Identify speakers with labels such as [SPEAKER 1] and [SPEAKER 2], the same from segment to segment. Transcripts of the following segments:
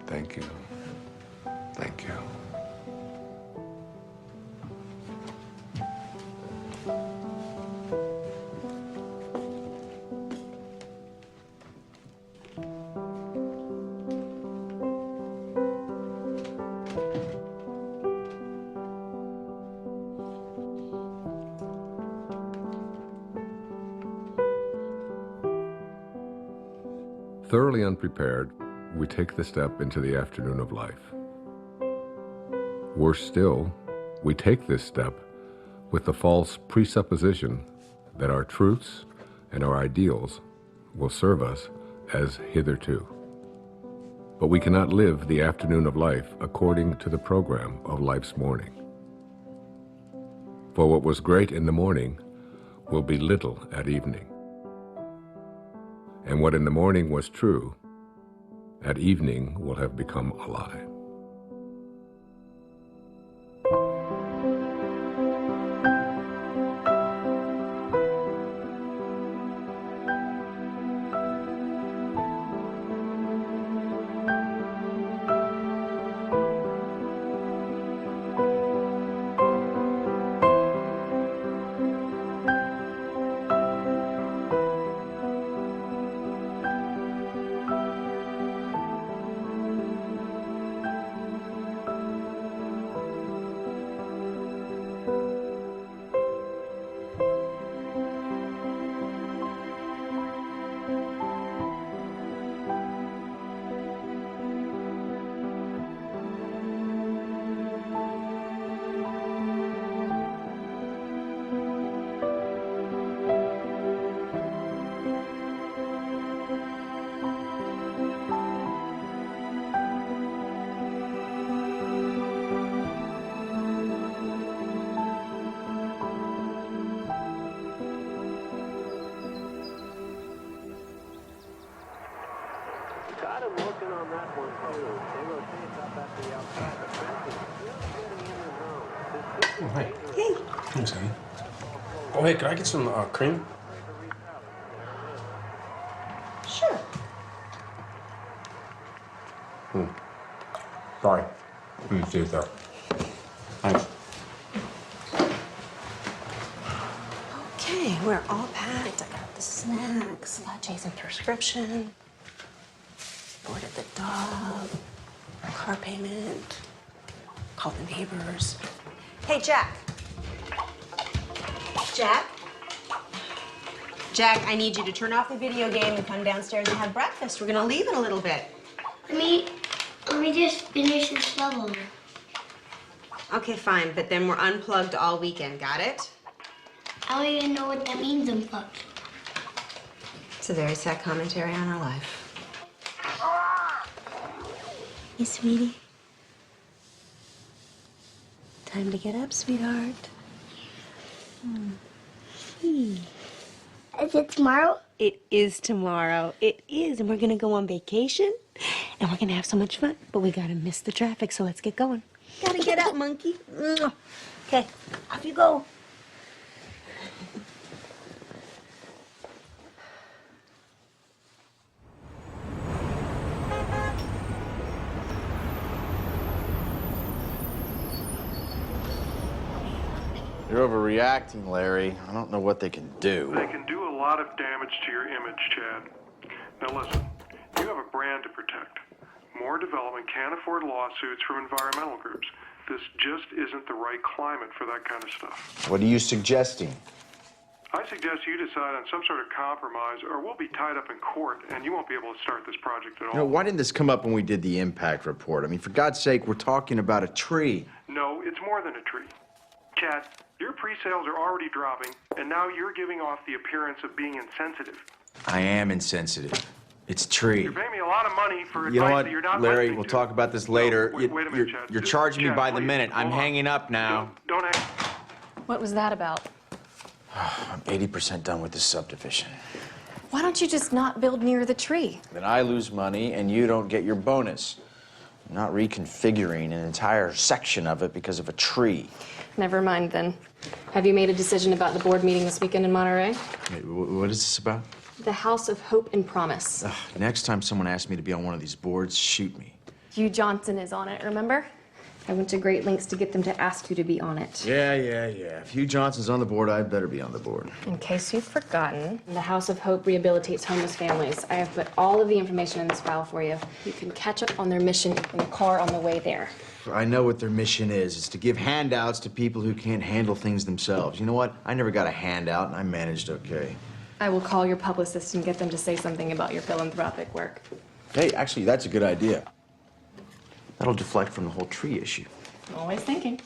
[SPEAKER 1] Thank you. Thank you. Thoroughly unprepared, we take the step into the afternoon of life. Worse still, we take this step with the false presupposition that our truths and our ideals will serve us as hitherto. But we cannot live the afternoon of life according to the program of life's morning. For what was great in the morning will be little at evening. And what in the morning was true, at evening will have become a lie.
[SPEAKER 2] Got him looking on that one, too. They rotate up at the outside. The fence is just getting in the zone.
[SPEAKER 3] Oh, hey. Hey. Thanks, honey. Oh, hey, could I get some cream?
[SPEAKER 4] Sure.
[SPEAKER 3] Sorry. Didn't see it there. Thanks.
[SPEAKER 4] Okay, we're all packed. I got the snacks, lattes and prescription. Boarded the dog, car payment, called the neighbors. Hey, Jack. Jack? Jack, I need you to turn off the video game and come downstairs and have breakfast. We're gonna leave in a little bit.
[SPEAKER 5] Let me just finish this level.
[SPEAKER 4] Okay, fine, but then we're unplugged all weekend, got it?
[SPEAKER 5] I don't even know what that means, unplugged.
[SPEAKER 4] It's a very sad commentary on our life. Hey, sweetie. Time to get up, sweetheart.
[SPEAKER 5] Is it tomorrow?
[SPEAKER 4] It is tomorrow. It is, and we're gonna go on vacation, and we're gonna have so much fun, but we gotta miss the traffic, so let's get going. Gotta get up, monkey. Okay, off you go.
[SPEAKER 6] You're overreacting, Larry. I don't know what they can do.
[SPEAKER 7] They can do a lot of damage to your image, Chad. Now listen, you have a brand to protect. More development can't afford lawsuits from environmental groups. This just isn't the right climate for that kind of stuff.
[SPEAKER 6] What are you suggesting?
[SPEAKER 7] I suggest you decide on some sort of compromise, or we'll be tied up in court, and you won't be able to start this project at all.
[SPEAKER 6] You know, why didn't this come up when we did the impact report? I mean, for God's sake, we're talking about a tree.
[SPEAKER 7] No, it's more than a tree. Chad, your pre-sales are already dropping, and now you're giving off the appearance of being insensitive.
[SPEAKER 6] I am insensitive. It's a tree.
[SPEAKER 7] You're paying me a lot of money for
[SPEAKER 6] You know
[SPEAKER 7] advice
[SPEAKER 6] what,
[SPEAKER 7] that you're not
[SPEAKER 6] Larry,
[SPEAKER 7] listening
[SPEAKER 6] we'll
[SPEAKER 7] to.
[SPEAKER 6] talk about this later.
[SPEAKER 7] No, wait a minute, Chad.
[SPEAKER 6] You're
[SPEAKER 7] Just-
[SPEAKER 6] charging me
[SPEAKER 7] Chad,
[SPEAKER 6] by the
[SPEAKER 7] please,
[SPEAKER 6] minute. I'm
[SPEAKER 7] hold on.
[SPEAKER 6] hanging up now.
[SPEAKER 7] Don't hang.
[SPEAKER 8] What was that about?
[SPEAKER 6] I'm 80% done with this subdivision.
[SPEAKER 8] Why don't you just not build near the tree?
[SPEAKER 6] Then I lose money and you don't get your bonus. I'm not reconfiguring an entire section of it because of a tree.
[SPEAKER 8] Never mind then. Have you made a decision about the board meeting this weekend in Monterey?
[SPEAKER 6] Wait, what is this about?
[SPEAKER 8] The House of Hope and Promise.
[SPEAKER 6] Ugh, next time someone asks me to be on one of these boards, shoot me.
[SPEAKER 8] Hugh Johnson is on it, remember? I went to great lengths to get them to ask you to be on it.
[SPEAKER 6] Yeah. If Hugh Johnson's on the board, I'd better be on the board.
[SPEAKER 8] In case you've forgotten, the House of Hope rehabilitates homeless families. I have put all of the information in this file for you. You can catch up on their mission in the car on the way there.
[SPEAKER 6] I know what their mission is. It's to give handouts to people who can't handle things themselves. You know what? I never got a handout, and I managed okay.
[SPEAKER 8] I will call your publicist and get them to say something about your philanthropic work.
[SPEAKER 6] Hey, actually, that's a good idea. That'll deflect from the whole tree issue.
[SPEAKER 8] Always thinking.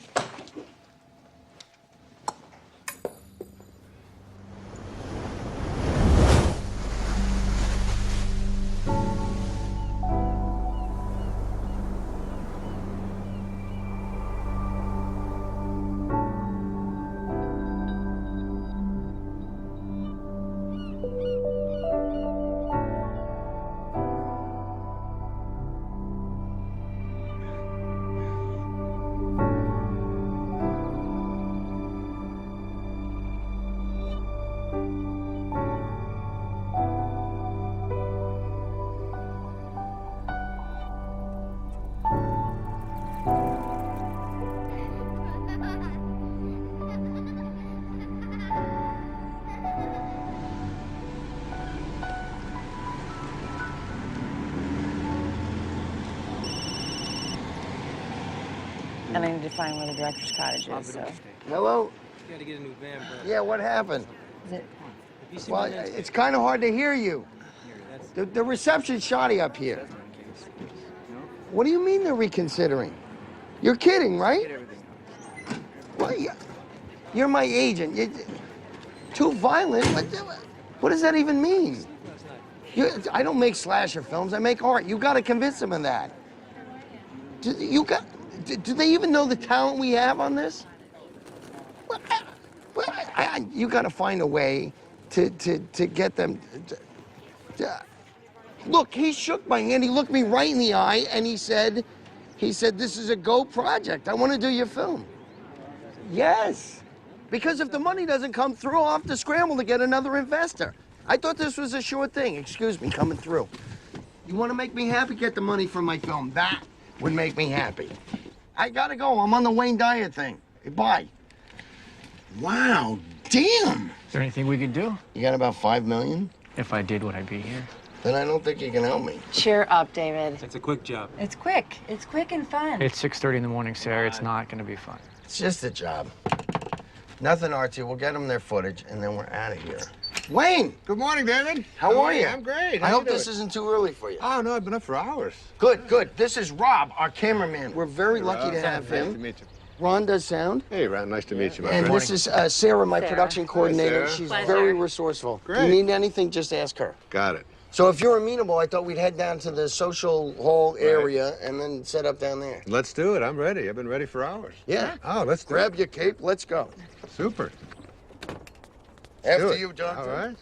[SPEAKER 9] And I need to find where the director's cottage is, so.
[SPEAKER 10] Hello?
[SPEAKER 11] You gotta get a new van, bro.
[SPEAKER 10] Yeah, what happened?
[SPEAKER 9] Is it?
[SPEAKER 10] Well, it's kind of hard to hear you. The reception's shoddy up here. What do you mean they're reconsidering? You're kidding, right? Well, you're my agent. You're too violent. What does that even mean? I don't make slasher films. I make art. You got to convince them of that. Do they even know the talent we have on this? You got to find a way to get them. Look, he shook my hand. He looked me right in the eye, and he said, "This is a go project. I want to do your film." Yes, because if the money doesn't come through, I'll have to scramble to get another investor. I thought this was a sure thing. Excuse me, coming through. You want to make me happy? Get the money for my film. That would make me happy. I gotta go. I'm on the Wayne Dyer thing. Bye. Wow, damn.
[SPEAKER 11] Is there anything we could do?
[SPEAKER 10] You got about $5 million?
[SPEAKER 11] If I did, would I be here?
[SPEAKER 10] Then I don't think you can help me.
[SPEAKER 9] Cheer up, David.
[SPEAKER 11] It's a quick job.
[SPEAKER 9] It's quick. It's quick and fun.
[SPEAKER 11] It's 6:30 in the morning, Sarah. It's not gonna be fun.
[SPEAKER 10] It's just a job. Nothing artsy. We'll get them their footage, and then we're out of here. Wayne!
[SPEAKER 12] Good morning, David.
[SPEAKER 10] How are you?
[SPEAKER 12] I'm great.
[SPEAKER 10] I hope this isn't too early for you.
[SPEAKER 12] Oh, no, I've been up for hours.
[SPEAKER 10] Good, good. This is Rob, our cameraman. We're very lucky to have him.
[SPEAKER 12] Nice to meet you.
[SPEAKER 10] Ron does sound.
[SPEAKER 12] Hey, Ron, nice to meet you, my
[SPEAKER 10] And
[SPEAKER 12] friend.
[SPEAKER 10] this is Sarah, my production coordinator.
[SPEAKER 12] Sarah.
[SPEAKER 10] She's
[SPEAKER 9] Pleasure.
[SPEAKER 10] very resourceful.
[SPEAKER 12] Great.
[SPEAKER 10] If you need anything, just ask her.
[SPEAKER 12] Got it.
[SPEAKER 10] So if you're amenable, I thought we'd head down to the social hall area and then set up down there.
[SPEAKER 12] Let's do it. I'm ready. I've been ready for hours.
[SPEAKER 10] Yeah.
[SPEAKER 12] Oh, let's do
[SPEAKER 10] Grab
[SPEAKER 12] it.
[SPEAKER 10] your cape. Let's go.
[SPEAKER 12] Super.
[SPEAKER 10] After
[SPEAKER 12] Do it.
[SPEAKER 10] you, Jonathan.
[SPEAKER 12] All right.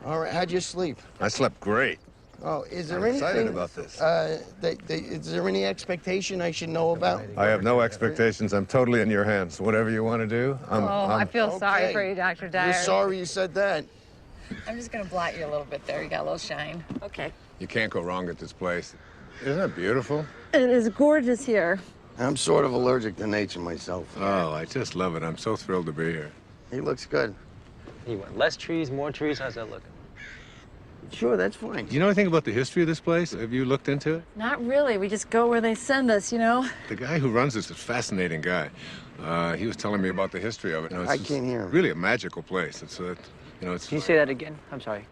[SPEAKER 10] All right. How'd you sleep?
[SPEAKER 12] I slept great.
[SPEAKER 10] Oh, is there
[SPEAKER 12] I'm
[SPEAKER 10] anything?
[SPEAKER 12] excited about this.
[SPEAKER 10] Is there any expectation I should know about?
[SPEAKER 12] I have no expectations. I'm totally in your hands. Whatever you want to do,
[SPEAKER 9] I feel sorry
[SPEAKER 10] Okay.
[SPEAKER 9] for you, Dr. Dyer.
[SPEAKER 10] You're sorry you said that.
[SPEAKER 9] I'm just gonna blot you a little bit there. You got a little shine. Okay.
[SPEAKER 12] You can't go wrong at this place. Isn't it beautiful?
[SPEAKER 9] It is gorgeous here.
[SPEAKER 10] I'm sort of allergic to nature myself.
[SPEAKER 12] Oh, I just love it. I'm so thrilled to be here.
[SPEAKER 10] He looks good.
[SPEAKER 11] You want less trees, more trees? How's that looking?
[SPEAKER 10] Sure, that's fine.
[SPEAKER 12] Do you know anything about the history of this place? Have you looked into it?
[SPEAKER 9] Not really. We just go where they send us, you know?
[SPEAKER 12] The guy who runs this is a fascinating guy. He was telling me about the history of it. You know,
[SPEAKER 10] I can't hear him.
[SPEAKER 12] Really a magical place. It's a, it's.
[SPEAKER 11] Can you say that again? I'm sorry.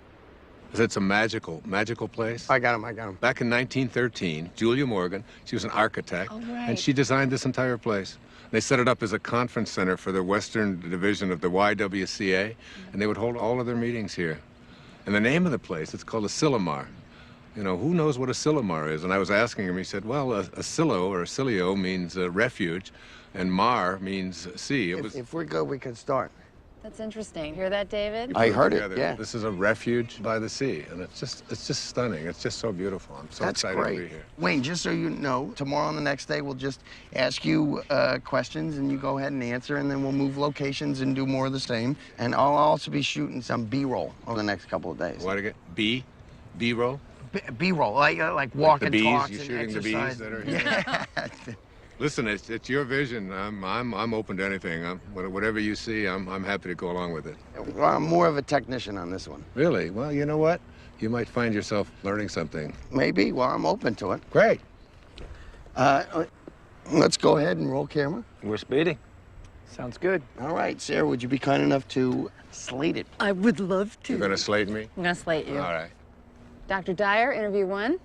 [SPEAKER 12] It's a magical place.
[SPEAKER 10] I got him.
[SPEAKER 12] Back in 1913, Julia Morgan, she was an architect, and she designed this entire place. They set it up as a conference center for the Western Division of the YWCA, and they would hold all of their meetings here. And the name of the place, it's called a Silomar. You know, who knows what a Silomar is? And I was asking him, he said, well, a silo or a silio means refuge, and mar means sea.
[SPEAKER 10] If we're good, we can start.
[SPEAKER 9] That's interesting. Hear that, David?
[SPEAKER 10] I heard it,
[SPEAKER 12] together.
[SPEAKER 10] yeah.
[SPEAKER 12] This is a refuge by the sea, and it's just stunning. It's just so beautiful. I'm so
[SPEAKER 10] That's
[SPEAKER 12] excited
[SPEAKER 10] great.
[SPEAKER 12] to be here.
[SPEAKER 10] Wayne, just so you know, tomorrow and the next day, we'll just ask you questions, and you go ahead and answer, and then we'll move locations and do more of the same. And I'll also be shooting some B-roll over the next couple of days.
[SPEAKER 12] What again? B-roll?
[SPEAKER 10] B-roll, like walk
[SPEAKER 12] the
[SPEAKER 10] and
[SPEAKER 12] bees,
[SPEAKER 10] talks
[SPEAKER 12] you
[SPEAKER 10] and
[SPEAKER 12] shooting the bees
[SPEAKER 10] exercise.
[SPEAKER 12] that are here.
[SPEAKER 10] Yeah.
[SPEAKER 12] Listen, it's your vision. I'm open to anything. Whatever you see, I'm happy to go along with it.
[SPEAKER 10] Well, I'm more of a technician on this one.
[SPEAKER 12] Really? Well, you know what? You might find yourself learning something.
[SPEAKER 10] Maybe. Well, I'm open to it.
[SPEAKER 12] Great.
[SPEAKER 10] Let's go ahead and roll camera.
[SPEAKER 11] We're speeding. Sounds good.
[SPEAKER 10] All right, Sarah, would you be kind enough to slate it?
[SPEAKER 9] I would love to.
[SPEAKER 12] You're gonna slate me?
[SPEAKER 9] I'm gonna slate you.
[SPEAKER 12] All right.
[SPEAKER 9] Dr. Dyer, interview 1.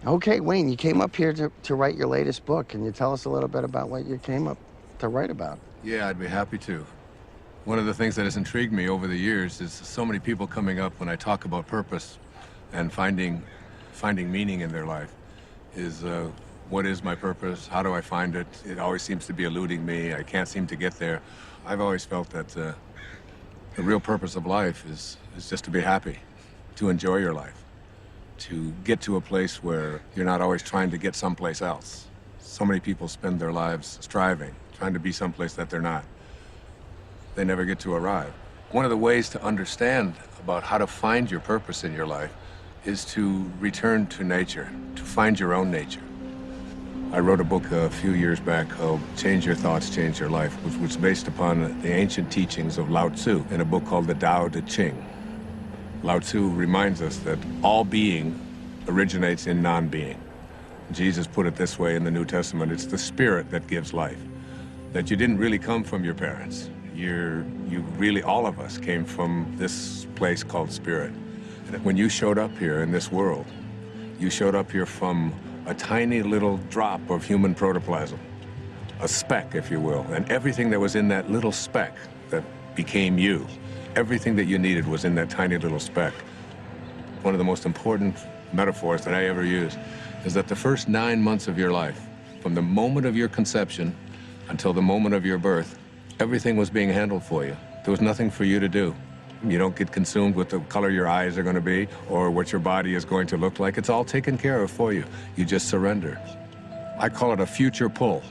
[SPEAKER 10] Okay, Wayne, you came up here to write your latest book. Can you tell us a little bit about what you came up to write about?
[SPEAKER 12] Yeah, I'd be happy to. One of the things that has intrigued me over the years is so many people coming up when I talk about purpose and finding meaning in their life is what is my purpose? How do I find it? It always seems to be eluding me. I can't seem to get there. I've always felt that the real purpose of life is just to be happy, to enjoy your life, to get to a place where you're not always trying to get someplace else. So many people spend their lives striving, trying to be someplace that they're not. They never get to arrive. One of the ways to understand about how to find your purpose in your life is to return to nature, to find your own nature. I wrote a book a few years back called Change Your Thoughts, Change Your Life, which was based upon the ancient teachings of Lao Tzu in a book called the Tao Te Ching. Lao Tzu reminds us that all being originates in non-being. Jesus put it this way in the New Testament, it's the spirit that gives life. That you didn't really come from your parents. You really, all of us came from this place called spirit. And when you showed up here in this world, you showed up here from a tiny little drop of human protoplasm, a speck, if you will, and everything that was in that little speck that became you, everything that you needed was in that tiny little speck. One of the most important metaphors that I ever use is that the first 9 months of your life, from the moment of your conception until the moment of your birth, everything was being handled for you. There was nothing for you to do. You don't get consumed with the color your eyes are going to be or what your body is going to look like. It's all taken care of for you. You just surrender. I call it a future pull.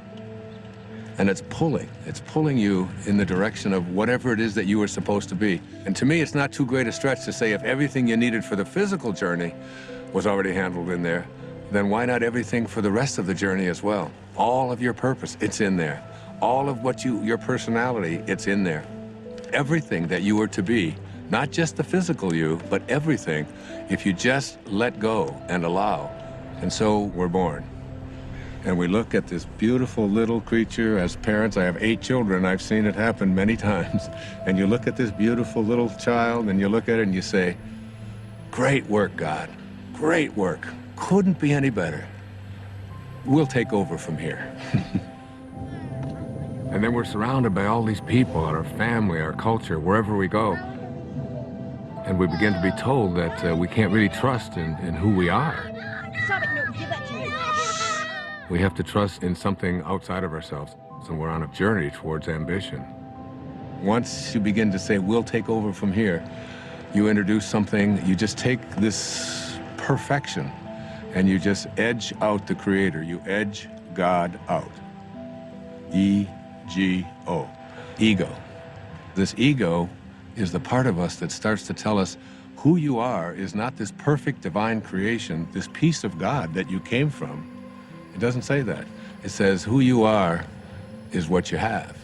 [SPEAKER 12] And it's pulling you in the direction of whatever it is that you were supposed to be. And to me, it's not too great a stretch to say if everything you needed for the physical journey was already handled in there, then why not everything for the rest of the journey as well? All of your purpose, it's in there. All of what your personality, it's in there. Everything that you were to be, not just the physical you, but everything, if you just let go and allow. And so we're born. And we look at this beautiful little creature. As parents, I have 8 children. I've seen it happen many times. And you look at this beautiful little child and you look at it and you say, great work, God. Great work. Couldn't be any better. We'll take over from here. And then we're surrounded by all these people, our family, our culture, wherever we go. And we begin to be told that we can't really trust in who we are.
[SPEAKER 9] Stop it, no, give that to me.
[SPEAKER 12] We have to trust in something outside of ourselves. So we're on a journey towards ambition. Once you begin to say, we'll take over from here, you introduce something, you just take this perfection and you just edge out the Creator. You edge God out. E-G-O, ego. This ego is the part of us that starts to tell us who you are is not this perfect divine creation, this piece of God that you came from. It doesn't say that. It says who you are is what you have.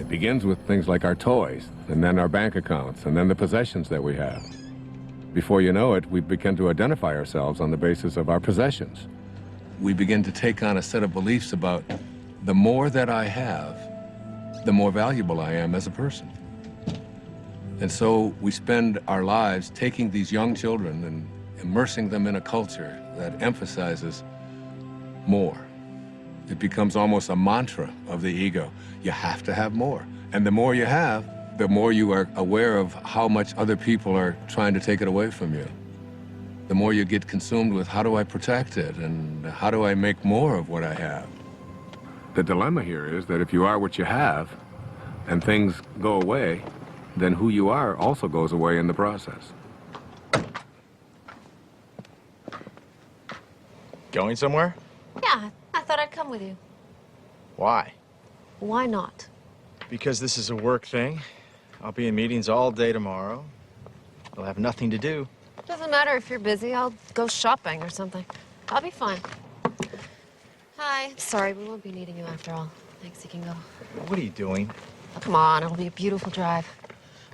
[SPEAKER 12] It begins with things like our toys, and then our bank accounts, and then the possessions that we have. Before you know it, we begin to identify ourselves on the basis of our possessions. We begin to take on a set of beliefs about the more that I have, the more valuable I am as a person. And so we spend our lives taking these young children and immersing them in a culture that emphasizes more. It becomes almost a mantra of the ego. You have to have more. And the more you have, the more you are aware of how much other people are trying to take it away from you. The more you get consumed with how do I protect it and how do I make more of what I have. The dilemma here is that if you are what you have and things go away, then who you are also goes away in the process.
[SPEAKER 6] Going somewhere?
[SPEAKER 13] Yeah, I thought I'd come with you.
[SPEAKER 6] Why?
[SPEAKER 13] Why not?
[SPEAKER 6] Because this is a work thing. I'll be in meetings all day tomorrow. I'll have nothing to do.
[SPEAKER 13] matter if you're busy. I'll go shopping or something. I'll be fine. Hi. Sorry, we won't be needing you after all. Thanks, you can go.
[SPEAKER 6] What are you doing?
[SPEAKER 13] Come on, it'll be a beautiful drive.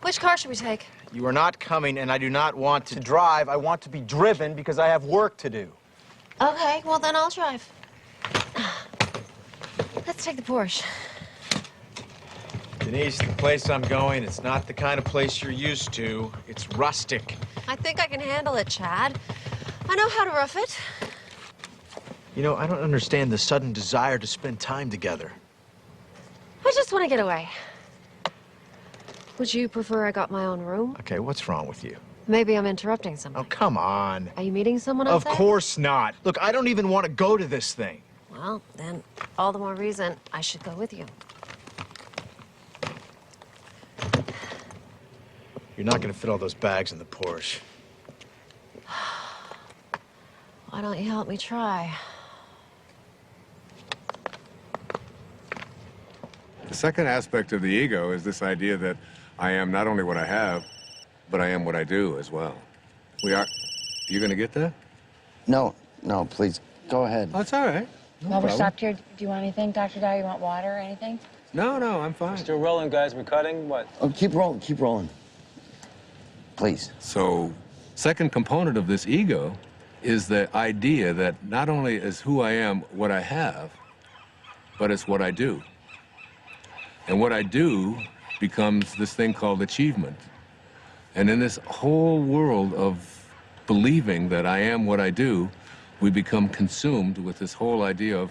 [SPEAKER 13] Which car should we take?
[SPEAKER 6] You are not coming, and I do not want to drive. I want to be driven because I have work to do.
[SPEAKER 13] Okay, well then I'll drive. Let's take the Porsche.
[SPEAKER 6] Denise, the place I'm going, it's not the kind of place you're used to. It's rustic.
[SPEAKER 13] I think I can handle it, Chad. I know how to rough it.
[SPEAKER 6] You know, I don't understand the sudden desire to spend time together.
[SPEAKER 13] I just want to get away. Would you prefer I got my own room?
[SPEAKER 6] Okay, what's wrong with you?
[SPEAKER 13] Maybe I'm interrupting something.
[SPEAKER 6] Oh, come on.
[SPEAKER 13] Are you meeting someone
[SPEAKER 6] Of
[SPEAKER 13] outside?
[SPEAKER 6] course not. Look, I don't even want to go to this thing.
[SPEAKER 13] Well, then all the more reason I should go with you.
[SPEAKER 6] You're not going to fit all those bags in the Porsche.
[SPEAKER 13] Why don't you help me try?
[SPEAKER 12] The second aspect of the ego is this idea that I am not only what I have, but I am what I do as well. We are... You going to get that?
[SPEAKER 10] No, please, go ahead.
[SPEAKER 12] Oh, it's all right.
[SPEAKER 14] While we're stopped here, do you want anything, Dr. Dyer? You want water or anything?
[SPEAKER 12] No, I'm fine.
[SPEAKER 11] Still rolling, guys. We're cutting. What?
[SPEAKER 10] Oh, keep rolling. Please.
[SPEAKER 12] So, second component of this ego is the idea that not only is who I am what I have, but it's what I do. And what I do becomes this thing called achievement. And in this whole world of believing that I am what I do, we become consumed with this whole idea of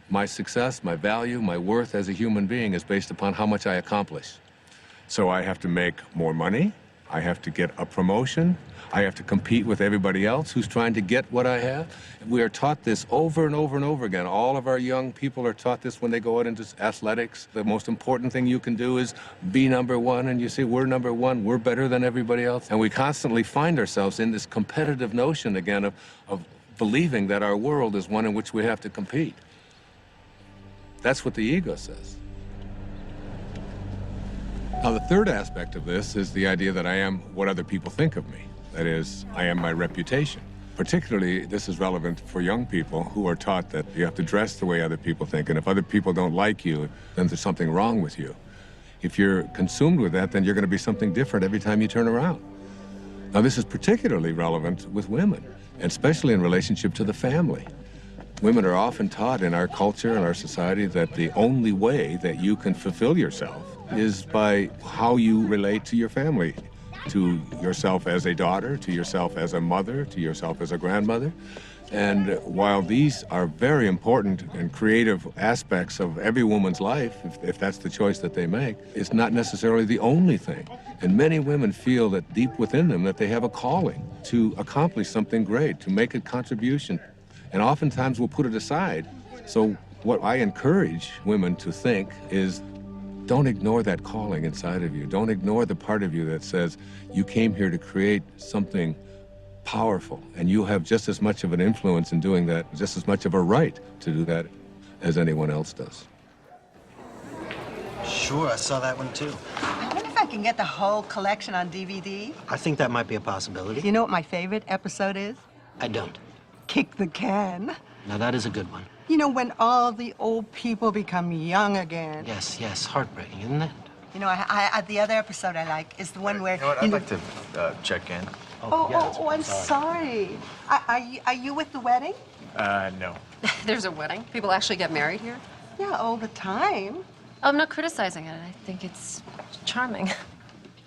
[SPEAKER 12] my success, my value, my worth as a human being is based upon how much I accomplish. So I have to make more money, I have to get a promotion, I have to compete with everybody else who's trying to get what I have. We are taught this over and over and over again. All of our young people are taught this when they go out into athletics. The most important thing you can do is be number one, and you say, we're number one, we're better than everybody else. And we constantly find ourselves in this competitive notion again of believing that our world is one in which we have to compete. That's what the ego says. Now, the third aspect of this is the idea that I am what other people think of me. That is, I am my reputation. Particularly, this is relevant for young people who are taught that you have to dress the way other people think, and if other people don't like you, then there's something wrong with you. If you're consumed with that, then you're going to be something different every time you turn around. Now, this is particularly relevant with women, and especially in relationship to the family. Women are often taught in our culture and our society that the only way that you can fulfill yourself is by how you relate to your family, to yourself as a daughter, to yourself as a mother, to yourself as a grandmother. And while these are very important and creative aspects of every woman's life, if that's the choice that they make, it's not necessarily the only thing. And many women feel that deep within them that they have a calling to accomplish something great, to make a contribution, and oftentimes will put it aside. So what I encourage women to think is, don't ignore that calling inside of you. Don't ignore the part of you that says you came here to create something powerful, and you have just as much of an influence in doing that, just as much of a right to do that as anyone else does.
[SPEAKER 15] Sure, I saw that one too.
[SPEAKER 16] I wonder if I can get the whole collection on DVD.
[SPEAKER 15] I think that might be a possibility.
[SPEAKER 16] You know what my favorite episode is?
[SPEAKER 15] I don't.
[SPEAKER 16] Kick the Can.
[SPEAKER 15] Now that is a good one.
[SPEAKER 16] You know, when all the old people become young again.
[SPEAKER 15] Yes, heartbreaking, isn't it?
[SPEAKER 16] You know, the other episode I like is the one where...
[SPEAKER 6] You know what, I'd like to check in.
[SPEAKER 16] I'm sorry. Are you with the wedding?
[SPEAKER 6] No.
[SPEAKER 8] There's a wedding? People actually get married here?
[SPEAKER 16] Yeah, all the time.
[SPEAKER 8] I'm not criticizing it. I think it's charming.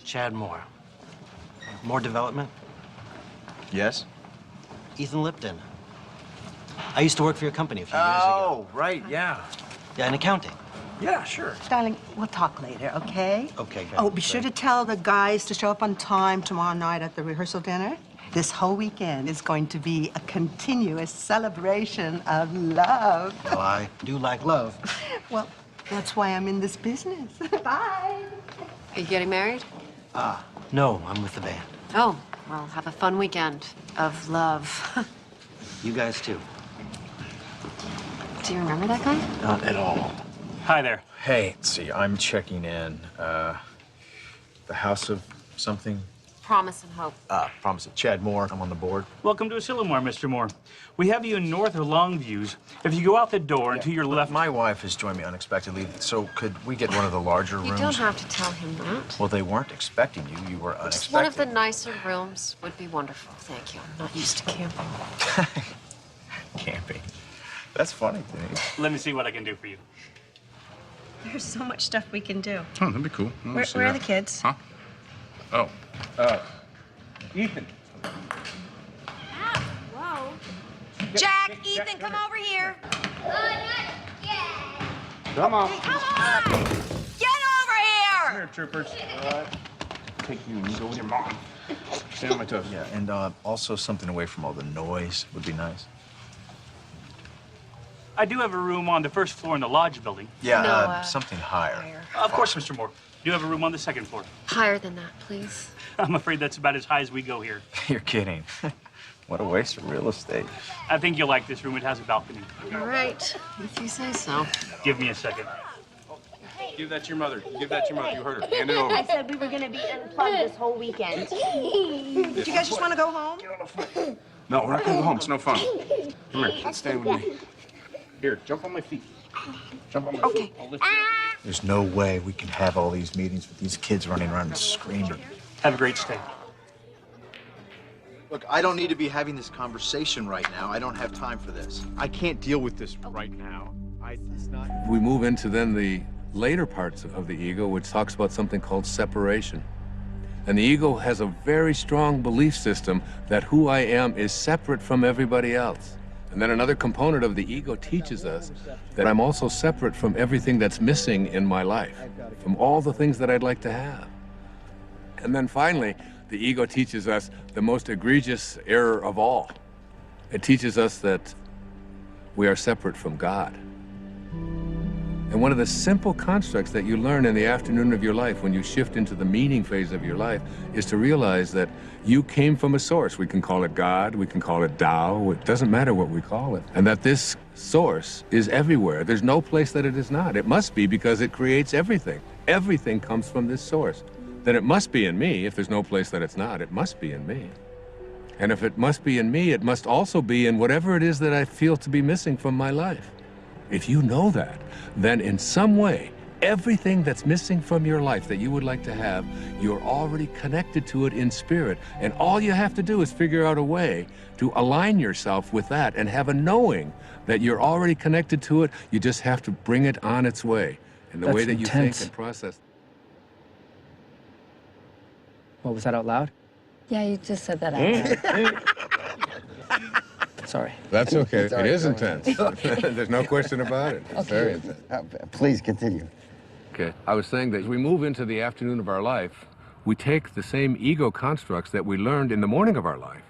[SPEAKER 15] Chad Moore. More development?
[SPEAKER 6] Yes?
[SPEAKER 15] Ethan Lipton. I used to work for your company a few years ago.
[SPEAKER 6] Oh, right, yeah.
[SPEAKER 15] Yeah, in accounting.
[SPEAKER 6] Yeah, sure.
[SPEAKER 16] Darling, we'll talk later, okay?
[SPEAKER 15] Okay, good.
[SPEAKER 16] Oh, be sure to tell the guys to show up on time tomorrow night at the rehearsal dinner. This whole weekend is going to be a continuous celebration of love.
[SPEAKER 15] Well, I do like love.
[SPEAKER 16] Well, that's why I'm in this business. Bye.
[SPEAKER 8] Are you getting married?
[SPEAKER 15] No, I'm with the band.
[SPEAKER 8] Oh, well, have a fun weekend of love.
[SPEAKER 15] You guys too.
[SPEAKER 8] Do you remember that guy?
[SPEAKER 15] Not at all.
[SPEAKER 11] Hi there.
[SPEAKER 6] Hey, let's see, I'm checking in. The house of something?
[SPEAKER 13] Promise and Hope.
[SPEAKER 6] Promise it. Chad Moore, I'm on the board.
[SPEAKER 11] Welcome to Asilomar, Mr. Moore. We have you in North or Longviews. If you go out the door and to your left...
[SPEAKER 6] My wife has joined me unexpectedly, so could we get one of the larger rooms?
[SPEAKER 13] You don't have to tell him that.
[SPEAKER 6] Well, they weren't expecting you. You were unexpected.
[SPEAKER 13] Just one of the nicer rooms would be wonderful. Thank you. I'm not used to camping.
[SPEAKER 6] Camping. That's funny, Denise.
[SPEAKER 11] Let me see what I can do for you.
[SPEAKER 4] There's so much stuff we can do.
[SPEAKER 12] Oh, that'd be cool.
[SPEAKER 4] Where are the kids?
[SPEAKER 12] Huh? Oh, Ethan.
[SPEAKER 13] Whoa. Jack, Ethan, come over here.
[SPEAKER 3] Come on.
[SPEAKER 13] Come on! Get over here!
[SPEAKER 12] Come here, troopers. Take you and you go with your mom. Stand on my toes.
[SPEAKER 6] Yeah, and also something away from all the noise would be nice.
[SPEAKER 11] I do have a room on the first floor in the lodge building.
[SPEAKER 6] Yeah, something higher.
[SPEAKER 11] Of course, Mr. Moore. Do have a room on the second floor.
[SPEAKER 13] Higher than that, please.
[SPEAKER 11] I'm afraid that's about as high as we go here.
[SPEAKER 6] You're kidding. What a waste of real estate.
[SPEAKER 11] I think you'll like this room. It has a balcony.
[SPEAKER 13] All right, if you say so.
[SPEAKER 11] Give me a second.
[SPEAKER 12] Give that to your mother. Give that to your mother. You heard her. Hand it over.
[SPEAKER 4] I said we were going to be unplugged this whole weekend.
[SPEAKER 16] Do you guys just want to go home?
[SPEAKER 12] No, we're not gonna go home. It's no fun. Come here. Stay with me. Here, jump on my feet. Jump on my feet. I'll lift you up.
[SPEAKER 6] There's no way we can have all these meetings with these kids running around and screaming.
[SPEAKER 11] Have a great stay.
[SPEAKER 6] Look, I don't need to be having this conversation right now. I don't have time for this. I can't deal with this right now. It's not...
[SPEAKER 1] We move into then the later parts of the ego, which talks about something called separation. And the ego has a very strong belief system that who I am is separate from everybody else. And then another component of the ego teaches us that I'm also separate from everything that's missing in my life, from all the things that I'd like to have. And then finally, the ego teaches us the most egregious error of all. It teaches us that we are separate from God. And one of the simple constructs that you learn in the afternoon of your life when you shift into the meaning phase of your life is to realize that you came from a source. We can call it God, we can call it Tao, it doesn't matter what we call it. And that this source is everywhere. There's no place that it is not. It must be because it creates everything. Everything comes from this source. Then it must be in me. If there's no place that it's not, it must be in me. And if it must be in me, it must also be in whatever it is that I feel to be missing from my life. If you know that, then in some way, everything that's missing from your life that you would like to have, you're already connected to it in spirit. And all you have to do is figure out a way to align yourself with that and have a knowing that you're already connected to it. You just have to bring it on its way. And the way that you think and process.
[SPEAKER 17] What, was that out loud?
[SPEAKER 14] Yeah, you just said that out loud.
[SPEAKER 17] Sorry.
[SPEAKER 1] That's okay.
[SPEAKER 17] Sorry,
[SPEAKER 1] it is
[SPEAKER 17] go
[SPEAKER 1] intense.
[SPEAKER 17] ahead.
[SPEAKER 1] There's no question about it. It's very intense.
[SPEAKER 17] Please continue.
[SPEAKER 1] Okay. I was saying that as we move into the afternoon of our life, we take the same ego constructs that we learned in the morning of our life,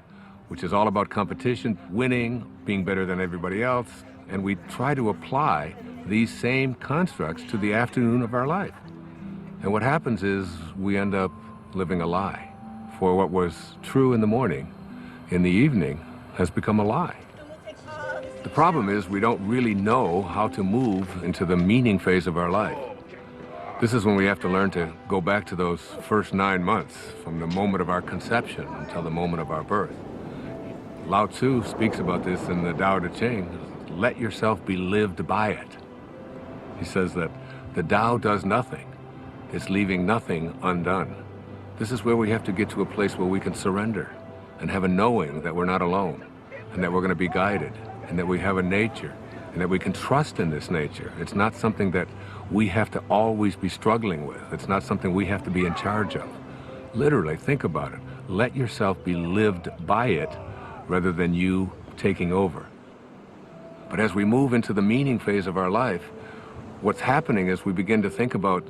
[SPEAKER 1] which is all about competition, winning, being better than everybody else, and we try to apply these same constructs to the afternoon of our life. And what happens is we end up living a lie. For what was true in the morning, in the evening, has become a lie. The problem is we don't really know how to move into the meaning phase of our life. This is when we have to learn to go back to those first 9 months, from the moment of our conception until the moment of our birth. Lao Tzu speaks about this in the Tao Te Ching. Let yourself be lived by it. He says that the Tao does nothing. It's leaving nothing undone. This is where we have to get to a place where we can surrender and have a knowing that we're not alone and that we're going to be guided and that we have a nature and that we can trust in this nature. It's not something that we have to always be struggling with. It's not something we have to be in charge of. Literally, think about it. Let yourself be lived by it rather than you taking over. But as we move into the meaning phase of our life, what's happening is we begin to think about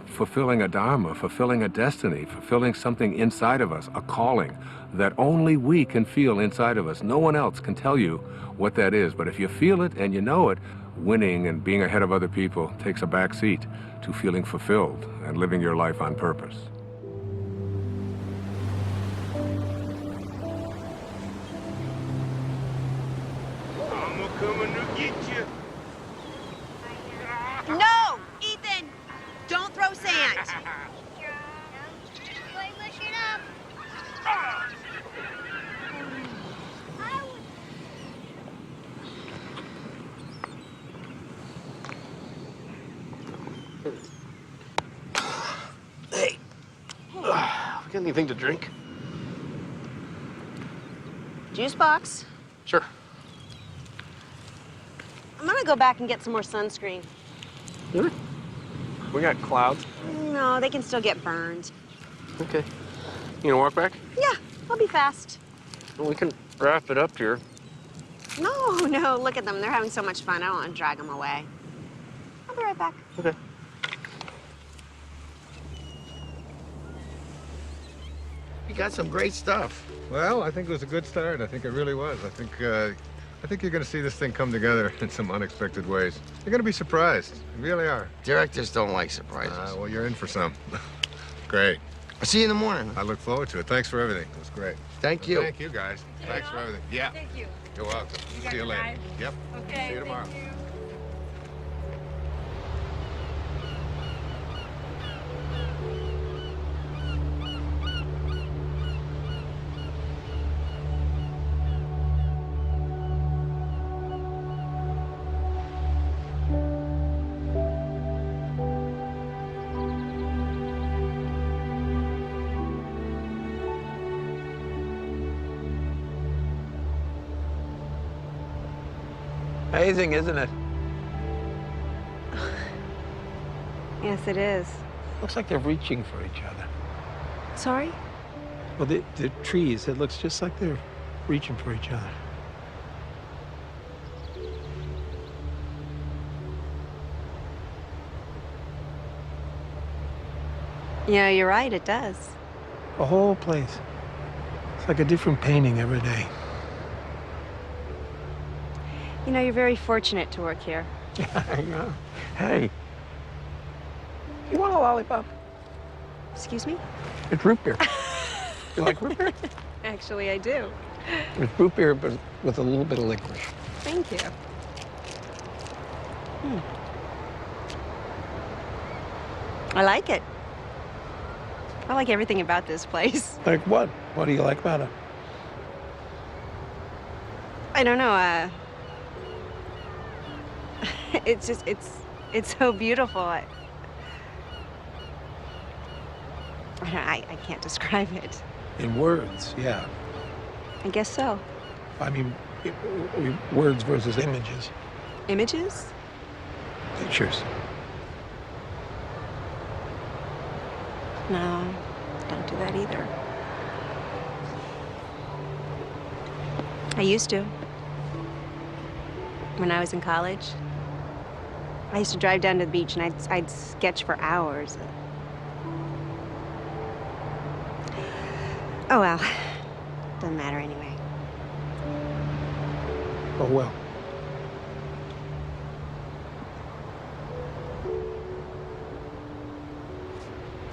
[SPEAKER 1] fulfilling a dharma, fulfilling a destiny, fulfilling something inside of us, a calling that only we can feel inside of us. No one else can tell you what that is. But if you feel it and you know it, winning and being ahead of other people takes a back seat to feeling fulfilled and living your life on purpose.
[SPEAKER 2] I'm coming to get you.
[SPEAKER 18] No! Ethan! Don't throw sand!
[SPEAKER 3] Got anything to drink?
[SPEAKER 4] Juice box.
[SPEAKER 3] Sure.
[SPEAKER 4] I'm gonna go back and get some more sunscreen.
[SPEAKER 3] Really? We got clouds.
[SPEAKER 4] No, they can still get burned.
[SPEAKER 3] Okay. You gonna walk back?
[SPEAKER 4] Yeah, I'll be fast.
[SPEAKER 3] Well, we can wrap it up here.
[SPEAKER 4] No, look at them. They're having so much fun. I don't want to drag them away. I'll be right back.
[SPEAKER 3] Okay.
[SPEAKER 10] You got some great stuff.
[SPEAKER 12] Well, I think it was a good start. I think it really was. I think you're going to see this thing come together in some unexpected ways. You're going to be surprised. You really are.
[SPEAKER 10] Directors don't like surprises.
[SPEAKER 12] Well, you're in for some. Great.
[SPEAKER 10] I'll see you in the morning.
[SPEAKER 12] I look forward to it. Thanks for everything. It was great.
[SPEAKER 10] Thank you.
[SPEAKER 12] Thank you, guys. Thanks for everything. Yeah.
[SPEAKER 9] Thank you.
[SPEAKER 12] You're welcome. See you later. Yep.
[SPEAKER 9] Okay.
[SPEAKER 12] See you tomorrow.
[SPEAKER 9] Thank you.
[SPEAKER 2] Amazing, isn't it?
[SPEAKER 4] Yes, it is.
[SPEAKER 2] Looks like they're reaching for each other.
[SPEAKER 4] Sorry?
[SPEAKER 2] Well, the trees, it looks just like they're reaching for each other.
[SPEAKER 4] Yeah, you're right, it does.
[SPEAKER 2] The whole place. It's like a different painting every day.
[SPEAKER 4] You know, you're very fortunate to work here.
[SPEAKER 2] I know. Hey, you want a lollipop?
[SPEAKER 4] Excuse me?
[SPEAKER 2] It's root beer. You like root beer?
[SPEAKER 4] Actually, I do.
[SPEAKER 2] It's root beer, but with a little bit of licorice.
[SPEAKER 4] Thank you. I like it. I like everything about this place.
[SPEAKER 2] Like what? What do you like about it?
[SPEAKER 4] I don't know, it's just, it's so beautiful. I can't describe it.
[SPEAKER 2] In words, yeah.
[SPEAKER 4] I guess so.
[SPEAKER 2] I mean, words versus images.
[SPEAKER 4] Images?
[SPEAKER 2] Pictures.
[SPEAKER 4] No, don't do that either. I used to. When I was in college, I used to drive down to the beach and I'd sketch for hours. Oh well, doesn't matter anyway.
[SPEAKER 2] Oh well.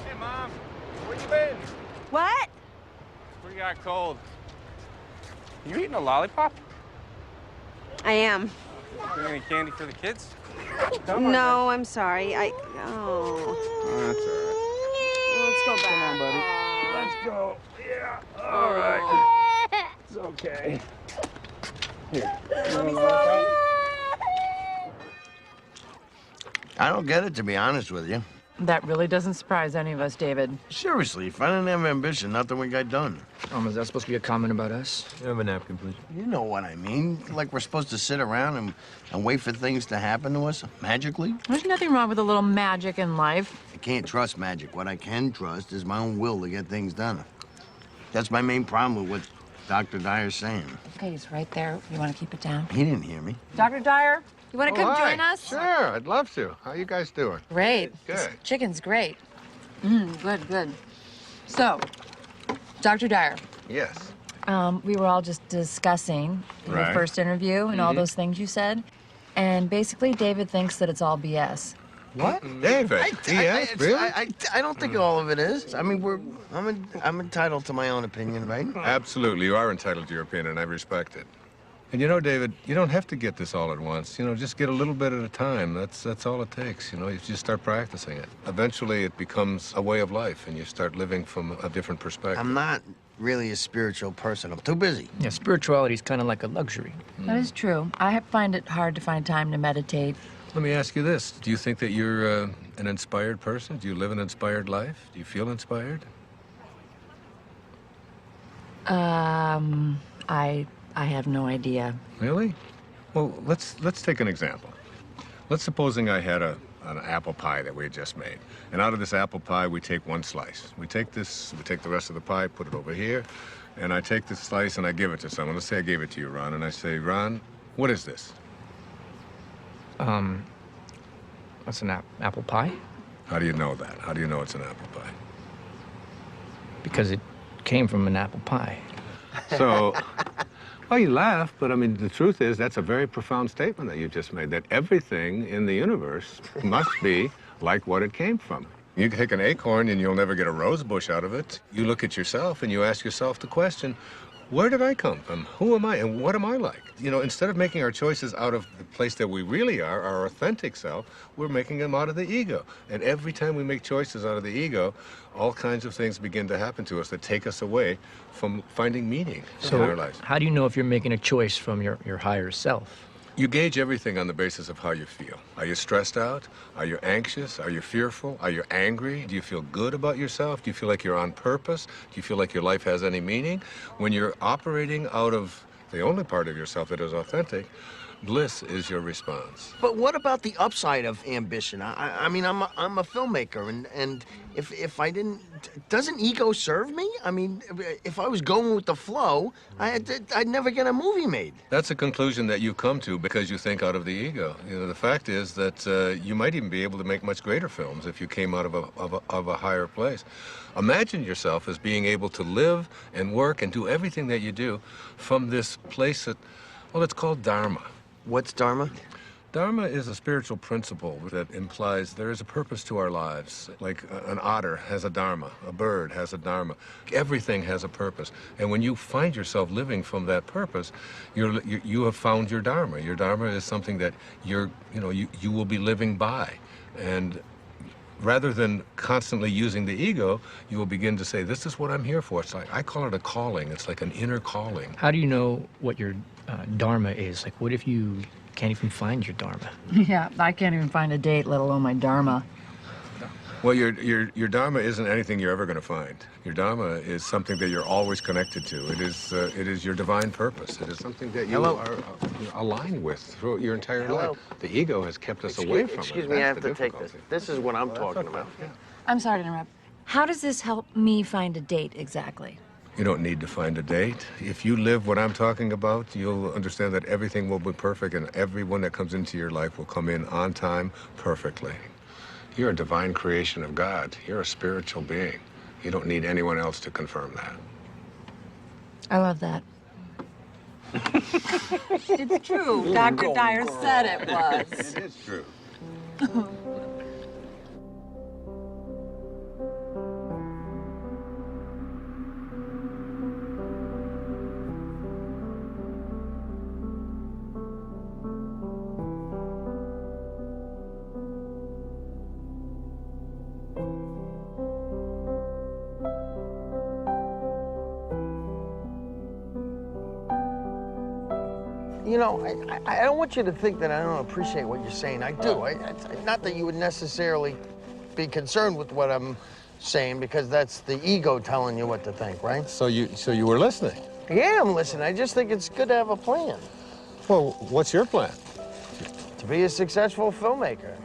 [SPEAKER 18] Hey, Mom, where you been?
[SPEAKER 4] What?
[SPEAKER 18] We got cold. You eating a lollipop?
[SPEAKER 4] I am.
[SPEAKER 18] Bring any candy for the kids?
[SPEAKER 4] No, I'm sorry.
[SPEAKER 18] Oh, that's all right.
[SPEAKER 4] Let's go back.
[SPEAKER 18] Come on, buddy. Let's go. Yeah. All right. It's okay. Here.
[SPEAKER 10] I don't get it, to be honest with you.
[SPEAKER 14] That really doesn't surprise any of us, David.
[SPEAKER 10] Seriously, if I didn't have ambition, nothing would get done.
[SPEAKER 17] Is that supposed to be a comment about us? You have a napkin, please.
[SPEAKER 10] You know what I mean. Like we're supposed to sit around and wait for things to happen to us magically.
[SPEAKER 14] There's nothing wrong with a little magic in life.
[SPEAKER 10] I can't trust magic. What I can trust is my own will to get things done. That's my main problem with what Dr. Dyer's saying.
[SPEAKER 14] Okay, he's right there. You want to keep it down?
[SPEAKER 10] He didn't hear me.
[SPEAKER 14] Dr. Dyer, you want to come
[SPEAKER 12] hi.
[SPEAKER 14] join us?
[SPEAKER 12] Sure, I'd love to. How you guys doing?
[SPEAKER 14] Great.
[SPEAKER 12] Good.
[SPEAKER 14] This chicken's great. Good. So, Dr. Dyer.
[SPEAKER 12] Yes.
[SPEAKER 14] We were all just discussing your
[SPEAKER 12] Right.
[SPEAKER 14] first interview and all
[SPEAKER 12] Mhm.
[SPEAKER 14] those things you said. And basically, David thinks that it's all BS.
[SPEAKER 10] What?
[SPEAKER 12] David? Really?
[SPEAKER 10] I don't think all of it is. I mean, I'm entitled to my own opinion, right?
[SPEAKER 12] Absolutely, you are entitled to your opinion, and I respect it. And you know, David, you don't have to get this all at once. You know, just get a little bit at a time. That's all it takes. You know, you just start practicing it. Eventually, it becomes a way of life, and you start living from a different perspective.
[SPEAKER 10] I'm not really a spiritual person. I'm too busy.
[SPEAKER 17] Yeah, spirituality is kind of like a luxury.
[SPEAKER 14] That is true. I find it hard to find time to meditate.
[SPEAKER 12] Let me ask you this. Do you think that you're an inspired person? Do you live an inspired life? Do you feel inspired?
[SPEAKER 14] I have no idea.
[SPEAKER 12] Really? Well, let's take an example. Let's supposing I had an apple pie that we had just made. And out of this apple pie, we take one slice. We take the rest of the pie, put it over here, and I take this slice and I give it to someone. Let's say I gave it to you, Ron, and I say, Ron, what is this?
[SPEAKER 17] That's an apple pie?
[SPEAKER 12] How do you know that? How do you know it's an apple pie?
[SPEAKER 17] Because it came from an apple pie.
[SPEAKER 12] So, well, you laugh, but I mean, the truth is that's a very profound statement that you just made, that everything in the universe must be like what it came from. You take an acorn and you'll never get a rose bush out of it. You look at yourself and you ask yourself the question, where did I come from? Who am I and what am I like? You know, instead of making our choices out of the place that we really are, our authentic self, we're making them out of the ego. And every time we make choices out of the ego, all kinds of things begin to happen to us that take us away from finding meaning in our lives.
[SPEAKER 17] How do you know if you're making a choice from your higher self?
[SPEAKER 12] You gauge everything on the basis of how you feel. Are you stressed out? Are you anxious? Are you fearful? Are you angry? Do you feel good about yourself? Do you feel like you're on purpose? Do you feel like your life has any meaning? When you're operating out of the only part of yourself that is authentic, bliss is your response.
[SPEAKER 10] But what about the upside of ambition? I mean, I'm a filmmaker, and if I didn't, doesn't ego serve me? I mean, if I was going with the flow, I'd never get a movie made.
[SPEAKER 12] That's a conclusion that you come to because you think out of the ego. You know, the fact is that you might even be able to make much greater films if you came out of a higher place. Imagine yourself as being able to live and work and do everything that you do from this place that, well, it's called Dharma.
[SPEAKER 10] What's Dharma?
[SPEAKER 12] Dharma is a spiritual principle that implies there is a purpose to our lives. Like an otter has a dharma, a bird has a dharma. Everything has a purpose. And when you find yourself living from that purpose, you have found your dharma. Your dharma is something that you will be living by. And rather than constantly using the ego, you will begin to say, this is what I'm here for. It's like, I call it a calling. It's like an inner calling.
[SPEAKER 17] How do you know what your dharma is? Like, what if you can't even find your dharma?
[SPEAKER 14] Yeah, I can't even find a date, let alone my dharma.
[SPEAKER 12] Well, your dharma isn't anything you're ever going to find. Your dharma is something that you're always connected to. It is your divine purpose. It is something that you are aligned with throughout your entire life. The ego has kept us away from it.
[SPEAKER 10] Excuse me, I have to take this. This is what I'm talking about.
[SPEAKER 14] I'm sorry to interrupt. How does this help me find a date exactly?
[SPEAKER 12] You don't need to find a date. If you live what I'm talking about, you'll understand that everything will be perfect and everyone that comes into your life will come in on time perfectly. You're a divine creation of God. You're a spiritual being. You don't need anyone else to confirm that.
[SPEAKER 14] I love that.
[SPEAKER 9] It's true. Dr. Dyer said it was.
[SPEAKER 12] It is true.
[SPEAKER 10] You know, I don't want you to think that I don't appreciate what you're saying. I do. Not that you would necessarily be concerned with what I'm saying, because that's the ego telling you what to think, right?
[SPEAKER 12] So you were listening?
[SPEAKER 10] Yeah, I'm listening. I just think it's good to have a plan.
[SPEAKER 12] Well, what's your plan?
[SPEAKER 10] To be a successful filmmaker,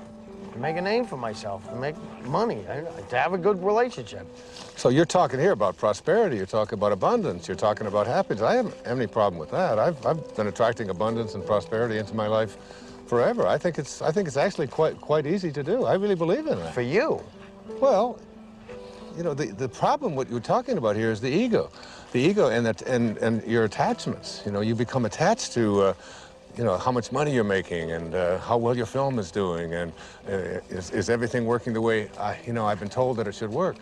[SPEAKER 10] to make a name for myself, to make money, to have a good relationship.
[SPEAKER 12] So you're talking here about prosperity, you're talking about abundance, you're talking about happiness. I haven't any problem with that. I've been attracting abundance and prosperity into my life forever. I think it's actually quite easy to do. I really believe in that.
[SPEAKER 10] For you?
[SPEAKER 12] Well, you know, the problem what you're talking about here is the ego. The ego and your attachments. You know, you become attached to you know, how much money you're making and how well your film is doing and is everything working the way I've been told that it should work.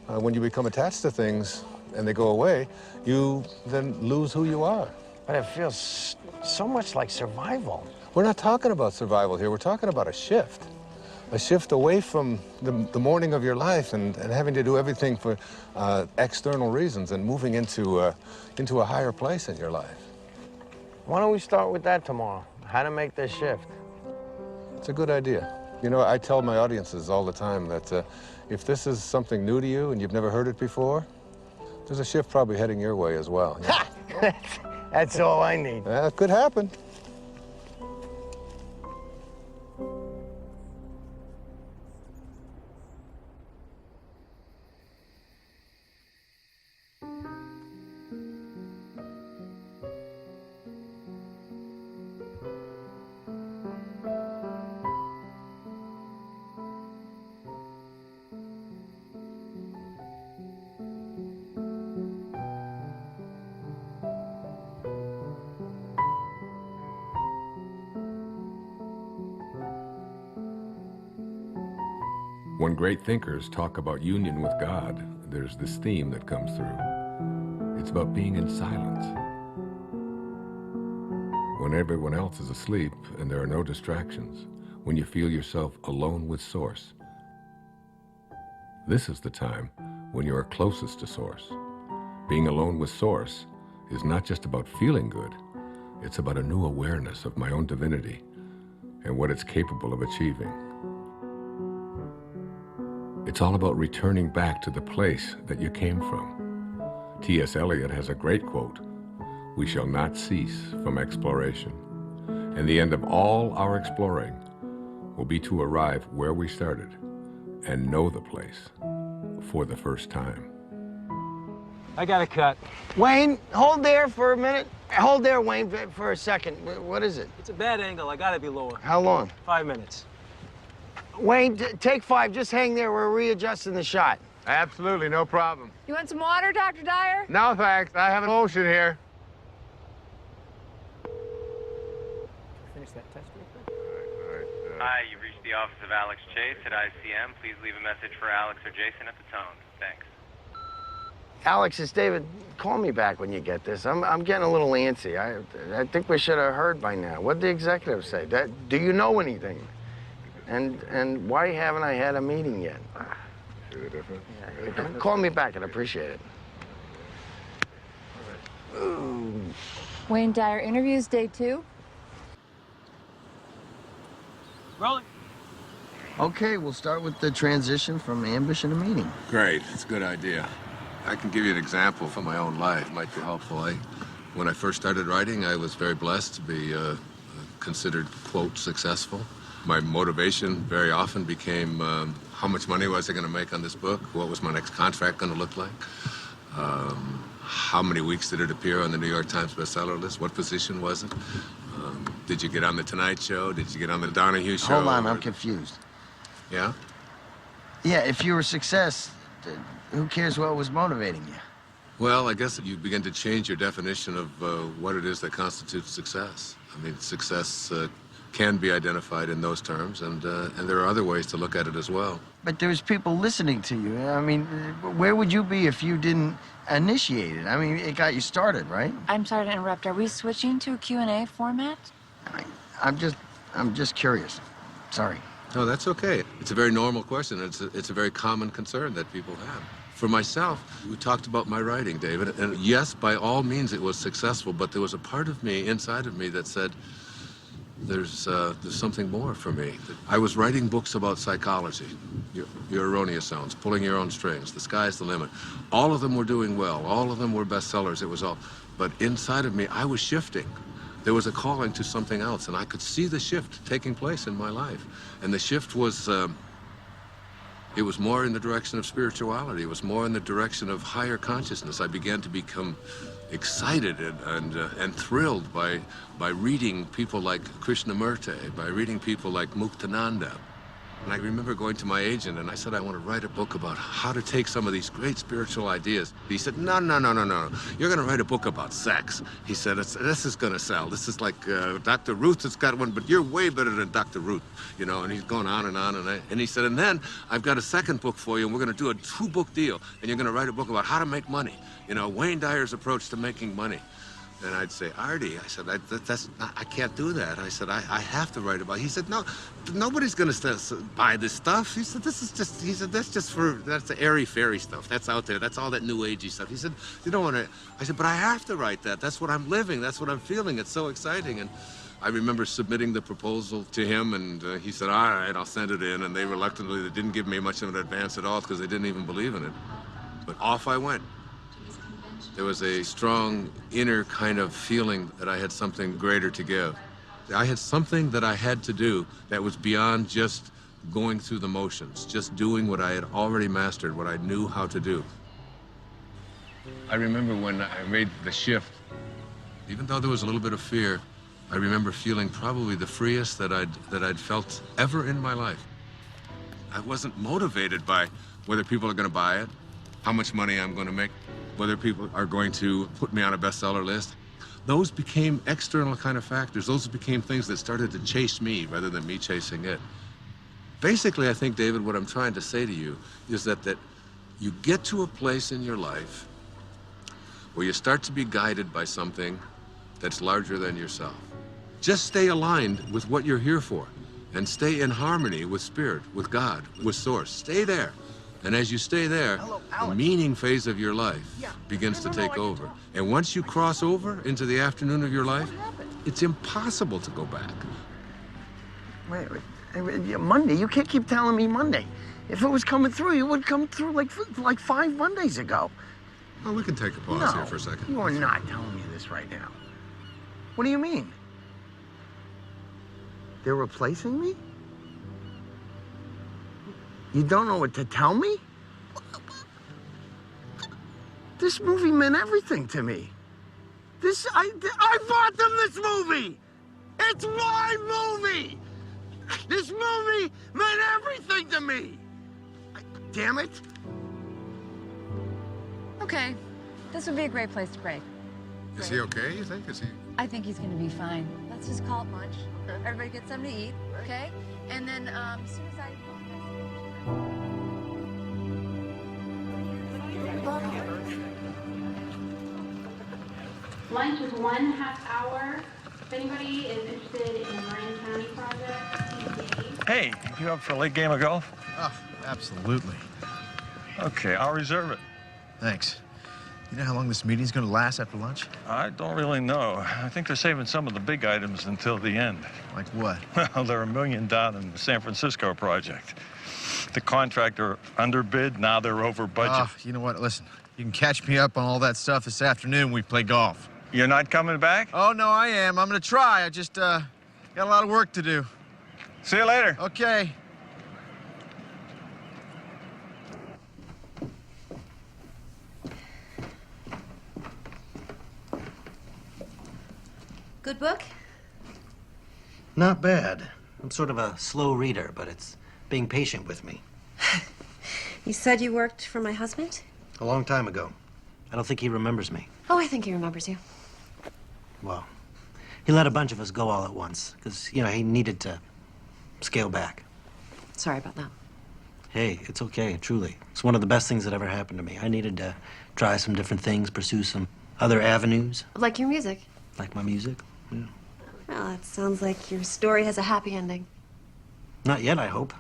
[SPEAKER 12] When you become attached to things and they go away, you then lose who you are.
[SPEAKER 10] But it feels so much like survival.
[SPEAKER 12] We're not talking about survival here. We're talking about a shift away from the morning of your life and having to do everything for external reasons and moving into a higher place in your life.
[SPEAKER 10] Why don't we start with that tomorrow? How to make this shift?
[SPEAKER 12] It's a good idea. You know, I tell my audiences all the time that if this is something new to you and you've never heard it before, There's a shift probably heading your way as well. Yeah.
[SPEAKER 10] That's all I need.
[SPEAKER 12] It could happen.
[SPEAKER 1] When great thinkers talk about union with God, there's this theme that comes through. It's about being in silence. When everyone else is asleep and there are no distractions, when you feel yourself alone with Source. This is the time when you are closest to Source. Being alone with Source is not just about feeling good, it's about a new awareness of my own divinity and what it's capable of achieving. It's all about returning back to the place that you came from. T.S. Eliot has a great quote, "We shall not cease from exploration, and the end of all our exploring will be to arrive where we started and know the place for the first time."
[SPEAKER 18] I got a cut.
[SPEAKER 10] Wayne, hold there for a minute. Hold there, Wayne, for a second. What is it?
[SPEAKER 18] It's a bad angle. I gotta be lower.
[SPEAKER 10] How long?
[SPEAKER 18] 5 minutes.
[SPEAKER 10] Wayne, take 5. Just hang there. We're readjusting the shot.
[SPEAKER 12] Absolutely, no problem.
[SPEAKER 9] You want some water, Dr. Dyer?
[SPEAKER 12] No, thanks. I have an ocean here.
[SPEAKER 17] Finish that test real quick.
[SPEAKER 19] Hi, you've reached the office of Alex Chase at ICM. Please leave a message for Alex or Jason at the tone. Thanks.
[SPEAKER 10] Alex, it's David. Call me back when you get this. I'm getting a little antsy. I think we should have heard by now. What did the executive say? Do you know anything? And why haven't I had a meeting yet?
[SPEAKER 12] See the difference?
[SPEAKER 10] Yeah. Call me back. I'd appreciate it. Ooh.
[SPEAKER 14] Wayne Dyer interviews day 2.
[SPEAKER 18] Rolling.
[SPEAKER 10] Okay, we'll start with the transition from ambush into meeting.
[SPEAKER 12] Great, it's a good idea. I can give you an example from my own life. It might be helpful. When I first started writing, I was very blessed to be considered, quote, successful. My motivation very often became how much money was I going to make on this book? What was my next contract going to look like? How many weeks did it appear on the New York Times bestseller list? What position was it? Did you get on the Tonight Show? Did you get on the Donahue Show?
[SPEAKER 10] Hold on, I'm confused.
[SPEAKER 12] Yeah?
[SPEAKER 10] Yeah, if you were a success, who cares what was motivating you?
[SPEAKER 12] Well, I guess you begin to change your definition of what it is that constitutes success. I mean, success can be identified in those terms, and there are other ways to look at it as well.
[SPEAKER 10] But there's people listening to you. I mean, where would you be if you didn't initiate it? I mean, it got you started, right?
[SPEAKER 14] I'm sorry to interrupt. Are we switching to a Q&A format?
[SPEAKER 10] I'm just curious. Sorry.
[SPEAKER 12] No, that's okay. It's a very normal question. It's a very common concern that people have. For myself, we talked about my writing, David, and yes, by all means it was successful, but there was a part of me, inside of me, that said, there's something more for me. I was writing books about psychology, your erroneous zones, pulling your own strings, the sky's the limit. All of them were doing well. All of them were bestsellers. It was all, but inside of me, I was shifting. There was a calling to something else, and I could see the shift taking place in my life. And the shift was, it was more in the direction of spirituality. It was more in the direction of higher consciousness. I began to become excited and thrilled by reading people like Krishnamurti, by reading people like Muktananda. And I remember going to my agent and I said, I want to write a book about how to take some of these great spiritual ideas. He said, no. You're going to write a book about sex. He said, this is going to sell. This is like Dr. Ruth has got one, but you're way better than Dr. Ruth, you know, and he's going on and on. And he said, and then I've got a second book for you, and we're going to do a 2-book deal, and you're going to write a book about how to make money. You know, Wayne Dyer's approach to making money. And I'd say, Artie, I said, I can't do that. I said, I have to write about it. He said, no, nobody's going to buy this stuff. He said, that's the airy-fairy stuff. That's out there. That's all that new agey stuff. He said, you don't want to. I said, but I have to write that. That's what I'm living. That's what I'm feeling. It's so exciting. And I remember submitting the proposal to him, and he said, all right, I'll send it in. And they reluctantly, they didn't give me much of an advance at all because they didn't even believe in it. But off I went. There was a strong inner kind of feeling that I had something greater to give. I had something that I had to do that was beyond just going through the motions, just doing what I had already mastered, what I knew how to do. I remember when I made the shift, even though there was a little bit of fear, I remember feeling probably the freest that I'd felt ever in my life. I wasn't motivated by whether people are going to buy it, how much money I'm going to make, whether people are going to put me on a bestseller list. Those became external kind of factors. Those became things that started to chase me rather than me chasing it. Basically, I think, David, what I'm trying to say to you is that you get to a place in your life where you start to be guided by something that's larger than yourself. Just stay aligned with what you're here for and stay in harmony with Spirit, with God, with Source. Stay there. And as you stay there, the meaning phase of your life begins to take over. And once you cross over into the afternoon of your life, it's impossible to go back.
[SPEAKER 10] Wait, Monday? You can't keep telling me Monday. If it was coming through, it would come through like 5 Mondays ago.
[SPEAKER 12] Well, we can take a pause here for a second.
[SPEAKER 10] You are not telling me this right now. What do you mean? They're replacing me? You don't know what to tell me? This movie meant everything to me. I bought them this movie! It's my movie! This movie meant everything to me! Damn it!
[SPEAKER 9] Okay, this would be a great place to break.
[SPEAKER 12] Is he okay, you think?
[SPEAKER 9] I think he's gonna be fine. Let's just call it lunch. Everybody get something to eat, okay? And then as soon as I...
[SPEAKER 8] Lunch is 1/2 hour. If anybody is interested in the Marin County project,
[SPEAKER 18] Hey, you up for a late game of golf?
[SPEAKER 6] Oh, absolutely.
[SPEAKER 18] Okay, I'll reserve it.
[SPEAKER 6] Thanks. You know how long this meeting's gonna last after lunch?
[SPEAKER 18] I don't really know. I think they're saving some of the big items until the end.
[SPEAKER 6] Like what?
[SPEAKER 18] Well, they're $1 million down in the San Francisco project. The contractor underbid, now they're over budget.
[SPEAKER 6] You know what? Listen, you can catch me up on all that stuff this afternoon when we play golf.
[SPEAKER 18] You're not coming back?
[SPEAKER 6] Oh, no, I am. I'm gonna try. I just, got a lot of work to do.
[SPEAKER 18] See you later.
[SPEAKER 6] Okay.
[SPEAKER 13] Good book?
[SPEAKER 15] Not bad. I'm sort of a slow reader, but it's being patient with me.
[SPEAKER 13] You said you worked for my husband?
[SPEAKER 15] A long time ago. I don't think he remembers me.
[SPEAKER 13] Oh, I think he remembers you.
[SPEAKER 15] Well, he let a bunch of us go all at once, because, you know, he needed to scale back.
[SPEAKER 13] Sorry about that.
[SPEAKER 15] Hey, it's okay, truly. It's one of the best things that ever happened to me. I needed to try some different things, pursue some other avenues.
[SPEAKER 13] Like your music.
[SPEAKER 15] Like my music, yeah.
[SPEAKER 13] Well, it sounds like your story has a happy ending.
[SPEAKER 15] Not yet, I hope.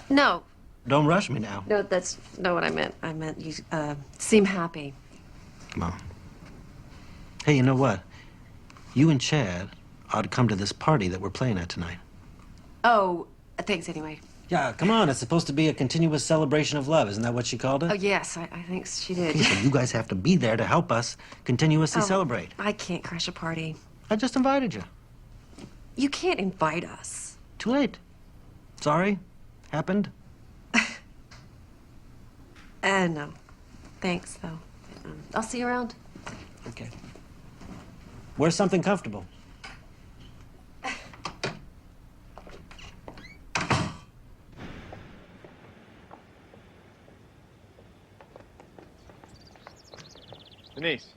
[SPEAKER 13] No.
[SPEAKER 15] Don't rush me now.
[SPEAKER 13] No, that's not what I meant. I meant you seem happy.
[SPEAKER 15] Come on. Hey, you know what? You and Chad ought to come to this party that we're playing at tonight.
[SPEAKER 13] Oh, thanks anyway.
[SPEAKER 15] Yeah, come on. It's supposed to be a continuous celebration of love. Isn't that what she called it?
[SPEAKER 13] Oh, yes, I think she did.
[SPEAKER 15] Okay, so you guys have to be there to help us continuously celebrate.
[SPEAKER 13] I can't crash a party.
[SPEAKER 15] I just invited you.
[SPEAKER 13] You can't invite us.
[SPEAKER 15] Too late. Sorry. Happened.
[SPEAKER 13] No. Thanks, though. I'll see you around.
[SPEAKER 15] Okay. Wear something comfortable.
[SPEAKER 6] Denise.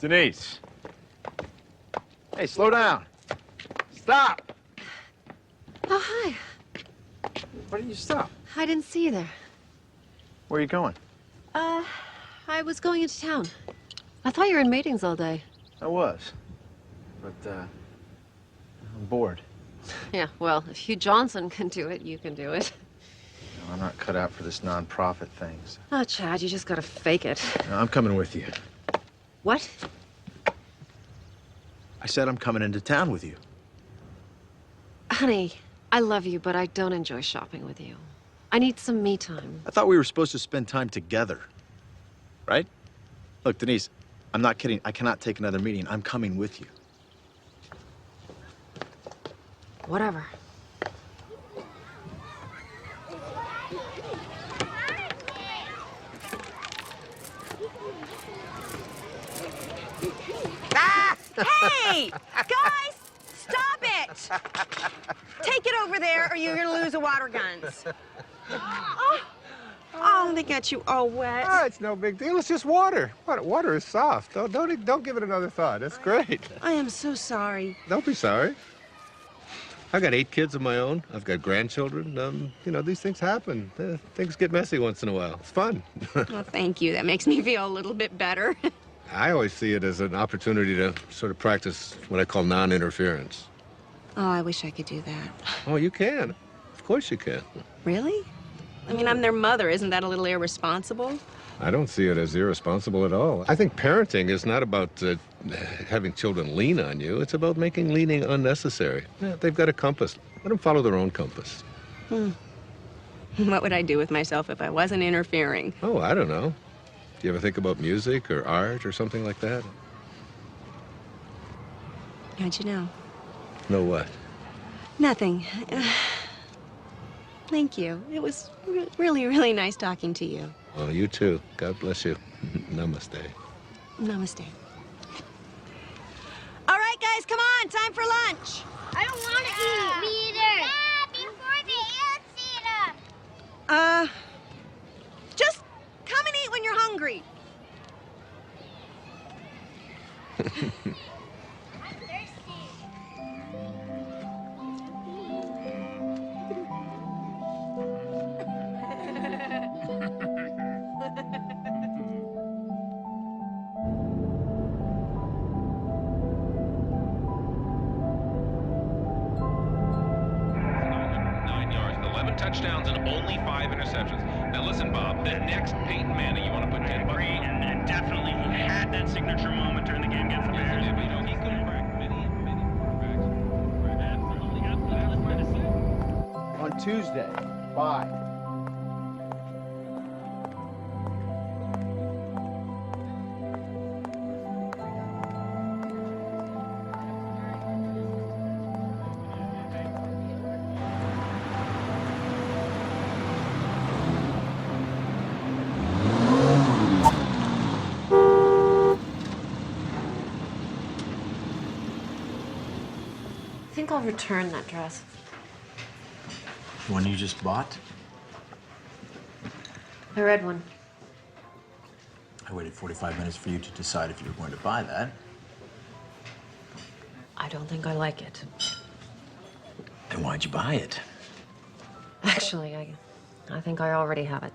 [SPEAKER 6] Denise. Hey, slow down. Stop!
[SPEAKER 13] Oh, hi.
[SPEAKER 6] Why didn't you stop?
[SPEAKER 13] I didn't see you there.
[SPEAKER 6] Where are you going?
[SPEAKER 13] I was going into town. I thought you were in meetings all day.
[SPEAKER 6] I was. But, I'm bored.
[SPEAKER 13] Yeah, well, if Hugh Johnson can do it, you can do it.
[SPEAKER 6] No, I'm not cut out for this non-profit thing. So.
[SPEAKER 13] Oh, Chad, you just gotta fake it.
[SPEAKER 6] No, I'm coming with you.
[SPEAKER 13] What?
[SPEAKER 6] I said I'm coming into town with you.
[SPEAKER 13] Honey, I love you, but I don't enjoy shopping with you. I need some me time.
[SPEAKER 6] I thought we were supposed to spend time together. right? Look, Denise, I'm not kidding. I cannot take another meeting. I'm coming with you.
[SPEAKER 13] Whatever.
[SPEAKER 20] Hey! Guys! Stop it! Take it over there or you're gonna lose the water guns. Oh, they got you all wet.
[SPEAKER 12] Ah, it's no big deal. It's just water. Water is soft. Don't give it another thought. It's great.
[SPEAKER 20] I am so sorry.
[SPEAKER 12] Don't be sorry. I've got 8 kids of my own. I've got grandchildren. You know, these things happen. Things get messy once in a while. It's fun.
[SPEAKER 20] Well, thank you. That makes me feel a little bit better.
[SPEAKER 12] I always see it as an opportunity to sort of practice what I call non-interference.
[SPEAKER 20] Oh, I wish I could do that.
[SPEAKER 12] Oh, you can. Of course you can.
[SPEAKER 20] Really? I mean, I'm their mother. Isn't that a little irresponsible?
[SPEAKER 12] I don't see it as irresponsible at all. I think parenting is not about having children lean on you. It's about making leaning unnecessary. Yeah, they've got a compass. Let them follow their own compass.
[SPEAKER 20] What would I do with myself if I wasn't interfering?
[SPEAKER 12] Oh, I don't know. Do you ever think about music or art or something like that?
[SPEAKER 20] How'd you know?
[SPEAKER 12] No what?
[SPEAKER 20] Nothing. Thank you. It was really, really nice talking to you.
[SPEAKER 12] Well, you too. God bless you. Namaste.
[SPEAKER 20] Namaste. All right, guys, come on. Time for lunch.
[SPEAKER 5] I don't want to eat. Me either. Yeah, before they eat them.
[SPEAKER 20] Just come and eat when you're hungry.
[SPEAKER 21] Touchdowns and only 5 interceptions. Now listen, Bob, the next Peyton Manning, you want to put 10 bucks?
[SPEAKER 11] And definitely he had that signature moment during the game against the Bears.
[SPEAKER 21] Yeah, but you know, he could have cracked many quarterbacks.
[SPEAKER 6] On Tuesday, 5.
[SPEAKER 13] I think I'll return that dress.
[SPEAKER 6] The one you just bought?
[SPEAKER 13] The red one.
[SPEAKER 6] I waited 45 minutes for you to decide if you were going to buy that.
[SPEAKER 13] I don't think I like it.
[SPEAKER 6] Then why'd you buy it?
[SPEAKER 13] Actually, I think I already have it.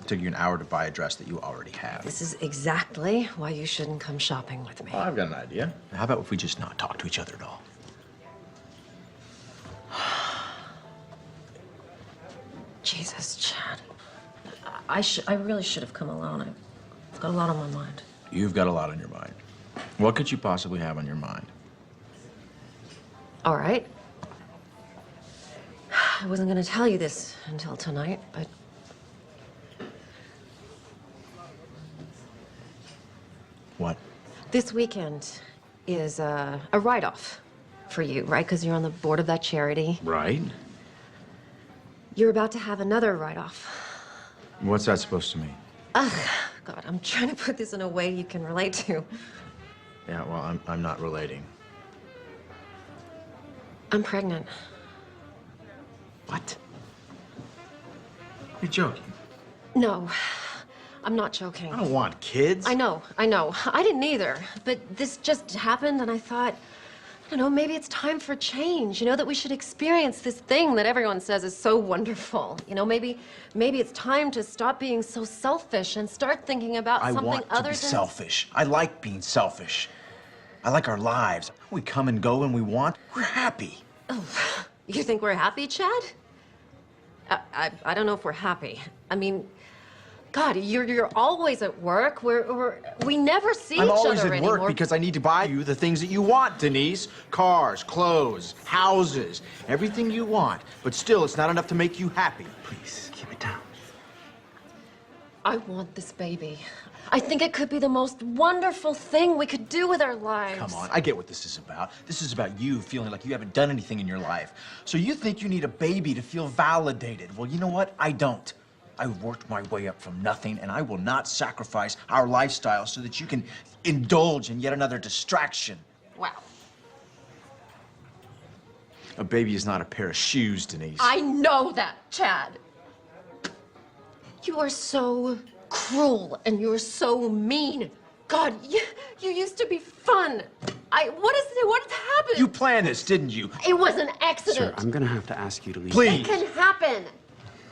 [SPEAKER 6] It took you an hour to buy a dress that you already have.
[SPEAKER 13] This is exactly why you shouldn't come shopping with me.
[SPEAKER 6] Oh, I've got an idea. How about if we just not talk to each other at all?
[SPEAKER 13] Jesus, Chad. I really should have come alone. I've got a lot on my mind.
[SPEAKER 6] You've got a lot on your mind. What could you possibly have on your mind?
[SPEAKER 13] All right. I wasn't going to tell you this until tonight, but...
[SPEAKER 6] What?
[SPEAKER 13] This weekend is a write-off for you, right? Because you're on the board of that charity.
[SPEAKER 6] Right.
[SPEAKER 13] You're about to have another write-off.
[SPEAKER 6] What's that supposed to mean?
[SPEAKER 13] Ugh, God, I'm trying to put this in a way you can relate to.
[SPEAKER 6] Yeah, well, I'm not relating.
[SPEAKER 13] I'm pregnant.
[SPEAKER 6] What? You're joking.
[SPEAKER 13] No, I'm not joking.
[SPEAKER 6] I don't want kids.
[SPEAKER 13] I know. I didn't either. But this just happened, and I thought, I don't know, maybe it's time for change. You know, that we should experience this thing that everyone says is so wonderful. You know, maybe it's time to stop being so selfish and start thinking about something other than...
[SPEAKER 6] I want to be selfish. I like being selfish. I like our lives. We come and go when we want. We're happy.
[SPEAKER 13] Oh, you think we're happy, Chad? I don't know if we're happy. I mean, God, you're always at work. We never see each other anymore.
[SPEAKER 6] I'm always at work because I need to buy you the things that you want, Denise. Cars, clothes, houses, everything you want. But still, it's not enough to make you happy. Please, keep it down.
[SPEAKER 13] I want this baby. I think it could be the most wonderful thing we could do with our lives.
[SPEAKER 6] Come on, I get what this is about. This is about you feeling like you haven't done anything in your life. So you think you need a baby to feel validated. Well, you know what? I don't. I worked my way up from nothing, and I will not sacrifice our lifestyle so that you can indulge in yet another distraction.
[SPEAKER 13] Wow.
[SPEAKER 6] A baby is not a pair of shoes, Denise.
[SPEAKER 13] I know that, Chad. You are so cruel and you're so mean. God, you used to be fun. What happened?
[SPEAKER 6] You planned this, didn't you?
[SPEAKER 13] It was an accident.
[SPEAKER 7] Sir, I'm gonna have to ask you to leave.
[SPEAKER 6] Please.
[SPEAKER 13] It can happen.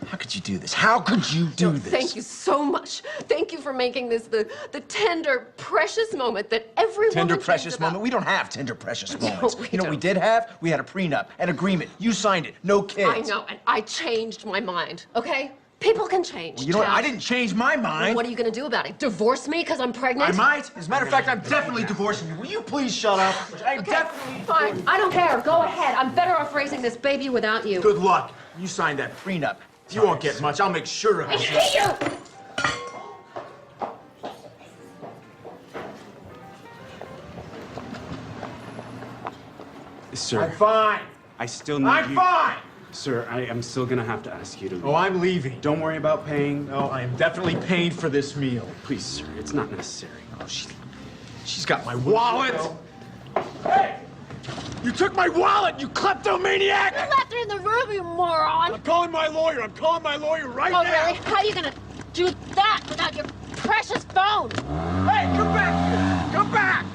[SPEAKER 6] How could you do this? How could you do this?
[SPEAKER 13] Thank you so much. Thank you for making this the tender, precious moment that every
[SPEAKER 6] Tender,
[SPEAKER 13] woman
[SPEAKER 6] precious
[SPEAKER 13] dreams about.
[SPEAKER 6] moment? We don't have tender, precious moments.
[SPEAKER 13] we
[SPEAKER 6] You know what we did have? We had a prenup, an agreement. You signed it. No kids.
[SPEAKER 13] I know, and I changed my mind, okay? People can change.
[SPEAKER 6] Well, you know what?
[SPEAKER 13] Chad.
[SPEAKER 6] I didn't change my mind.
[SPEAKER 13] Well, what are you gonna do about it? Divorce me because I'm pregnant?
[SPEAKER 6] I might. As a matter of fact, I'm definitely divorcing you. Will you please shut up? I'm definitely
[SPEAKER 13] Fine. I don't care. Go ahead. I'm better off raising this baby without you.
[SPEAKER 6] Good luck. You signed that prenup. You won't get much. I'll make sure of
[SPEAKER 13] I
[SPEAKER 6] it.
[SPEAKER 13] hate you!
[SPEAKER 7] Sir.
[SPEAKER 6] I'm fine.
[SPEAKER 7] I still need
[SPEAKER 6] I'm
[SPEAKER 7] you.
[SPEAKER 6] fine.
[SPEAKER 7] Sir, I am still gonna have to ask you to leave.
[SPEAKER 6] Oh, I'm leaving.
[SPEAKER 7] Don't worry about paying.
[SPEAKER 6] No, I am definitely paying for this meal.
[SPEAKER 7] Please, sir, it's not necessary.
[SPEAKER 6] Oh, she's got my wallet. Hey! You took my wallet, you kleptomaniac!
[SPEAKER 5] You left it in the room, you moron!
[SPEAKER 6] I'm calling my lawyer. I'm calling my lawyer right now.
[SPEAKER 5] Oh, really? How are you gonna do that without your precious phone?
[SPEAKER 6] Hey, come back here! Come back!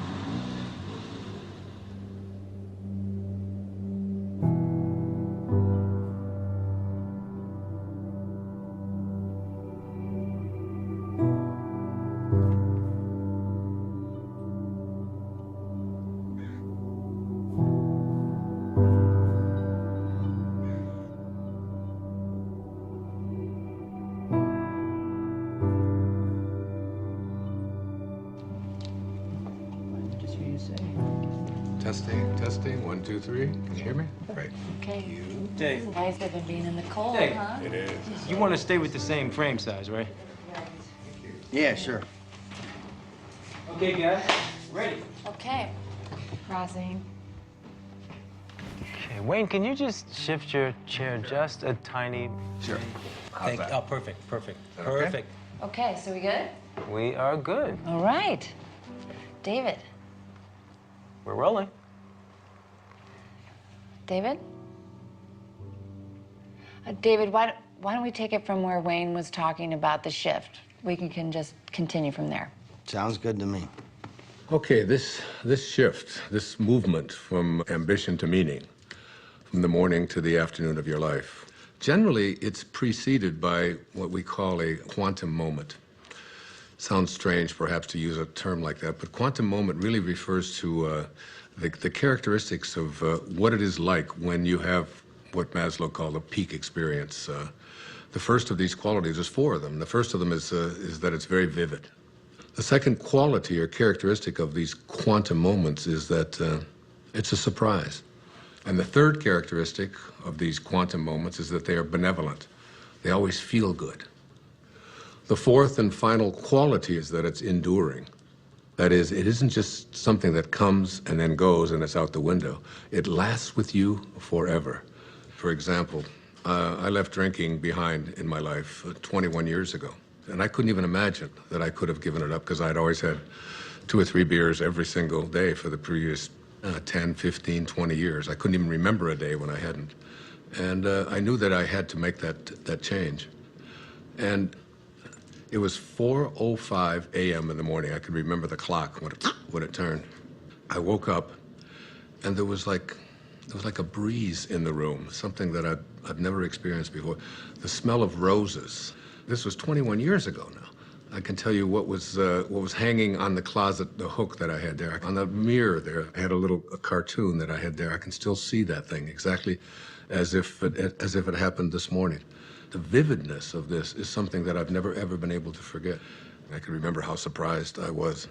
[SPEAKER 1] Testing. 1, 2, 3. Can you hear me? Great.
[SPEAKER 14] Okay.
[SPEAKER 11] Dave.
[SPEAKER 14] Nice of him being in the cold,
[SPEAKER 11] Hey.
[SPEAKER 14] huh?
[SPEAKER 1] It is.
[SPEAKER 11] You want to stay with the same frame size, right?
[SPEAKER 6] Yeah, sure.
[SPEAKER 11] Okay, guys. Ready.
[SPEAKER 14] Okay. Crossing.
[SPEAKER 22] Okay, Wayne, can you just shift your chair just a tiny...
[SPEAKER 6] Sure.
[SPEAKER 22] Thank you.
[SPEAKER 6] that?
[SPEAKER 22] Oh, perfect, perfect,
[SPEAKER 6] Okay.
[SPEAKER 22] perfect.
[SPEAKER 14] Okay, so we good?
[SPEAKER 22] We are good.
[SPEAKER 14] All right. David.
[SPEAKER 22] We're rolling.
[SPEAKER 14] David? David, why don't we take it from where Wayne was talking about the shift? We can just continue from there.
[SPEAKER 10] Sounds good to me.
[SPEAKER 1] Okay, this shift, this movement from ambition to meaning, from the morning to the afternoon of your life, generally it's preceded by what we call a quantum moment. Sounds strange, perhaps, to use a term like that, but quantum moment really refers to the characteristics of what it is like when you have what Maslow called a peak experience. The first of these qualities, there's 4 of them. The first of them is that it's very vivid. The second quality or characteristic of these quantum moments is that it's a surprise. And the third characteristic of these quantum moments is that they are benevolent. They always feel good. The fourth and final quality is that it's enduring. That is, it isn't just something that comes and then goes and it's out the window. It lasts with you forever. For example, I left drinking behind in my life 21 years ago. And I couldn't even imagine that I could have given it up because I'd always had 2 or 3 beers every single day for the previous 10, 15, 20 years. I couldn't even remember a day when I hadn't. And I knew that I had to make that change. And it was 4:05 a.m. in the morning. I could remember the clock when it turned. I woke up, and there was like a breeze in the room, something that I'd never experienced before. The smell of roses. This was 21 years ago now. I can tell you what was hanging on the closet, the hook that I had there. On the mirror there, I had a cartoon that I had there. I can still see that thing exactly as if it happened this morning. The vividness of this is something that I've never, ever been able to forget. I can remember how surprised I was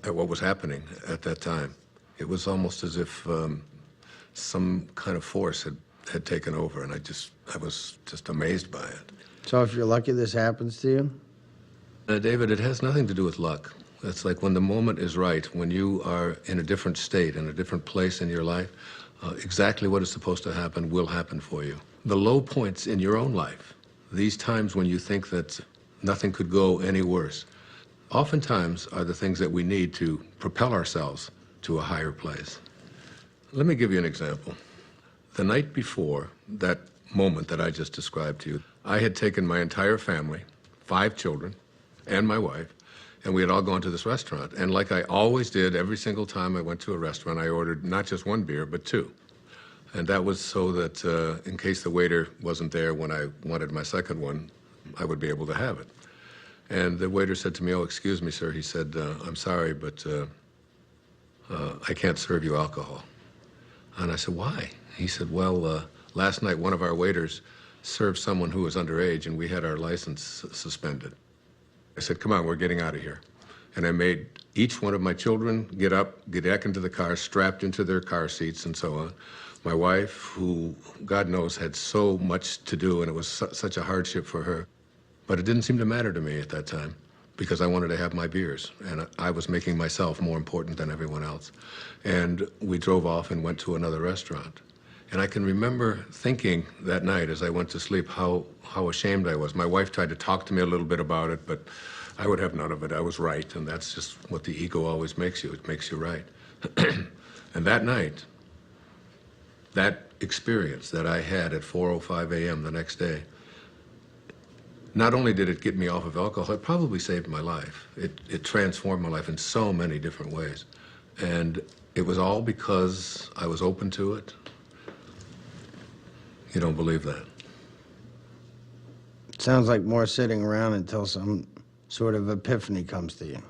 [SPEAKER 1] at what was happening at that time. It was almost as if some kind of force had taken over, and I was just amazed by it.
[SPEAKER 10] So if you're lucky this happens to you,
[SPEAKER 12] David, it has nothing to do with luck. It's like when the moment is right, when you are in a different state, in a different place in your life, exactly what is supposed to happen will happen for you. The low points in your own life, these times when you think that nothing could go any worse, oftentimes are the things that we need to propel ourselves to a higher place. Let me give you an example. The night before that moment that I just described to you, I had taken my entire family, 5 children, and my wife, and we had all gone to this restaurant. And like I always did, every single time I went to a restaurant, I ordered not just 1 beer, but 2. And that was so that in case the waiter wasn't there when I wanted my second one, I would be able to have it. And the waiter said to me, "Oh, excuse me, sir." He said, "I'm sorry, but I can't serve you alcohol." And I said, "Why?" He said, "Well, last night one of our waiters served someone who was underage, and we had our license suspended." I said, "Come on, we're getting out of here." And I made each one of my children get up, get back into the car, strapped into their car seats and so on. My wife, who, God knows, had so much to do, and it was such a hardship for her. But it didn't seem to matter to me at that time because I wanted to have my beers, and I was making myself more important than everyone else. And we drove off and went to another restaurant. And I can remember thinking that night as I went to sleep how ashamed I was. My wife tried to talk to me a little bit about it, but I would have none of it. I was right, and that's just what the ego always makes you. It makes you right. And that night, that experience that I had at 4:05 a.m. the next day, not only did it get me off of alcohol, it probably saved my life. It transformed my life in so many different ways. And it was all because I was open to it. You don't believe that?
[SPEAKER 10] It sounds like more sitting around until some sort of epiphany comes to you.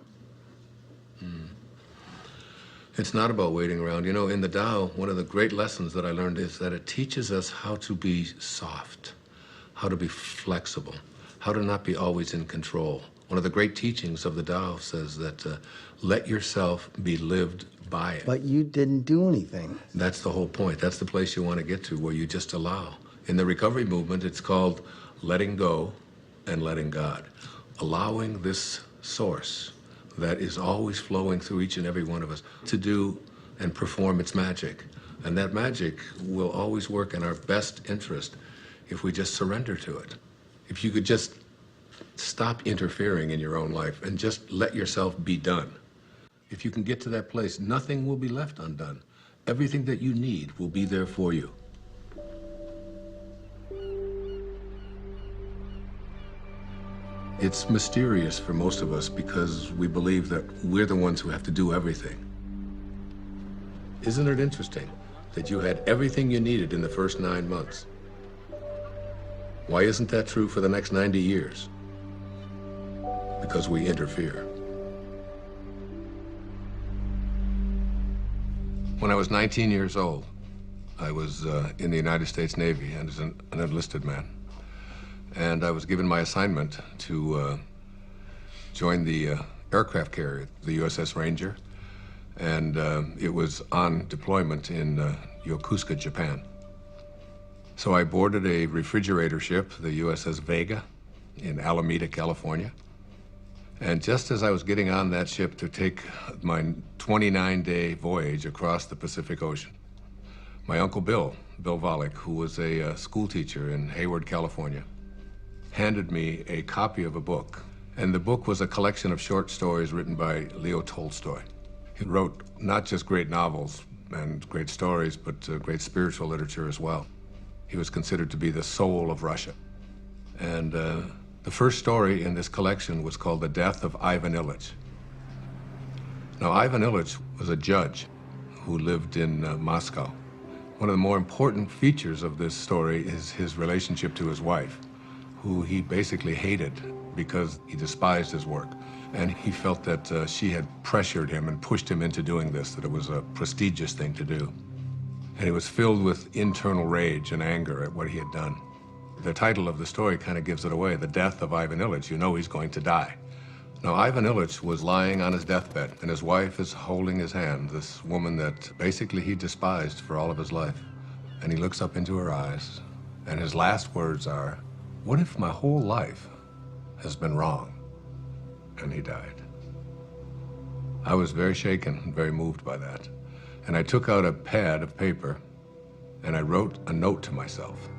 [SPEAKER 12] It's not about waiting around. You know, in the Tao, one of the great lessons that I learned is that it teaches us how to be soft, how to be flexible, how to not be always in control. One of the great teachings of the Tao says that let yourself be lived by it.
[SPEAKER 10] But you didn't do anything.
[SPEAKER 12] That's the whole point. That's the place you want to get to, where you just allow. In the recovery movement, it's called letting go and letting God. Allowing this source that is always flowing through each and every one of us to do and perform its magic. And that magic will always work in our best interest if we just surrender to it. If you could just stop interfering in your own life and just let yourself be done. If you can get to that place, nothing will be left undone. Everything that you need will be there for you. It's mysterious for most of us because we believe that we're the ones who have to do everything. Isn't it interesting that you had everything you needed in the first 9 months? Why isn't that true for the next 90 years? Because we interfere. When I was 19 years old, I was in the United States Navy and as an enlisted man. And I was given my assignment to join the aircraft carrier, the USS Ranger. And it was on deployment in Yokosuka, Japan. So I boarded a refrigerator ship, the USS Vega, in Alameda, California. And just as I was getting on that ship to take my 29-day voyage across the Pacific Ocean, my Uncle Bill Volek, who was a school teacher in Hayward, California, handed me a copy of a book. And the book was a collection of short stories written by Leo Tolstoy. He wrote not just great novels and great stories, but great spiritual literature as well. He was considered to be the soul of Russia. And the first story in this collection was called The Death of Ivan Ilyich. Now, Ivan Ilyich was a judge who lived in Moscow. One of the more important features of this story is his relationship to his wife, who he basically hated because he despised his work. And he felt that she had pressured him and pushed him into doing this, that it was a prestigious thing to do. And he was filled with internal rage and anger at what he had done. The title of the story kind of gives it away, The Death of Ivan Ilyich. You know he's going to die. Now, Ivan Ilyich was lying on his deathbed, and his wife is holding his hand, this woman that basically he despised for all of his life. And he looks up into her eyes, and his last words are, "What if my whole life has been wrong?
[SPEAKER 1] and he died. I was very shaken and very moved by that. And I took out a pad of paper and I wrote a note to myself.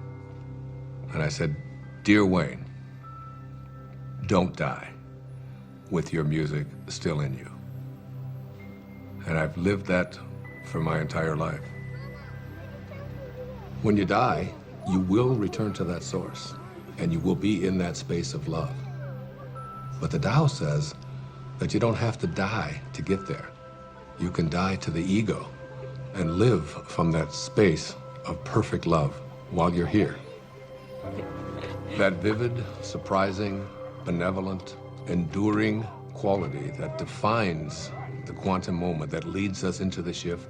[SPEAKER 1] And I said, "Dear Wayne, don't die with your music still in you." And I've lived that for my entire life. When you die, you will return to that source, and you will be in that space of love. But the Tao says that you don't have to die to get there. You can die to the ego and live from that space of perfect love while you're here. That vivid, surprising, benevolent, enduring quality that defines the quantum moment that leads us into the shift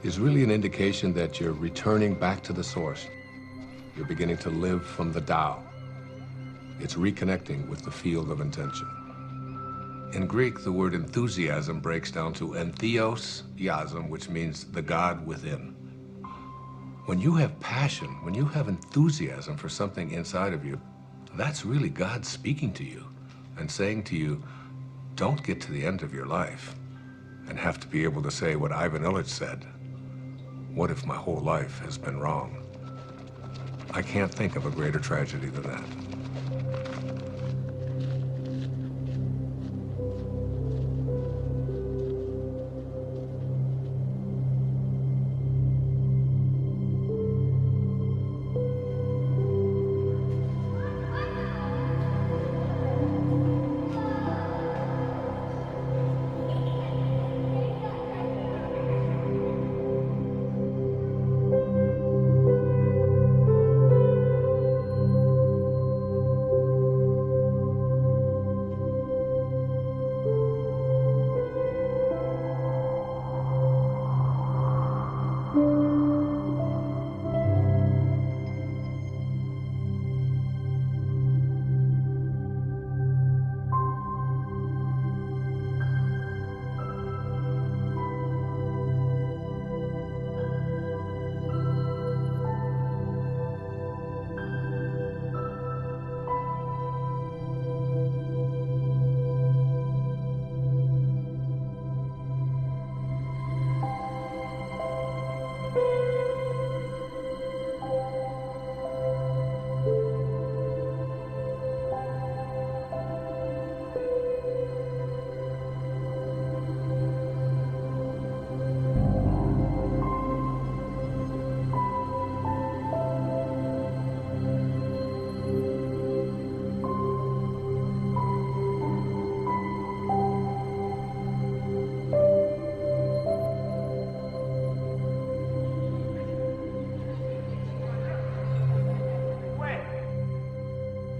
[SPEAKER 1] is really an indication that you're returning back to the source. You're beginning to live from the Tao. It's reconnecting with the field of intention. In Greek, the word enthusiasm breaks down to entheos-iasm, which means the God within. When you have passion, when you have enthusiasm for something inside of you, that's really God speaking to you and saying to you, don't get to the end of your life and have to be able to say what Ivan Illich said, what if my whole life has been wrong? I can't think of a greater tragedy than that.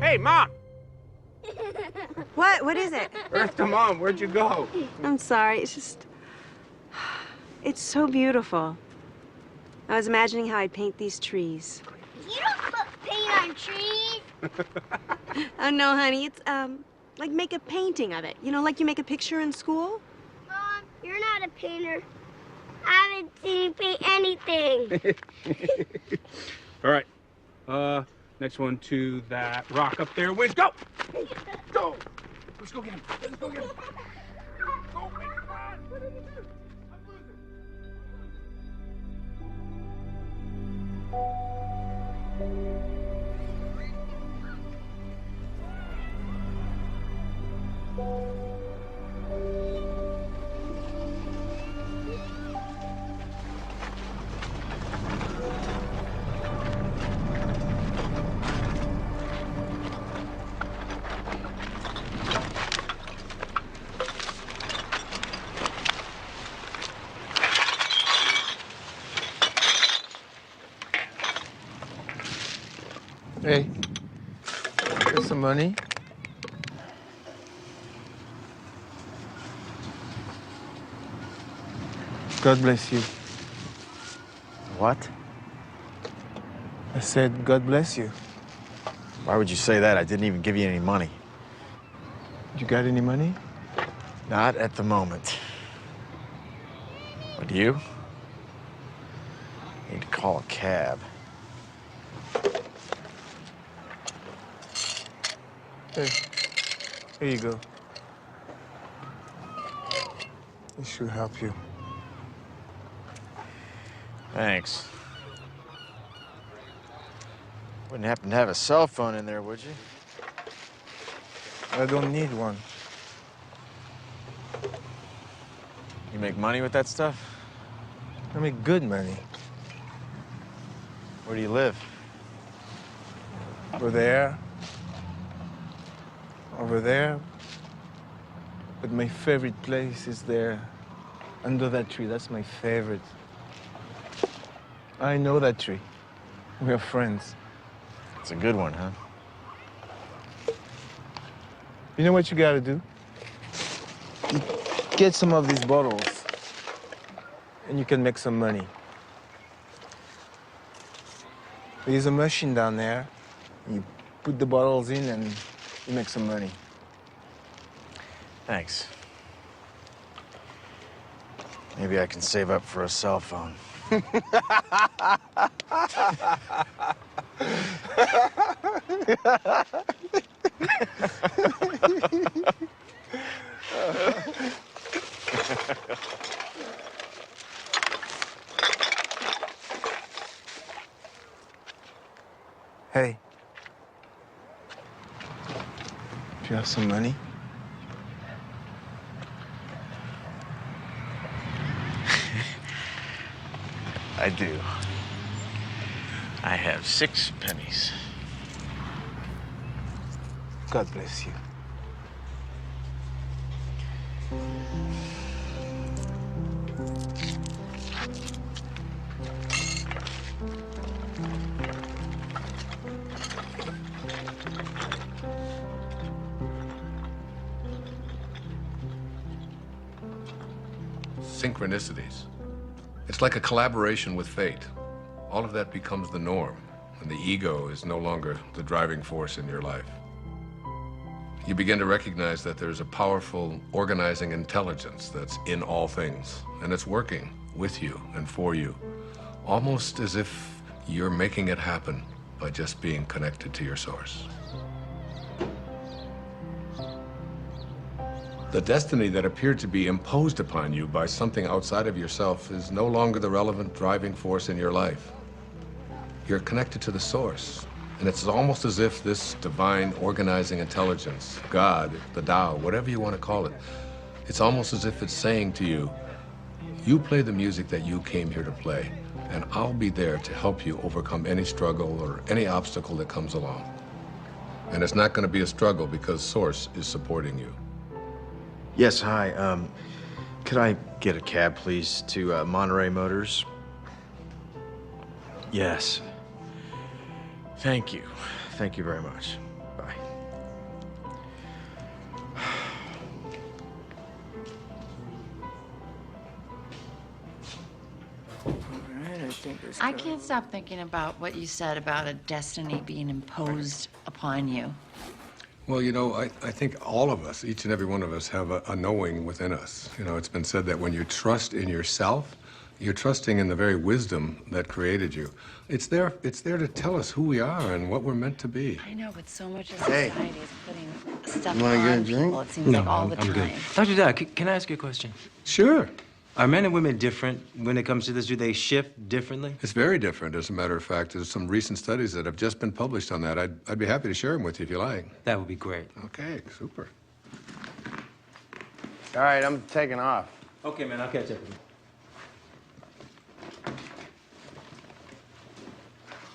[SPEAKER 18] Hey, Mom!
[SPEAKER 20] What? What is it?
[SPEAKER 18] Earth to Mom, where'd you go?
[SPEAKER 20] I'm sorry. It's just... It's so beautiful. I was imagining how I'd paint these trees.
[SPEAKER 5] You don't put paint on trees.
[SPEAKER 20] Oh, no, honey. It's, like make a painting of it. You know, like you make a picture in school?
[SPEAKER 5] Mom, you're not a painter. I haven't seen you paint anything.
[SPEAKER 18] All right. Next one to that rock up there. Wiz, go! Go! Let's go get him. Let's go get him. Go, Wiz, come on! What did you do? I'm losing.
[SPEAKER 3] Hey, here's some money. God bless you.
[SPEAKER 6] What?
[SPEAKER 3] I said, God bless you.
[SPEAKER 6] Why would you say that? I didn't even give you any money.
[SPEAKER 3] You got any money?
[SPEAKER 6] Not at the moment. But you? Need to call a cab.
[SPEAKER 3] Hey, here you go. It should help you.
[SPEAKER 6] Thanks. Wouldn't happen to have a cell phone in there, would you?
[SPEAKER 3] I don't need one.
[SPEAKER 6] You make money with that stuff?
[SPEAKER 3] I make good money.
[SPEAKER 6] Where do you live?
[SPEAKER 3] Over there. Over there. But my favorite place is there. Under that tree. That's my favorite. I know that tree. We are friends.
[SPEAKER 6] It's a good one, huh?
[SPEAKER 3] You know what you gotta do? You get some of these bottles, and you can make some money. There's a machine down there. You put the bottles in, and you make some money.
[SPEAKER 6] Thanks. Maybe I can save up for a cell phone.
[SPEAKER 3] Hey. Do you have some money?
[SPEAKER 6] I do. I have 6 pennies.
[SPEAKER 3] God bless you.
[SPEAKER 1] Synchronicities. It's like a collaboration with fate. All of that becomes the norm, and the ego is no longer the driving force in your life. You begin to recognize that there's a powerful organizing intelligence that's in all things, and it's working with you and for you, almost as if you're making it happen by just being connected to your source. The destiny that appeared to be imposed upon you by something outside of yourself is no longer the relevant driving force in your life. You're connected to the source, and it's almost as if this divine organizing intelligence, God, the Tao, whatever you want to call it, it's almost as if it's saying to you, you play the music that you came here to play, and I'll be there to help you overcome any struggle or any obstacle that comes along. And it's not going to be a struggle because Source is supporting you.
[SPEAKER 6] Yes, hi. Could I get a cab, please, to Monterey Motors? Yes. Thank you. Thank you very much. Bye.
[SPEAKER 14] I can't stop thinking about what you said about a destiny being imposed upon you.
[SPEAKER 1] Well, you know, I think all of us, each and every one of us, have a knowing within us. You know, it's been said that when you trust in yourself, you're trusting in the very wisdom that created you. It's there to tell us who we are and what we're meant to be.
[SPEAKER 14] I know, but so much of
[SPEAKER 10] Hey.
[SPEAKER 14] society is putting stuff
[SPEAKER 10] You wanna get a
[SPEAKER 14] on
[SPEAKER 10] drink?
[SPEAKER 14] people. It seems
[SPEAKER 17] No,
[SPEAKER 14] like all the
[SPEAKER 17] I'm
[SPEAKER 14] time.
[SPEAKER 17] good. Dr. Dad, can I ask you a question?
[SPEAKER 1] Sure.
[SPEAKER 17] Are men and women different when it comes to this? Do they shift differently?
[SPEAKER 1] It's very different, as a matter of fact. There's some recent studies that have just been published on that. I'd be happy to share them with you if you like.
[SPEAKER 17] That would be great.
[SPEAKER 1] Okay, super.
[SPEAKER 10] All right, I'm taking off.
[SPEAKER 17] Okay, man, I'll catch up with you.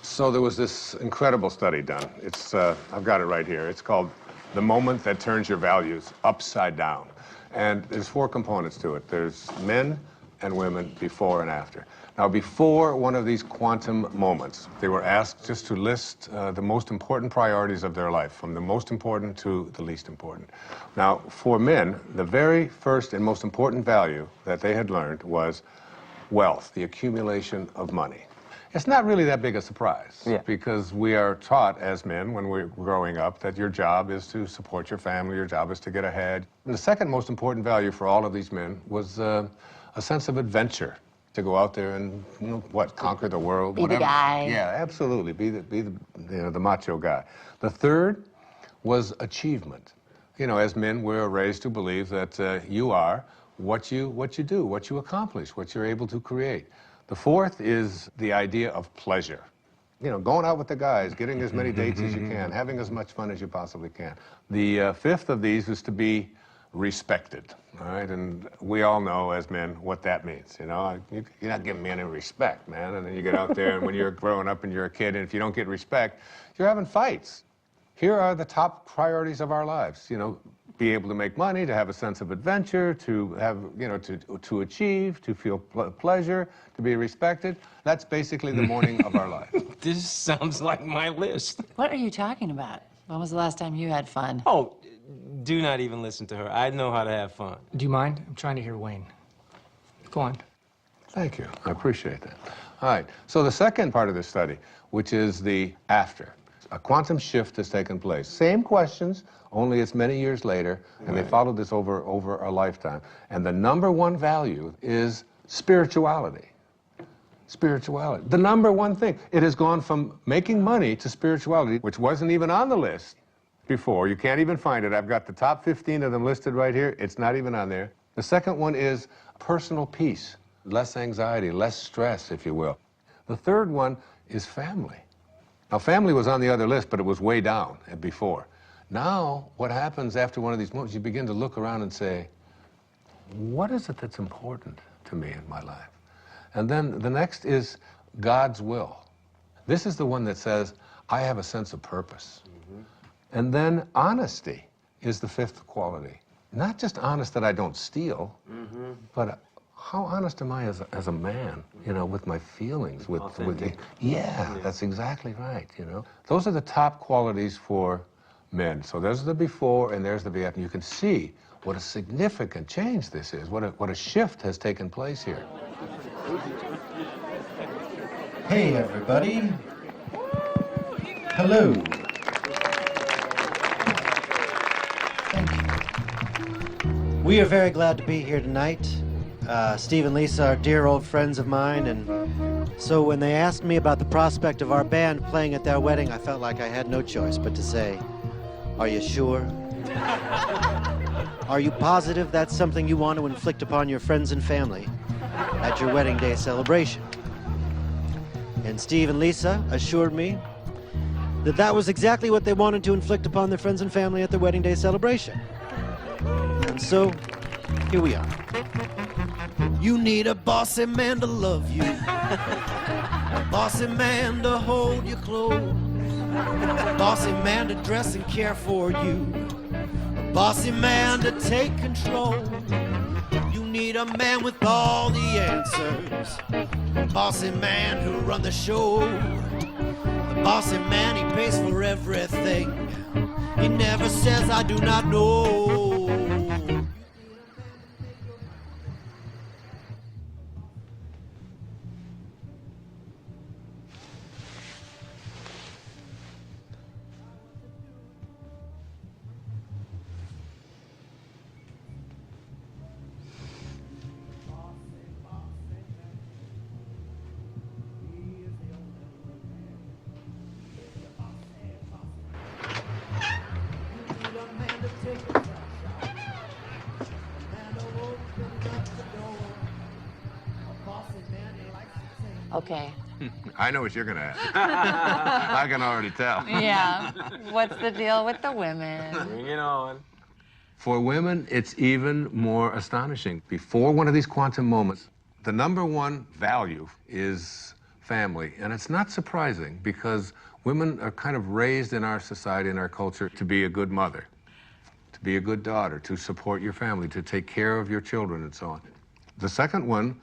[SPEAKER 12] So there was this incredible study done. It's, I've got it right here. It's called The Moment That Turns Your Values Upside Down. And there's 4 components to it. There's men and women before and after. Now, before one of these quantum moments, they were asked just to list the most important priorities of their life, from the most important to the least important. Now, for men, the very first and most important value that they had learned was wealth, the accumulation of money. It's not really that big a surprise, because we are taught as men when we're growing up that your job is to support your family, your job is to get ahead. The second most important value for all of these men was a sense of adventure, to go out there and, you know, what, conquer the world,
[SPEAKER 14] Be the guy.
[SPEAKER 12] Yeah, absolutely, be the macho guy. The third was achievement. You know, as men, we're raised to believe that you are what you do, what you accomplish, what you're able to create. The fourth is the idea of pleasure. You know, going out with the guys, getting as many dates as you can, having as much fun as you possibly can. The fifth of these is to be respected, all right? And we all know as men what that means, you know? You're not giving me any respect, man. And then you get out there, and when you're growing up and you're a kid, and if you don't get respect, you're having fights. Here are the top priorities of our lives, you know, be able to make money, to have a sense of adventure, to have, you know, to achieve, to feel pleasure, to be respected. That's basically the morning of our lives.
[SPEAKER 22] This sounds like my list.
[SPEAKER 14] What are you talking about? When was the last time you had fun?
[SPEAKER 22] Oh, do not even listen to her. I know how to have fun.
[SPEAKER 17] Do you mind? I'm trying to hear Wayne. Go on.
[SPEAKER 12] Thank you. I appreciate that. All right. So the second part of this study, which is the after. A quantum shift has taken place. Same questions, only it's many years later, and they followed this over a lifetime. And the number one value is spirituality. Spirituality. The number one thing. It has gone from making money to spirituality, which wasn't even on the list before. You can't even find it. I've got the top 15 of them listed right here. It's not even on there. The second one is personal peace, less anxiety, less stress, if you will. The third one is family. Now, family was on the other list, but it was way down before. Now, what happens after one of these moments, you begin to look around and say, what is it that's important to me in my life? And then the next is God's will. This is the one that says, I have a sense of purpose. And then honesty is the fifth quality. Not just honest that I don't steal, but how honest am I as a man, you know, with my feelings, with yeah, that's exactly right, you know. Those are the top qualities for men. So there's the before and there's the after. You can see what a significant change this is, what a shift has taken place here.
[SPEAKER 15] Hey, everybody. Hello. Thank you. We are very glad to be here tonight. Steve and Lisa are dear old friends of mine, and so when they asked me about the prospect of our band playing at their wedding, I felt like I had no choice but to say, are you sure? Are you positive that's something you want to inflict upon your friends and family at your wedding day celebration? And Steve and Lisa assured me that that was exactly what they wanted to inflict upon their friends and family at their wedding day celebration. And so, here we are. You need a bossy man to love you, a bossy man to hold you close, a bossy man to dress and care for you, a bossy man to take control. You need a man with all the answers, a bossy man who run the show. The bossy man, he pays for everything. He never says, I do not know.
[SPEAKER 14] Okay.
[SPEAKER 12] I know what you're going to ask. I can already tell.
[SPEAKER 14] Yeah. What's the deal with the women?
[SPEAKER 22] Bring it on.
[SPEAKER 12] For women, it's even more astonishing. Before one of these quantum moments, the number one value is family. And it's not surprising because women are kind of raised in our society, in our culture, to be a good mother, to be a good daughter, to support your family, to take care of your children, and so on. The second one,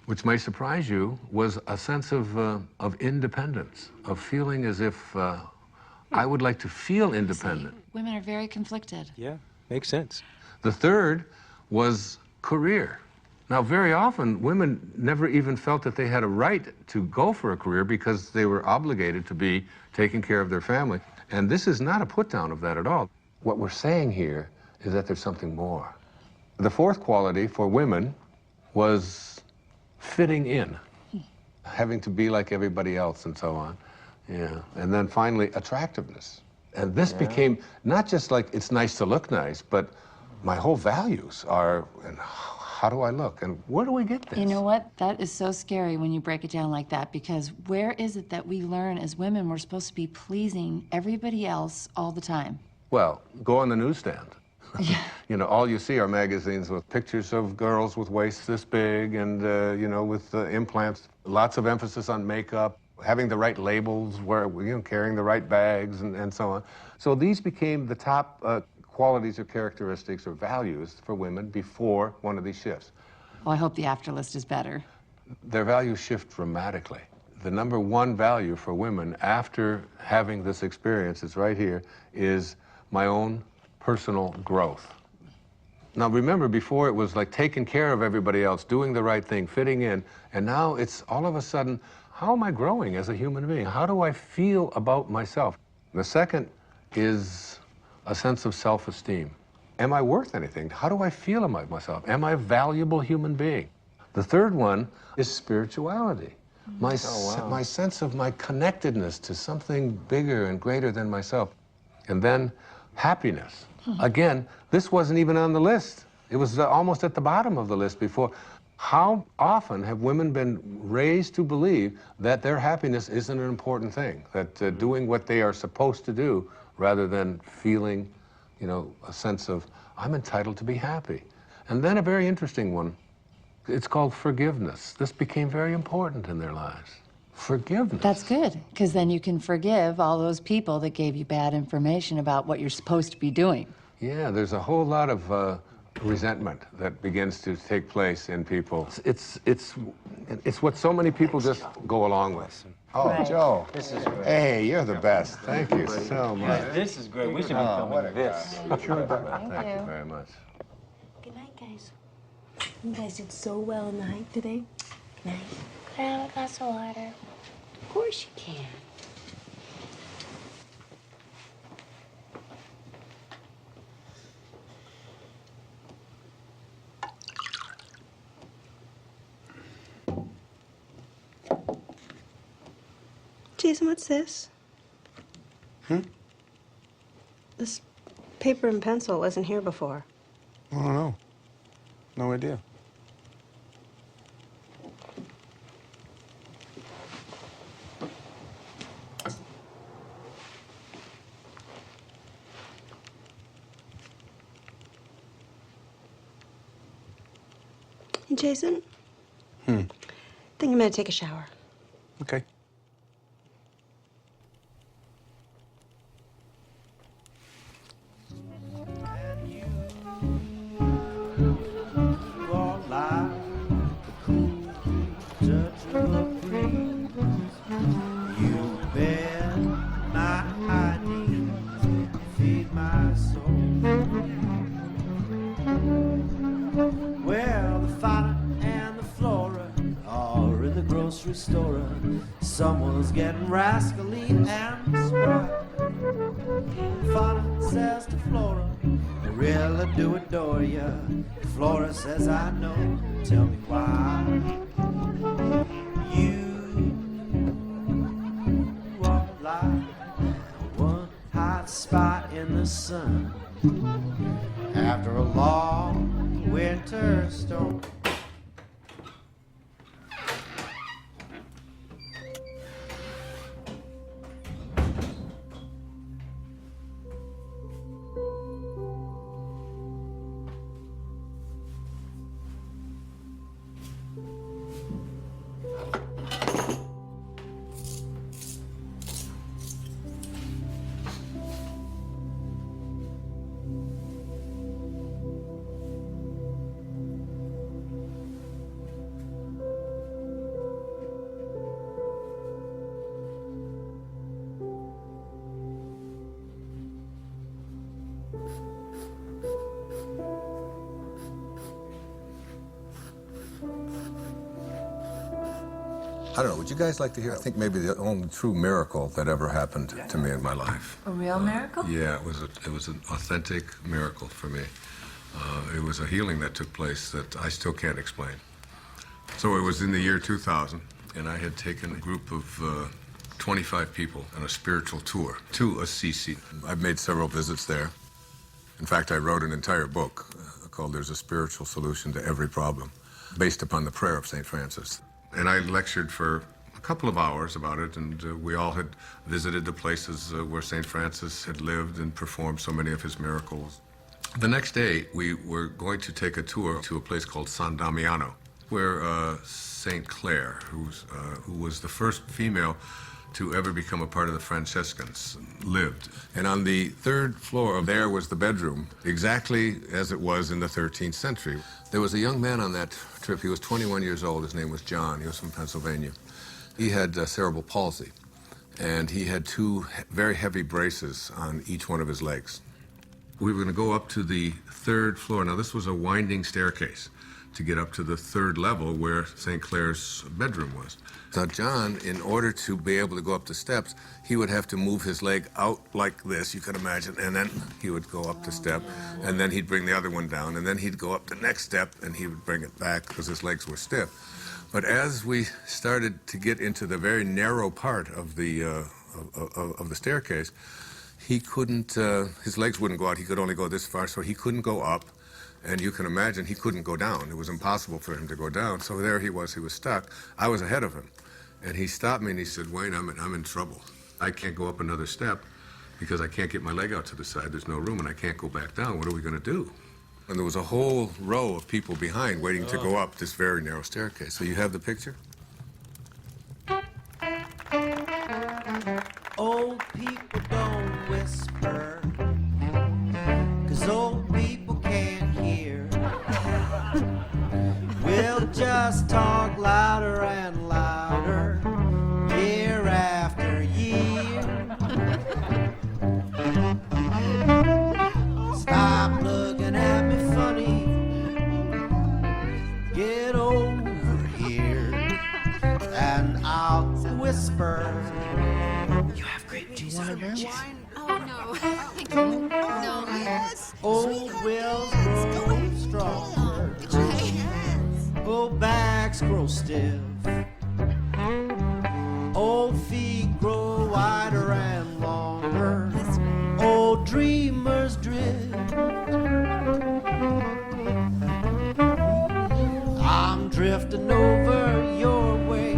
[SPEAKER 12] which may surprise you, was a sense of independence, of feeling as if I would like to feel independent.
[SPEAKER 14] Women are very conflicted.
[SPEAKER 22] Yeah, makes sense.
[SPEAKER 12] The third was career. Now, very often, women never even felt that they had a right to go for a career because they were obligated to be taking care of their family. And this is not a put-down of that at all. What we're saying here is that there's something more. The fourth quality for women was fitting in, having to be like everybody else and so on. Yeah. And then finally, attractiveness. And this became not just like it's nice to look nice, but my whole values are, and how do I look, and where do we get this?
[SPEAKER 14] You know what? That is so scary when you break it down like that, because where is it that we learn as women we're supposed to be pleasing everybody else all the time?
[SPEAKER 12] Well, go on the newsstand. You know, all you see are magazines with pictures of girls with waists this big and, you know, with implants, lots of emphasis on makeup, having the right labels, carrying the right bags and so on. So these became the top qualities or characteristics or values for women before one of these shifts.
[SPEAKER 14] Well, I hope the after list is better.
[SPEAKER 12] Their values shift dramatically. The number one value for women after having this experience is right here, is my own personal growth. Now remember, before it was like taking care of everybody else, doing the right thing, fitting in, and now it's all of a sudden, how am I growing as a human being? How do I feel about myself? The second is a sense of self-esteem. Am I worth anything? How do I feel about myself? Am I a valuable human being? The third one is spirituality. My sense of my connectedness to something bigger and greater than myself. And then happiness. Again, this wasn't even on the list. It was almost at the bottom of the list before. How often have women been raised to believe that their happiness isn't an important thing, that doing what they are supposed to do rather than feeling, you know, a sense of, I'm entitled to be happy. And then a very interesting one, it's called forgiveness. This became very important in their lives. Forgiveness.
[SPEAKER 14] That's good, because then you can forgive all those people that gave you bad information about what you're supposed to be doing.
[SPEAKER 12] Yeah, there's a whole lot of resentment that begins to take place in people. It's what so many people just go along with. Oh,
[SPEAKER 22] Right.
[SPEAKER 12] Joe.
[SPEAKER 22] This is great.
[SPEAKER 12] Hey, you're the best. Thank you so much.
[SPEAKER 22] This is great. We should be filming this.
[SPEAKER 12] Thank you very much.
[SPEAKER 4] Good night, guys. You guys did so well in the hike today. Good night.
[SPEAKER 5] Can I have a glass of water?
[SPEAKER 4] Of course you can. Jason, what's this? This paper and pencil wasn't here before.
[SPEAKER 3] I don't know. No idea.
[SPEAKER 4] Hey, Jason? I think I'm gonna take a shower.
[SPEAKER 3] Okay.
[SPEAKER 15] Well, the fauna and the flora are in the grocery store. Someone's getting rascally and spry. Fauna says to Flora, I really do adore ya. Flora says, I know, tell me why. You are like one hot spot in the sun after a long winter storm.
[SPEAKER 1] I don't know, would you guys like to hear? I think maybe the only true miracle that ever happened to me in my life.
[SPEAKER 9] A real miracle?
[SPEAKER 1] Yeah, it was an authentic miracle for me. It was a healing that took place that I still can't explain. So it was in the year 2000, and I had taken a group of 25 people on a spiritual tour to Assisi. I've made several visits there.
[SPEAKER 12] In fact, I wrote an entire book called There's a Spiritual Solution to Every Problem, based upon the prayer of St. Francis. And I lectured for a couple of hours about it, and we all had visited the places where St. Francis had lived and performed so many of his miracles. The next day, we were going to take a tour to a place called San Damiano, where St. Clare, who was the first female to ever become a part of the Franciscans, lived. And on the third floor there was the bedroom, exactly as it was in the 13th century. There was a young man on that trip. He was 21 years old. His name was John. He was from Pennsylvania. He had cerebral palsy, and he had 2 very heavy braces on each one of his legs. We were going to go up to the 3rd floor. Now, this was a winding staircase to get up to the 3rd level where St. Clare's bedroom was. Now, John, in order to be able to go up the steps, he would have to move his leg out like this, you can imagine, and then he would go up the step, and then he'd bring the other one down, and then he'd go up the next step, and he would bring it back because his legs were stiff. But as we started to get into the very narrow part of the staircase, he couldn't, his legs wouldn't go out. He could only go this far, so he couldn't go up. And you can imagine he couldn't go down. It was impossible for him to go down. So there he was stuck. I was ahead of him. And he stopped me and he said, Wayne, I'm in trouble. I can't go up another step because I can't get my leg out to the side. There's no room and I can't go back down. What are we going to do? And there was a whole row of people behind waiting to go up this very narrow staircase. So you have the picture?
[SPEAKER 2] Old people don't whisper, 'cause old people can't hear. We'll just talk louder and louder, year after year. Stop looking at me funny, get over here, and I'll whisper. You have grape juice on your wine?
[SPEAKER 9] Oh, no. No. Yes.
[SPEAKER 2] Old wills grow stronger. Old backs grow stiff. Old feet grow wider and longer. Old dreamers drift. I'm drifting over your way.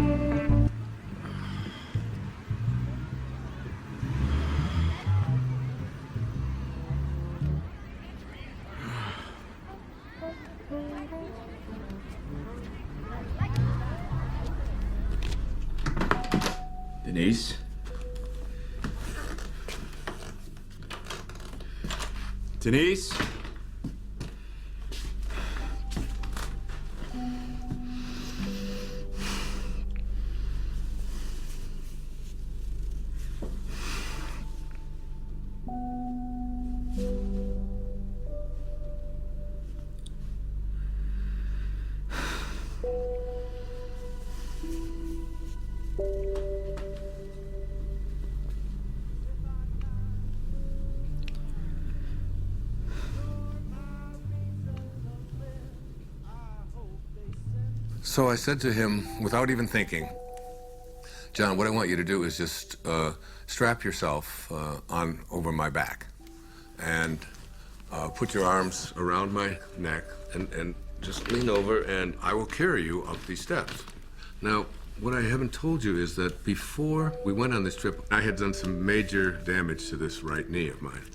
[SPEAKER 6] Denise? Denise?
[SPEAKER 12] So I said to him, without even thinking, John, what I want you to do is just strap yourself on over my back and put your arms around my neck and just lean over and I will carry you up these steps. Now, what I haven't told you is that before we went on this trip, I had done some major damage to this right knee of mine,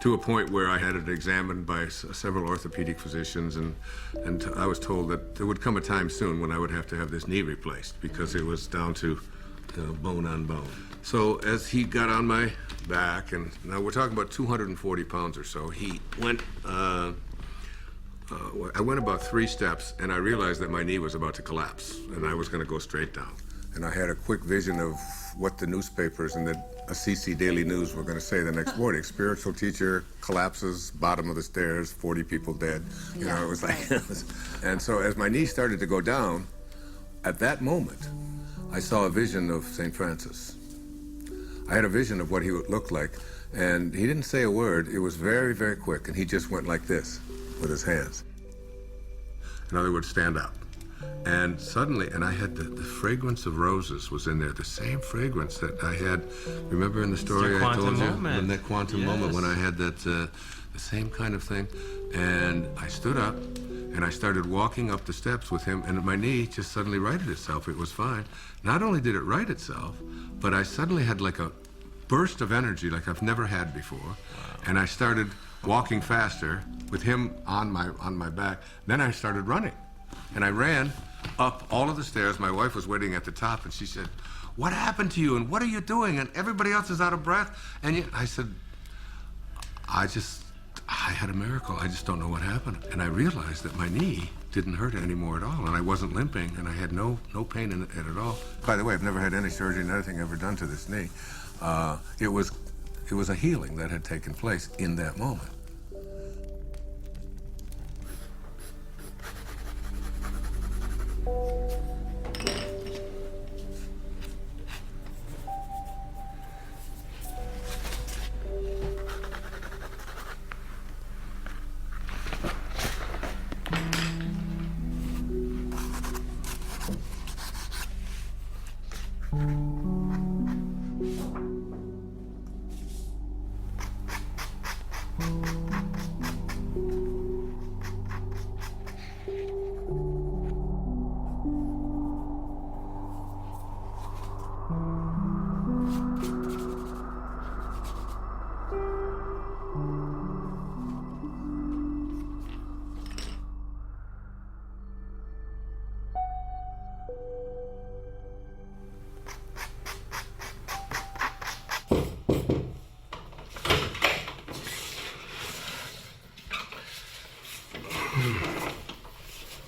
[SPEAKER 12] to a point where I had it examined by several orthopedic physicians, and I was told that there would come a time soon when I would have to have this knee replaced because it was down to bone on bone. So as he got on my back, and now we're talking about 240 pounds or so, he went, I went about 3 steps and I realized that my knee was about to collapse and I was gonna go straight down. And I had a quick vision of what the newspapers and the Assisi Daily News were going to say the next morning. Spiritual teacher collapses, bottom of the stairs, 40 people dead. You know, it was like, and so as my knee started to go down, at that moment, I saw a vision of St. Francis. I had a vision of what he would look like, and he didn't say a word. It was very, very quick, and he just went like this with his hands. In other words, stand up.
[SPEAKER 1] And suddenly, and I had the fragrance of roses was in there, the same fragrance that I had, remember in the story I told you? In that quantum moment when I had that, the same kind of thing. And I stood up and I started walking up the steps with him, and my knee just suddenly righted itself. It was fine. Not only did it right itself, but I suddenly had like a burst of energy like I've never had before. Wow. And I started walking faster with him on my back. Then I started running. And I ran up all of the stairs. My wife was waiting at the top, and she said, "What happened to you, and what are you doing? And everybody else is out of breath." And yet, I said, I had a miracle. I just don't know what happened. And I realized that my knee didn't hurt anymore at all, and I wasn't limping, and I had no pain in it at all. By the way, I've never had any surgery, nothing ever done to this knee. It was a healing that had taken place in that moment.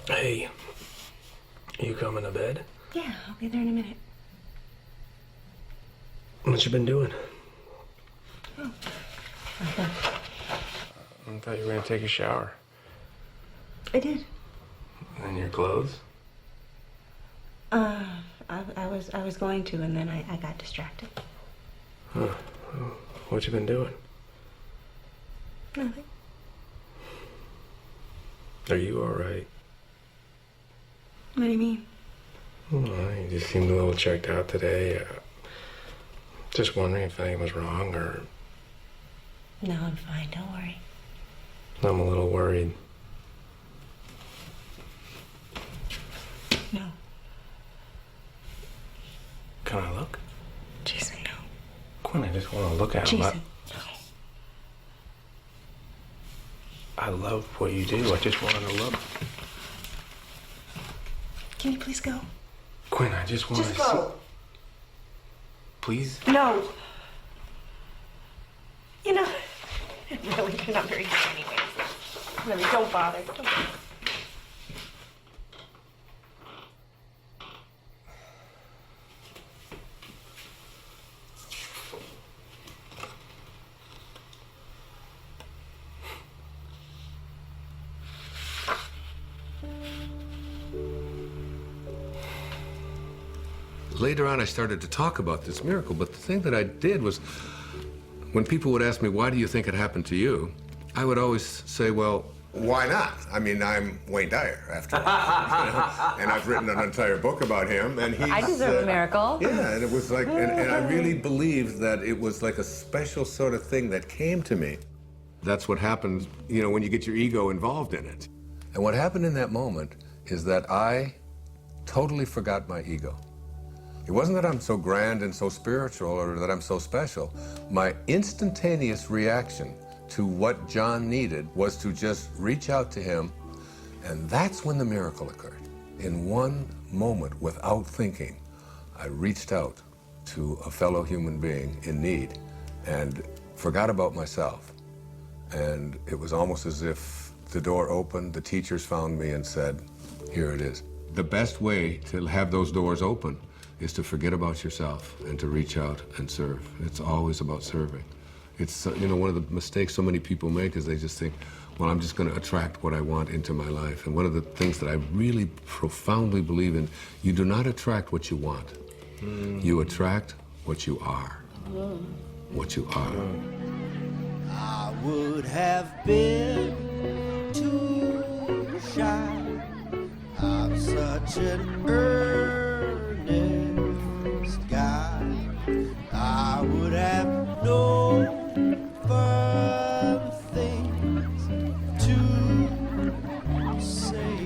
[SPEAKER 17] Hey, you coming to bed?
[SPEAKER 4] Yeah, I'll be there in a minute.
[SPEAKER 17] What you been doing?
[SPEAKER 4] Oh.
[SPEAKER 17] I thought you were gonna take a shower.
[SPEAKER 4] I did.
[SPEAKER 17] And your clothes?
[SPEAKER 4] I was going to, and then I got distracted.
[SPEAKER 17] Huh. What you been doing?
[SPEAKER 4] Nothing.
[SPEAKER 17] Are you all right?
[SPEAKER 4] What do you mean?
[SPEAKER 17] Well, you just seemed a little checked out today. Just wondering if anything was wrong, or...
[SPEAKER 4] No, I'm fine. Don't worry.
[SPEAKER 17] I'm a little worried.
[SPEAKER 4] No.
[SPEAKER 17] Can I look?
[SPEAKER 4] Jason, no.
[SPEAKER 17] Quinn, I just want to look at him.
[SPEAKER 4] Jason, no.
[SPEAKER 17] I love what you do. I just wanted to look.
[SPEAKER 4] Can you please go?
[SPEAKER 17] Quinn, I just want to
[SPEAKER 4] Just go.
[SPEAKER 17] Please?
[SPEAKER 4] No. You know, really, you're not very good anyways. Really, don't bother. Don't bother.
[SPEAKER 1] Later on, I started to talk about this miracle, but the thing that I did was, when people would ask me, why do you think it happened to you? I would always say, well, why not? I mean, I'm Wayne Dyer, after all. You know? And I've written an entire book about him, and he's...
[SPEAKER 9] I deserve a miracle.
[SPEAKER 1] Yeah, and it was like, and I really believed that it was like a special sort of thing that came to me. That's what happens, you know, when you get your ego involved in it. And what happened in that moment is that I totally forgot my ego. It wasn't that I'm so grand and so spiritual or that I'm so special. My instantaneous reaction to what John needed was to just reach out to him, and that's when the miracle occurred. In one moment, without thinking, I reached out to a fellow human being in need and forgot about myself. And it was almost as if the door opened, the teachers found me and said, here it is. The best way to have those doors open is to forget about yourself and to reach out and serve. It's always about serving. It's, you know, one of the mistakes so many people make is they just think, well, I'm just going to attract what I want into my life. And one of the things that I really profoundly believe in, you do not attract what you want. You attract what you are. What you are.
[SPEAKER 2] I would have been too shy. I'm such such an earnest guy. I would have no firm things to say.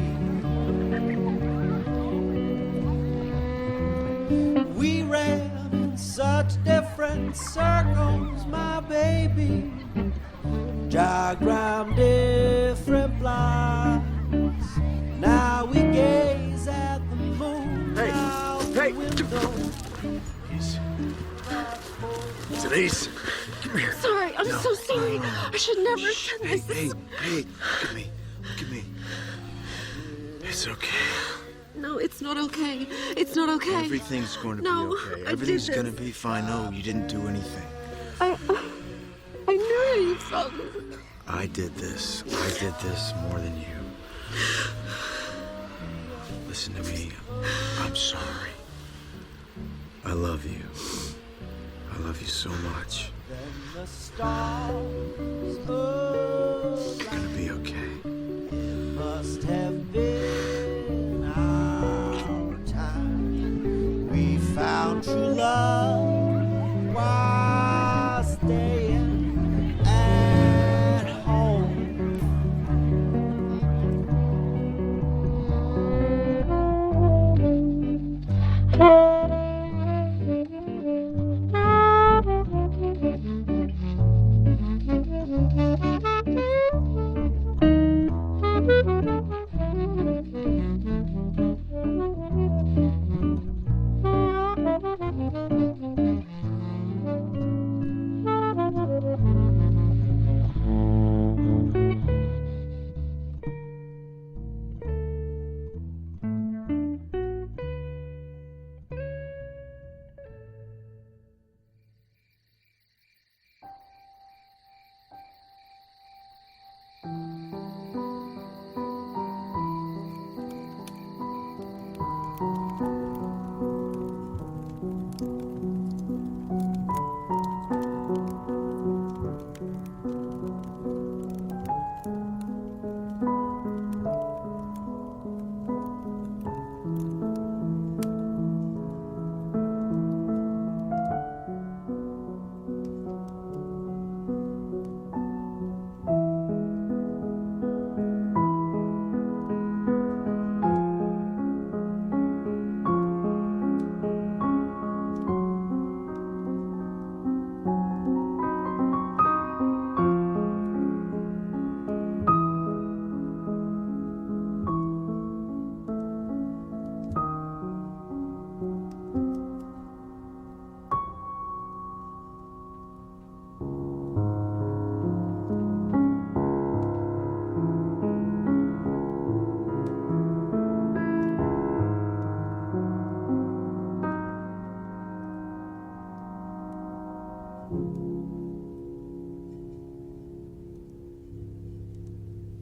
[SPEAKER 2] We ran in such different circles, my baby. Diagram different blinds. Now we gaze at the moon out the window.
[SPEAKER 16] Denise, come here.
[SPEAKER 8] Sorry, I'm so sorry. I should never have said this.
[SPEAKER 16] Hey, look at me. Look at me. It's okay.
[SPEAKER 8] No, it's not okay. It's not okay.
[SPEAKER 16] Everything's going to
[SPEAKER 8] No,
[SPEAKER 16] be okay.
[SPEAKER 8] I
[SPEAKER 16] Everything's
[SPEAKER 8] did
[SPEAKER 16] going to
[SPEAKER 8] this.
[SPEAKER 16] be fine. No, you didn't do anything.
[SPEAKER 8] I knew you felt this.
[SPEAKER 16] I did this. I did this more than you. Listen to me. I'm sorry. I love you. I love you so much.
[SPEAKER 2] The stars
[SPEAKER 16] It's gonna be okay.
[SPEAKER 2] must have been our time. We found true love while staying at home.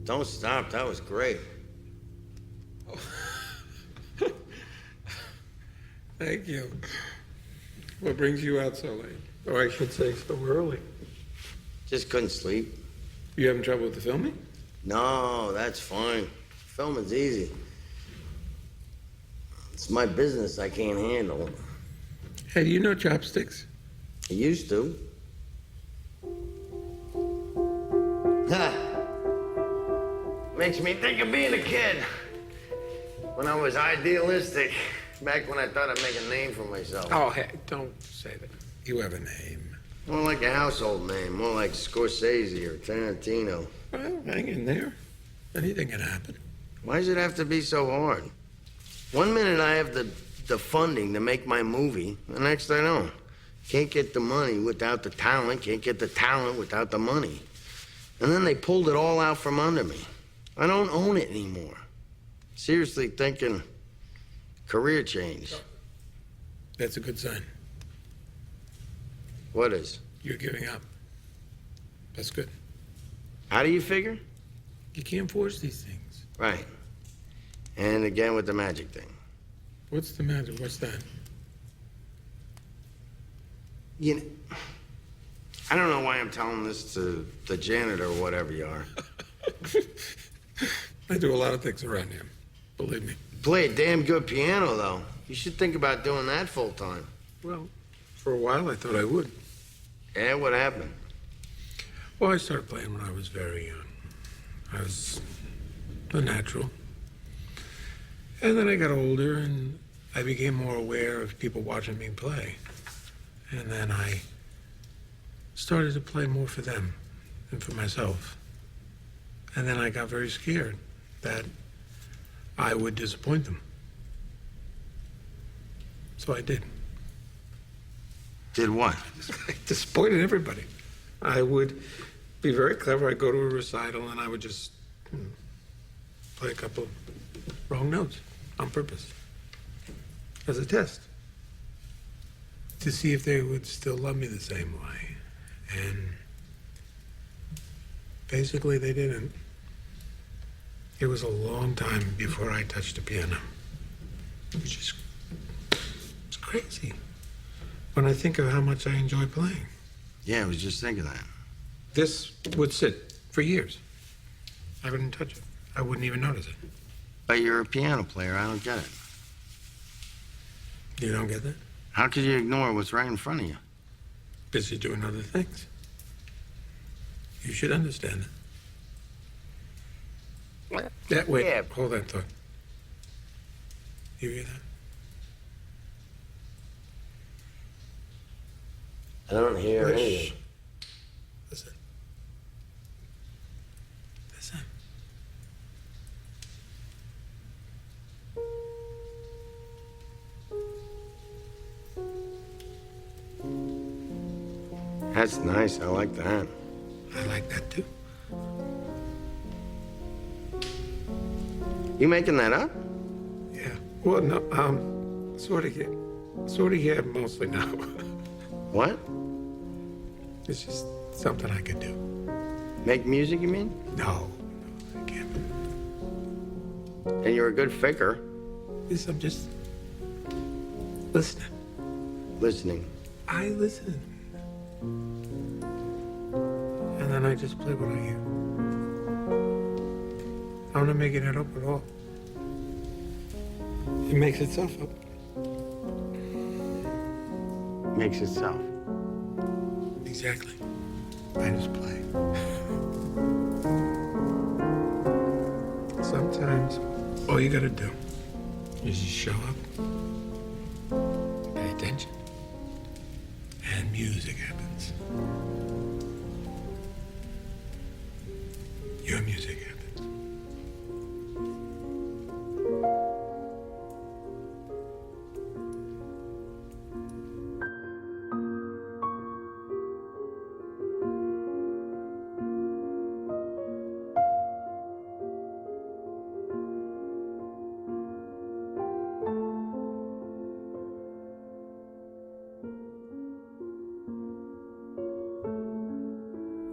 [SPEAKER 10] Don't stop. That was great.
[SPEAKER 17] Thank you. What brings you out so late? Or I should say so early.
[SPEAKER 10] Just couldn't sleep.
[SPEAKER 17] You having trouble with the filming?
[SPEAKER 10] No, that's fine. Filming's easy. It's my business I can't handle.
[SPEAKER 17] Hey, do you know chopsticks?
[SPEAKER 10] I used to. Ha! Makes me think of being a kid. When I was idealistic. Back when I thought I'd make a name for myself.
[SPEAKER 17] Oh, hey, don't say that. You have a name.
[SPEAKER 10] More like a household name. More like Scorsese or Tarantino.
[SPEAKER 17] Well, hang in there. Anything can happen.
[SPEAKER 10] Why does it have to be so hard? One minute I have the funding to make my movie, the next I don't. Can't get the money without the talent, can't get the talent without the money. And then they pulled it all out from under me. I don't own it anymore. Seriously thinking career change.
[SPEAKER 17] That's a good sign.
[SPEAKER 10] What is?
[SPEAKER 17] You're giving up. That's good.
[SPEAKER 10] How do you figure?
[SPEAKER 17] You can't force these things.
[SPEAKER 10] Right. And again with the magic thing.
[SPEAKER 17] What's the matter? What's that?
[SPEAKER 10] You know, I don't know why I'm telling this to the janitor or whatever you are.
[SPEAKER 17] I do a lot of things around here. Believe me.
[SPEAKER 10] play a damn good piano, though. You should think about doing that full time.
[SPEAKER 17] Well, for a while I thought I would.
[SPEAKER 10] Yeah, what happened?
[SPEAKER 17] Well, I started playing when I was very young. I was a natural. And then I got older and I became more aware of people watching me play. And then I started to play more for them than for myself. And then I got very scared that I would disappoint them. So I did.
[SPEAKER 10] Did what?
[SPEAKER 17] I disappointed everybody. I would be very clever. I'd go to a recital and I would just play a couple wrong notes on purpose as a test to see if they would still love me the same way. And basically they didn't. It was a long time before I touched a piano, which is it's crazy when I think of how much I enjoy playing.
[SPEAKER 10] Yeah, I was just thinking that.
[SPEAKER 17] This would sit for years. I wouldn't touch it. I wouldn't even notice it.
[SPEAKER 10] But you're a piano player. I don't get it.
[SPEAKER 17] You don't get that?
[SPEAKER 10] How could you ignore what's right in front of you?
[SPEAKER 17] Busy doing other things. You should understand it. Wait,
[SPEAKER 10] Yeah.
[SPEAKER 17] Hold that thought. You hear that?
[SPEAKER 10] I don't hear
[SPEAKER 17] Shh.
[SPEAKER 10] anything.
[SPEAKER 17] Listen. Listen.
[SPEAKER 10] That's nice. I like that.
[SPEAKER 17] I like that too.
[SPEAKER 10] You making that up?
[SPEAKER 17] Yeah. Well, no, sort of yeah, mostly no.
[SPEAKER 10] What?
[SPEAKER 17] It's just something I could do.
[SPEAKER 10] Make music, you mean?
[SPEAKER 17] No, I can't.
[SPEAKER 10] And you're a good faker.
[SPEAKER 17] Yes, I'm just listening.
[SPEAKER 10] Listening.
[SPEAKER 17] I listen. And then I just play what I hear. I'm not making it up at all. It makes itself up.
[SPEAKER 10] Makes itself.
[SPEAKER 17] Exactly. I just play. Sometimes all you gotta do is just show up, pay attention, and music happens. Your music happens.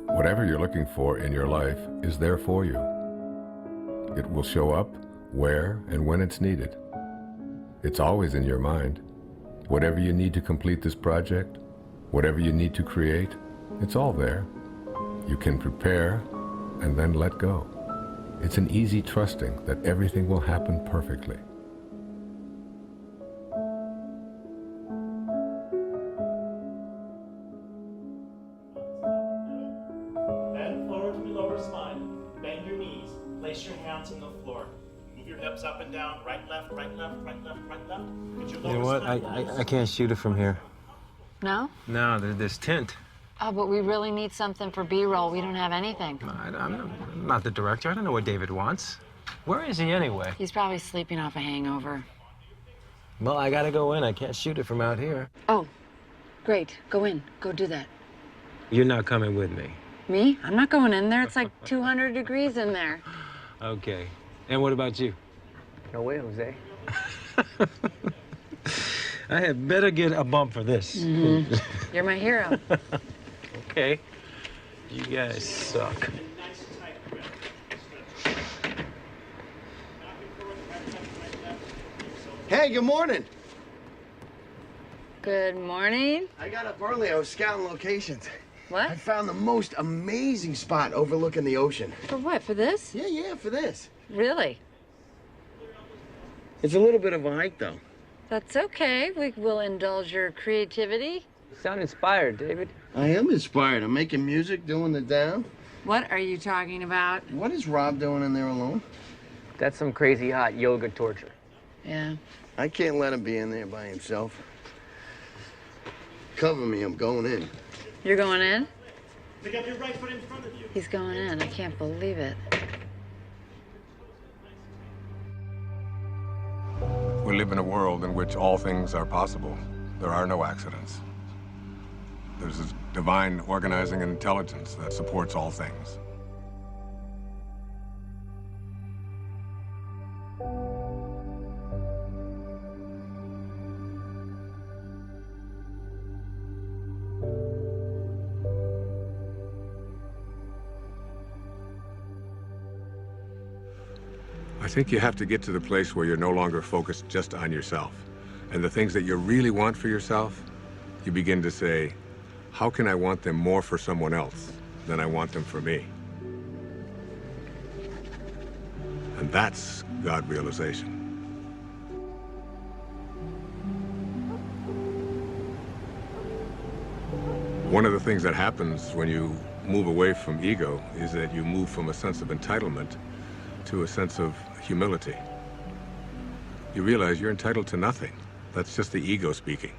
[SPEAKER 1] Whatever you're looking for in your life is there for you. It will show up where and when it's needed. It's always in your mind. Whatever you need to complete this project, whatever you need to create, it's all there. You can prepare and then let go. It's an easy trusting that everything will happen perfectly.
[SPEAKER 11] Bend forward to your lower spine. Bend your knees. Place your hands on the floor. Move your hips up and down. Right, left, right, left, right, left, right, left. Get your lower
[SPEAKER 22] You know what?
[SPEAKER 11] spine.
[SPEAKER 22] I can't shoot it from here.
[SPEAKER 14] No?
[SPEAKER 22] No, there's tint.
[SPEAKER 14] Oh, but we really need something for B-roll. We don't have anything.
[SPEAKER 22] I'm not the director. I don't know what David wants. Where is he anyway?
[SPEAKER 14] He's probably sleeping off a hangover.
[SPEAKER 22] Well, I gotta go in. I can't shoot it from out here.
[SPEAKER 14] Oh, great. Go in. Go do that.
[SPEAKER 22] You're not coming with me.
[SPEAKER 14] Me? I'm not going in there. It's like 200 degrees in there.
[SPEAKER 22] Okay. And what about you?
[SPEAKER 15] No way, Jose.
[SPEAKER 22] I had better get a bump for this.
[SPEAKER 14] Mm-hmm. You're my hero.
[SPEAKER 22] Okay. You guys suck.
[SPEAKER 10] Hey, good morning.
[SPEAKER 14] Good morning.
[SPEAKER 10] I got up early. I was scouting locations.
[SPEAKER 14] What?
[SPEAKER 10] I found the most amazing spot overlooking the ocean.
[SPEAKER 14] For what? For this?
[SPEAKER 10] Yeah, for this.
[SPEAKER 14] Really?
[SPEAKER 10] It's a little bit of a hike, though.
[SPEAKER 9] That's okay. We will indulge your creativity.
[SPEAKER 19] You sound inspired, David.
[SPEAKER 10] I am inspired. I'm making music, doing the down.
[SPEAKER 9] What are you talking about?
[SPEAKER 10] What is Rob doing in there alone?
[SPEAKER 19] That's some crazy hot yoga torture.
[SPEAKER 9] Yeah.
[SPEAKER 10] I can't let him be in there by himself. Cover me, I'm going in.
[SPEAKER 9] You're going in?
[SPEAKER 11] Pick up your right foot in front of you.
[SPEAKER 9] He's going in. I can't believe it.
[SPEAKER 12] We live in a world in which all things are possible. There are no accidents. There's a divine organizing intelligence that supports all things. I think you have to get to the place where you're no longer focused just on yourself. And the things that you really want for yourself, you begin to say, how can I want them more for someone else than I want them for me? And that's God realization. One of the things that happens when you move away from ego is that you move from a sense of entitlement to a sense of humility. You realize you're entitled to nothing. That's just the ego speaking.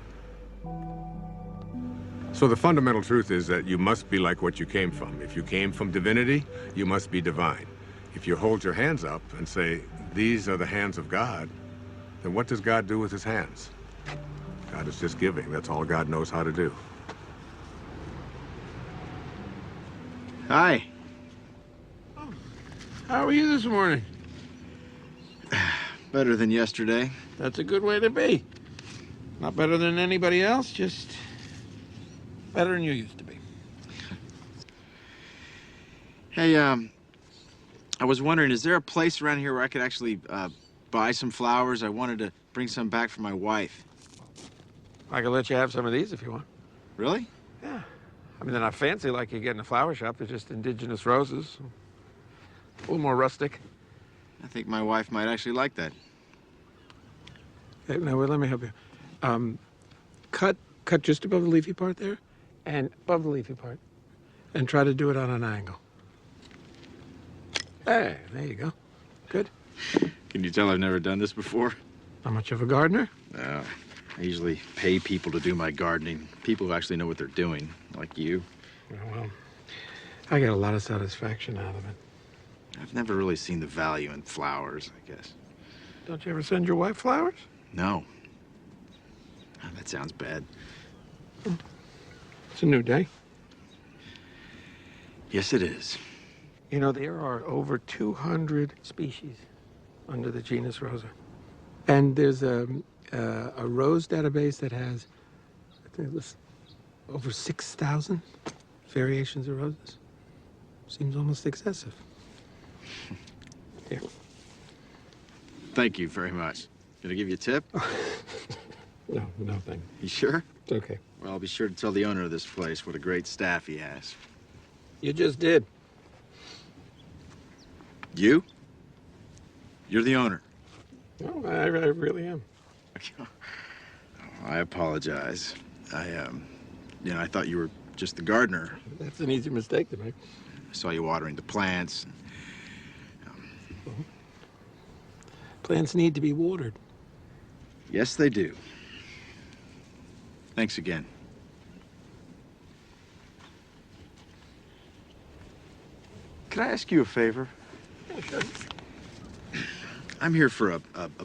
[SPEAKER 12] So the fundamental truth is that you must be like what you came from. If you came from divinity, you must be divine. If you hold your hands up and say, these are the hands of God, then what does God do with his hands? God is just giving. That's all God knows how to do.
[SPEAKER 16] Hi.
[SPEAKER 17] How are you this morning?
[SPEAKER 16] Better than yesterday.
[SPEAKER 17] That's a good way to be. Not better than anybody else, just better than you used to be.
[SPEAKER 16] Hey, I was wondering, is there a place around here where I could actually buy some flowers? I wanted to bring some back for my wife.
[SPEAKER 17] I can let you have some of these if you want.
[SPEAKER 16] Really?
[SPEAKER 17] Yeah. I mean, they're not fancy like you get in a flower shop. They're just indigenous roses. A little more rustic.
[SPEAKER 16] I think my wife might actually like that.
[SPEAKER 17] Hey, now, wait, let me help you. Cut just above the leafy part there, and above the leafy part, and try to do it on an angle. Hey, there you go. Good.
[SPEAKER 16] Can you tell I've never done this before?
[SPEAKER 17] Not much of a gardener?
[SPEAKER 16] No. I usually pay people to do my gardening. People who actually know what they're doing, like you.
[SPEAKER 17] Well, I get a lot of satisfaction out of it.
[SPEAKER 16] I've never really seen the value in flowers, I guess.
[SPEAKER 17] Don't you ever send your wife flowers?
[SPEAKER 16] No. Oh, that sounds bad.
[SPEAKER 17] It's a new day.
[SPEAKER 16] Yes, it is.
[SPEAKER 17] You know, there are over 200 species under the genus Rosa. And there's a rose database that has, I think it was over 6,000 variations of roses. Seems almost excessive. Here.
[SPEAKER 16] Thank you very much. Can I give you a tip?
[SPEAKER 17] No, thank you.
[SPEAKER 16] You sure?
[SPEAKER 17] It's okay.
[SPEAKER 16] Well, I'll be sure to tell the owner of this place what a great staff he has.
[SPEAKER 17] You just did.
[SPEAKER 16] You? You're the owner.
[SPEAKER 17] No, I really am.
[SPEAKER 16] I apologize. I thought you were just the gardener.
[SPEAKER 17] That's an easy mistake to make.
[SPEAKER 16] I saw you watering the plants.
[SPEAKER 17] Plants need to be watered.
[SPEAKER 16] Yes, they do. Thanks again. Could I ask you a favor?
[SPEAKER 17] Yeah, sure.
[SPEAKER 16] I'm here for a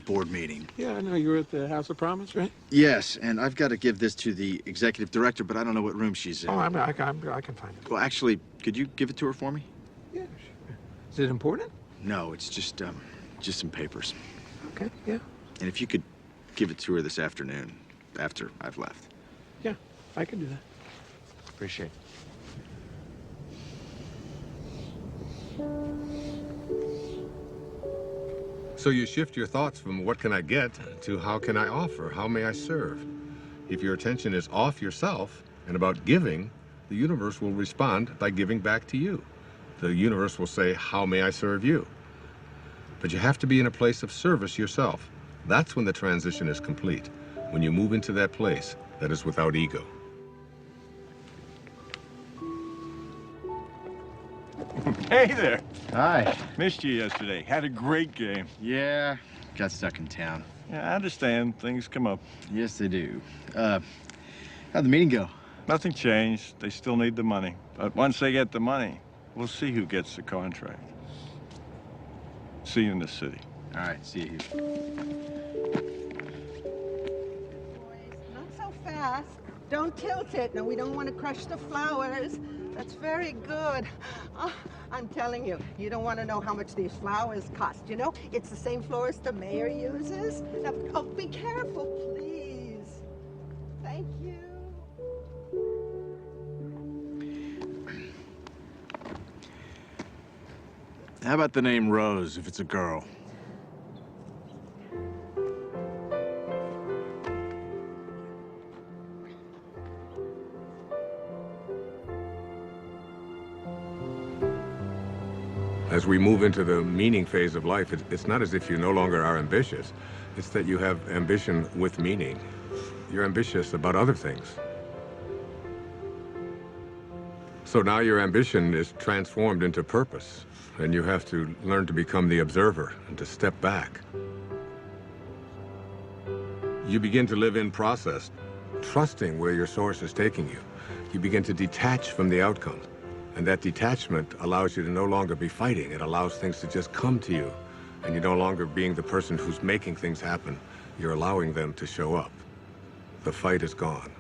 [SPEAKER 16] board meeting.
[SPEAKER 17] Yeah, I know you were at the House of Promise, right?
[SPEAKER 16] Yes, and I've got to give this to the executive director, but I don't know what room she's in.
[SPEAKER 17] Oh, I can find it.
[SPEAKER 16] Well, actually, could you give it to her for me?
[SPEAKER 17] Yeah, sure. Is it important?
[SPEAKER 16] No, it's just some papers.
[SPEAKER 17] Okay, yeah.
[SPEAKER 16] And if you could give it to her this afternoon, after I've left.
[SPEAKER 17] Yeah, I can do that.
[SPEAKER 16] Appreciate it.
[SPEAKER 12] So you shift your thoughts from what can I get to how can I offer, how may I serve? If your attention is off yourself and about giving, the universe will respond by giving back to you. The universe will say, how may I serve you? But you have to be in a place of service yourself. That's when the transition is complete, when you move into that place that is without ego.
[SPEAKER 13] Hey there.
[SPEAKER 16] Hi.
[SPEAKER 13] Missed you yesterday. Had a great game.
[SPEAKER 16] Yeah, got stuck in town.
[SPEAKER 13] Yeah, I understand. Things come up.
[SPEAKER 16] Yes, they do. How'd the meeting go?
[SPEAKER 13] Nothing changed. They still need the money. But once they get the money, we'll see who gets the contract. See you in the city.
[SPEAKER 16] All right, see you here.
[SPEAKER 21] Not so fast. Don't tilt it. No, we don't want to crush the flowers. That's very good. Oh, I'm telling you, you don't want to know how much these flowers cost. You know, it's the same florist the mayor uses. Now, oh, be careful, please. Thank you.
[SPEAKER 16] How about the name Rose if it's a girl?
[SPEAKER 12] As we move into the meaning phase of life, it's not as if you no longer are ambitious. It's that you have ambition with meaning. You're ambitious about other things. So now your ambition is transformed into purpose, and you have to learn to become the observer and to step back. You begin to live in process, trusting where your source is taking you. You begin to detach from the outcome. And that detachment allows you to no longer be fighting. It allows things to just come to you. And you're no longer being the person who's making things happen. You're allowing them to show up. The fight is gone.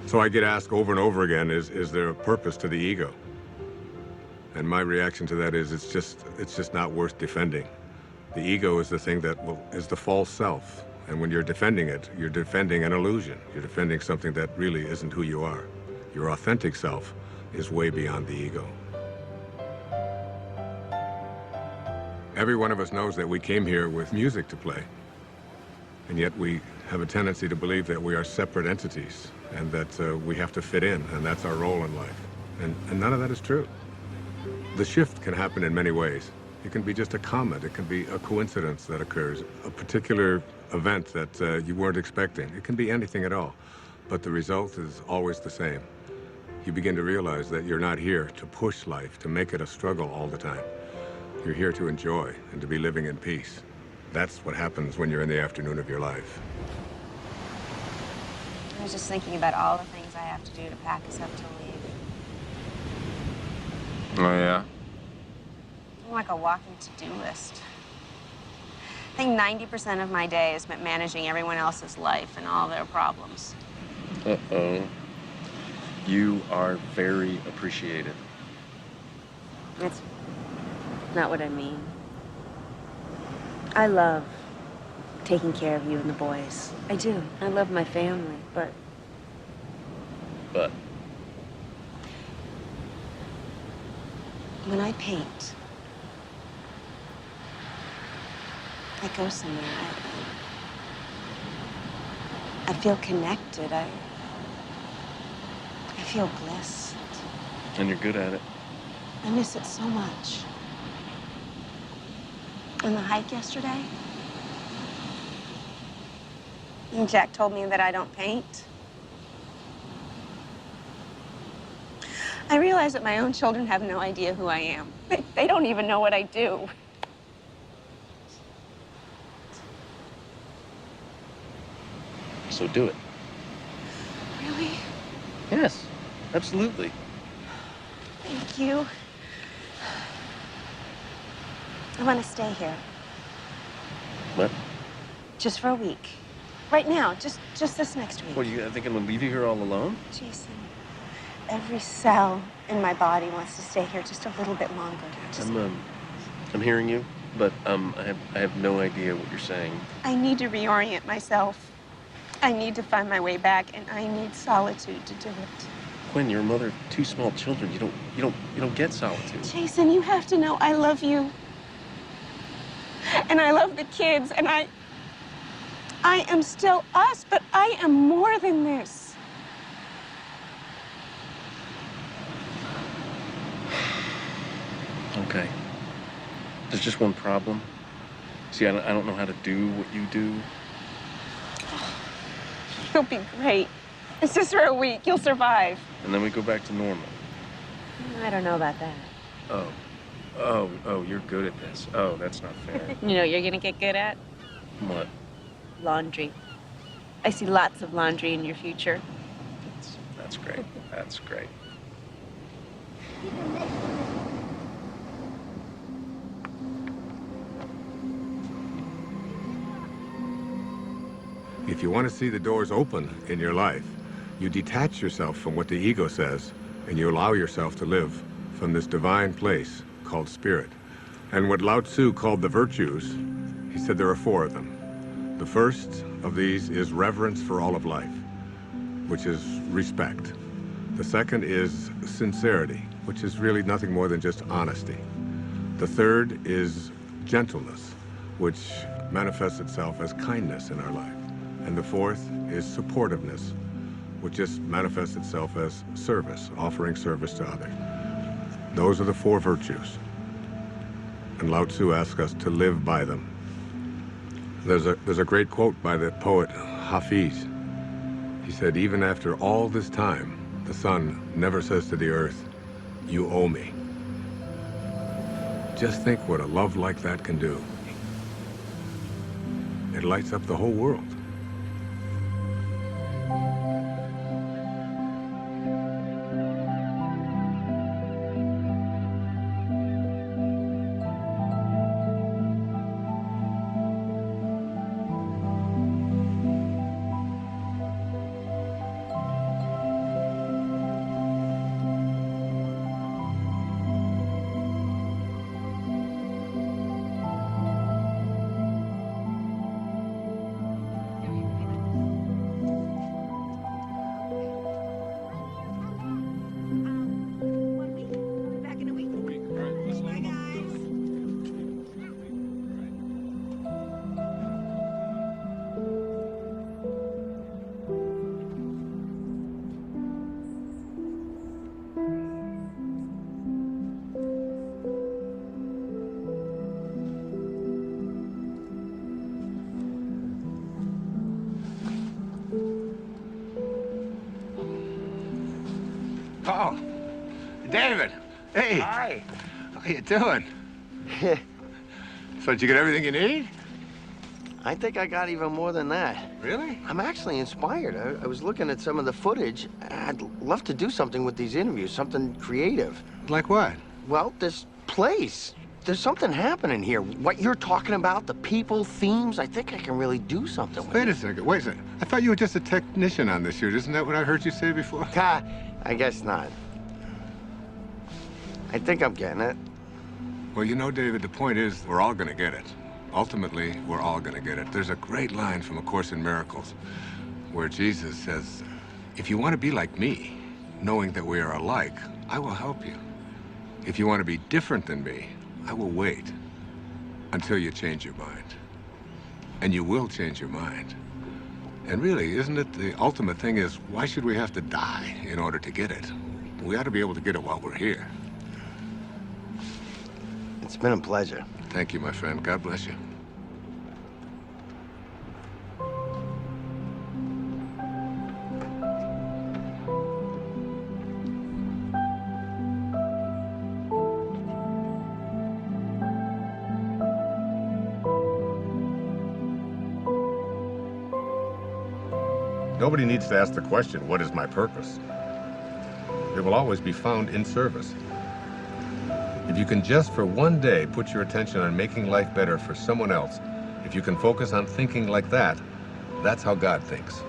[SPEAKER 12] So I get asked over and over again, is there a purpose to the ego? And my reaction to that is it's just not worth defending. The ego is the thing that is the false self. And when you're defending it, you're defending an illusion. You're defending something that really isn't who you are. Your authentic self is way beyond the ego. Every one of us knows that we came here with music to play. And yet we have a tendency to believe that we are separate entities and that we have to fit in, and that's our role in life. And none of that is true. The shift can happen in many ways. It can be just a comment. It can be a coincidence that occurs, a particular event that you weren't expecting. It can be anything at all. But the result is always the same. You begin to realize that you're not here to push life, to make it a struggle all the time. You're here to enjoy and to be living in peace. That's what happens when you're in the afternoon of your life.
[SPEAKER 4] I was just thinking about all the things I have to do to pack us up to leave.
[SPEAKER 13] Oh, yeah?
[SPEAKER 4] I'm like a walking to-do list. I think 90% of my day is spent managing everyone else's life and all their problems.
[SPEAKER 23] Uh-oh. You are very appreciated.
[SPEAKER 4] It's not what I mean. I love taking care of you and the boys. I do. I love my family, but...
[SPEAKER 23] But?
[SPEAKER 4] When I paint, I go somewhere. I feel connected. I feel blessed.
[SPEAKER 23] And you're good at it.
[SPEAKER 4] I miss it so much. On the hike yesterday, and Jack told me that I don't paint. I realize that my own children have no idea who I am. They don't even know what I do.
[SPEAKER 23] So do it.
[SPEAKER 4] Really?
[SPEAKER 23] Yes, absolutely.
[SPEAKER 4] Thank you. I want to stay here.
[SPEAKER 23] What?
[SPEAKER 4] Just for a week. Right now, just this next week.
[SPEAKER 23] What, you think I'm gonna leave you here all alone?
[SPEAKER 4] Jason, every cell in my body wants to stay here just a little bit longer.
[SPEAKER 23] I'm hearing you, but I have no idea what you're saying.
[SPEAKER 4] I need to reorient myself. I need to find my way back, and I need solitude to do it.
[SPEAKER 23] Gwen, you're a mother of 2 small children. You don't get solitude.
[SPEAKER 4] Jason, you have to know I love you. And I love the kids, and I am still us, but I am more than this.
[SPEAKER 23] Okay. There's just one problem. See, I don't know how to do what you do.
[SPEAKER 7] You'll be great. It's just for a week. You'll survive.
[SPEAKER 23] And then we go back to normal.
[SPEAKER 7] I don't know about that.
[SPEAKER 23] Oh, you're good at this. Oh, that's not fair.
[SPEAKER 7] You know what you're gonna get good at?
[SPEAKER 23] What?
[SPEAKER 7] Laundry. I see lots of laundry in your future.
[SPEAKER 23] That's great. That's great.
[SPEAKER 1] If you want to see the doors open in your life, you detach yourself from what the ego says, and you allow yourself to live from this divine place called spirit. And what Lao Tzu called the virtues, he said there are 4 of them. The first of these is reverence for all of life, which is respect. The second is sincerity, which is really nothing more than just honesty. The third is gentleness, which manifests itself as kindness in our life. And the fourth is supportiveness, which just manifests itself as service, offering service to others. Those are the 4 virtues. And Lao Tzu asks us to live by them. There's a great quote by the poet Hafiz. He said, even after all this time, the sun never says to the earth, you owe me. Just think what a love like that can do. It lights up the whole world.
[SPEAKER 12] Oh, David. Hey.
[SPEAKER 10] Hi.
[SPEAKER 12] How you doing? So did you get everything you need?
[SPEAKER 10] I think I got even more than that.
[SPEAKER 12] Really?
[SPEAKER 10] I'm actually inspired. I was looking at some of the footage. I'd love to do something with these interviews, something creative.
[SPEAKER 12] Like what?
[SPEAKER 10] Well, this place. There's something happening here. What you're talking about, the people, themes, I think I can really do something with
[SPEAKER 12] Wait a second. I thought you were just a technician on this shoot. Isn't that what I heard you say before?
[SPEAKER 10] I guess not. I think I'm getting it.
[SPEAKER 1] Well, you know, David, the point is we're all going to get it. Ultimately, we're all going to get it. There's a great line from A Course in Miracles where Jesus says, if you want to be like me, knowing that we are alike, I will help you. If you want to be different than me, I will wait until you change your mind. And you will change your mind. And really, isn't it the ultimate thing is, why should we have to die in order to get it? We ought to be able to get it while we're here.
[SPEAKER 10] It's been a pleasure.
[SPEAKER 1] Thank you, my friend. God bless you. Nobody needs to ask the question, what is my purpose? It will always be found in service. If you can just for one day put your attention on making life better for someone else, if you can focus on thinking like that, that's how God thinks.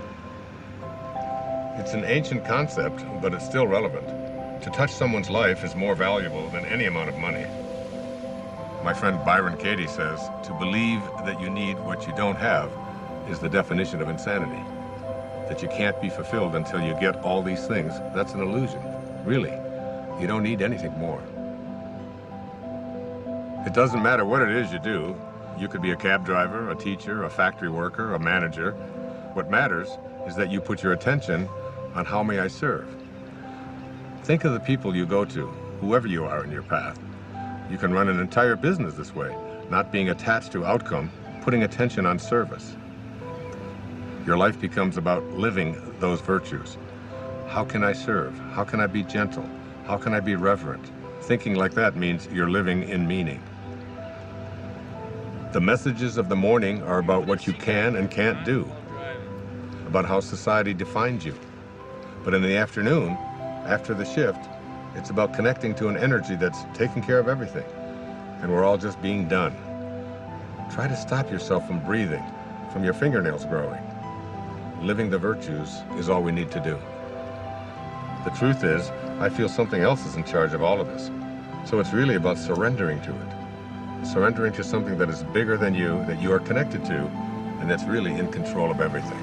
[SPEAKER 1] It's an ancient concept, but it's still relevant. To touch someone's life is more valuable than any amount of money. My friend Byron Katie says, to believe that you need what you don't have is the definition of insanity. That you can't be fulfilled until you get all these things, that's an illusion. Really, you don't need anything more. It doesn't matter what it is you do. You could be a cab driver, a teacher, a factory worker, a manager. What matters is that you put your attention on how may I serve. Think of the people you go to, whoever you are in your path. You can run an entire business this way.
[SPEAKER 12] not being attached to outcome, putting attention on service. Your life becomes about living those virtues. How can I serve? How can I be gentle? How can I be reverent? Thinking like that means you're living in meaning. The messages of the morning are about what you can and can't do, about how society defines you. But in the afternoon, after the shift, it's about connecting to an energy that's taking care of everything, and we're all just being done. Try to stop yourself from breathing, from your fingernails growing. Living the virtues is all we need to do. The truth is, I feel something else is in charge of all of this. So it's really about surrendering to it. Surrendering to something that is bigger than you, that you are connected to, and that's really in control of everything.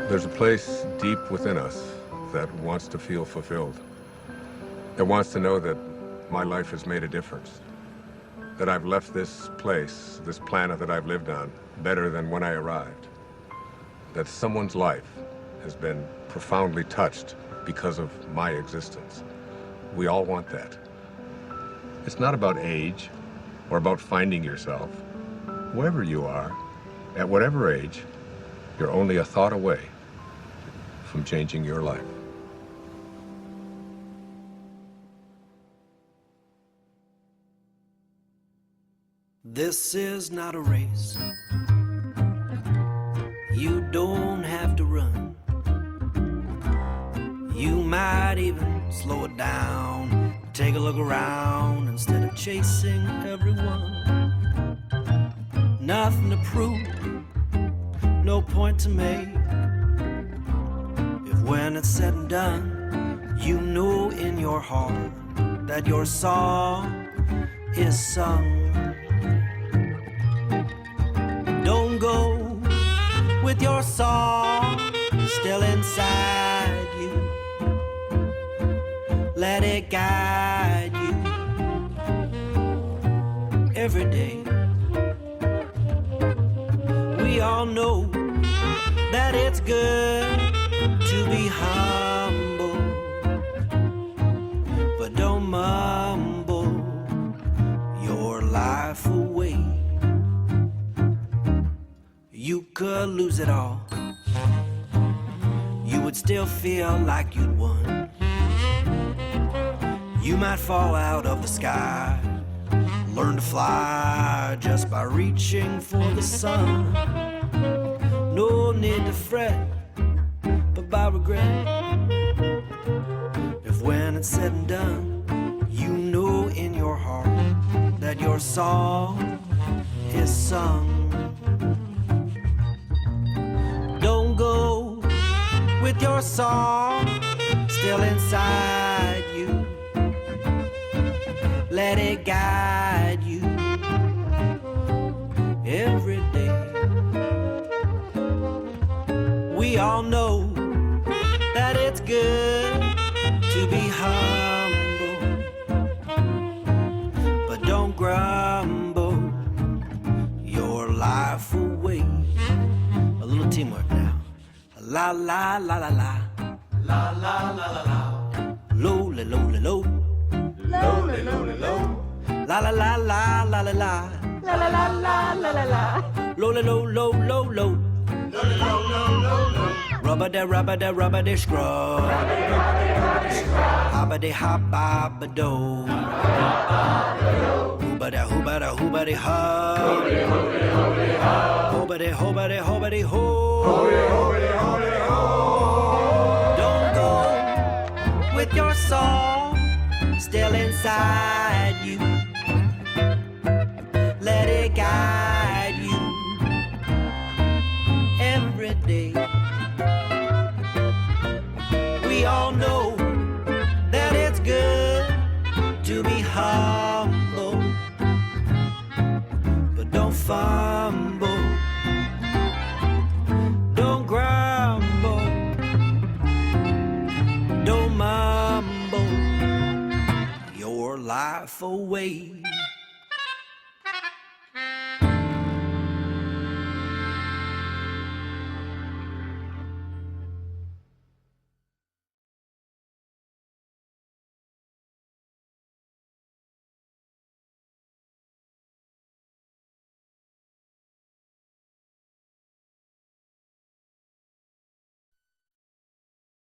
[SPEAKER 12] There's a place deep within us that wants to feel fulfilled, that wants to know that my life has made a difference, that I've left this place, this planet that I've lived on, better than when I arrived, that someone's life has been profoundly touched because of my existence. We all want that. It's not about age or about finding yourself. Whoever you are, at whatever age, you're only a thought away from changing your life.
[SPEAKER 5] This is not a race. You don't have to run. You might even slow it down, take a look around instead of chasing everyone. Nothing to prove, no point to make. If when it's said and done, you know in your heart that your song is sung. Don't go with your song still inside you. Let it guide you every day. We all know that it's good to be humble, but don't mumble your life away. You could lose it all. You would still feel like you'd won. You might fall out of the sky, learn to fly just by reaching for the sun. No need to fret, but by regret. If when it's said and done, you know in your heart that your song is sung. Don't go with your song still inside you. Let it guide you every day. We all know that it's good to be humble, but don't grumble your life away. A little teamwork now. La la la la la. La la la la la. Low la low la low. Low la low la low. La la la la la la la. La la la la la la la. Low la low low low low. Low la low low low low. Rubber da scrub. Hobba de hobba do. Hooba da hooba da hooba de hub. Hooba de hooba de hooba de ho. Don't go with your song still inside you. Let it guide you every day. We all know that it's good to be humble, but don't fumble, don't grumble, don't mumble your life away.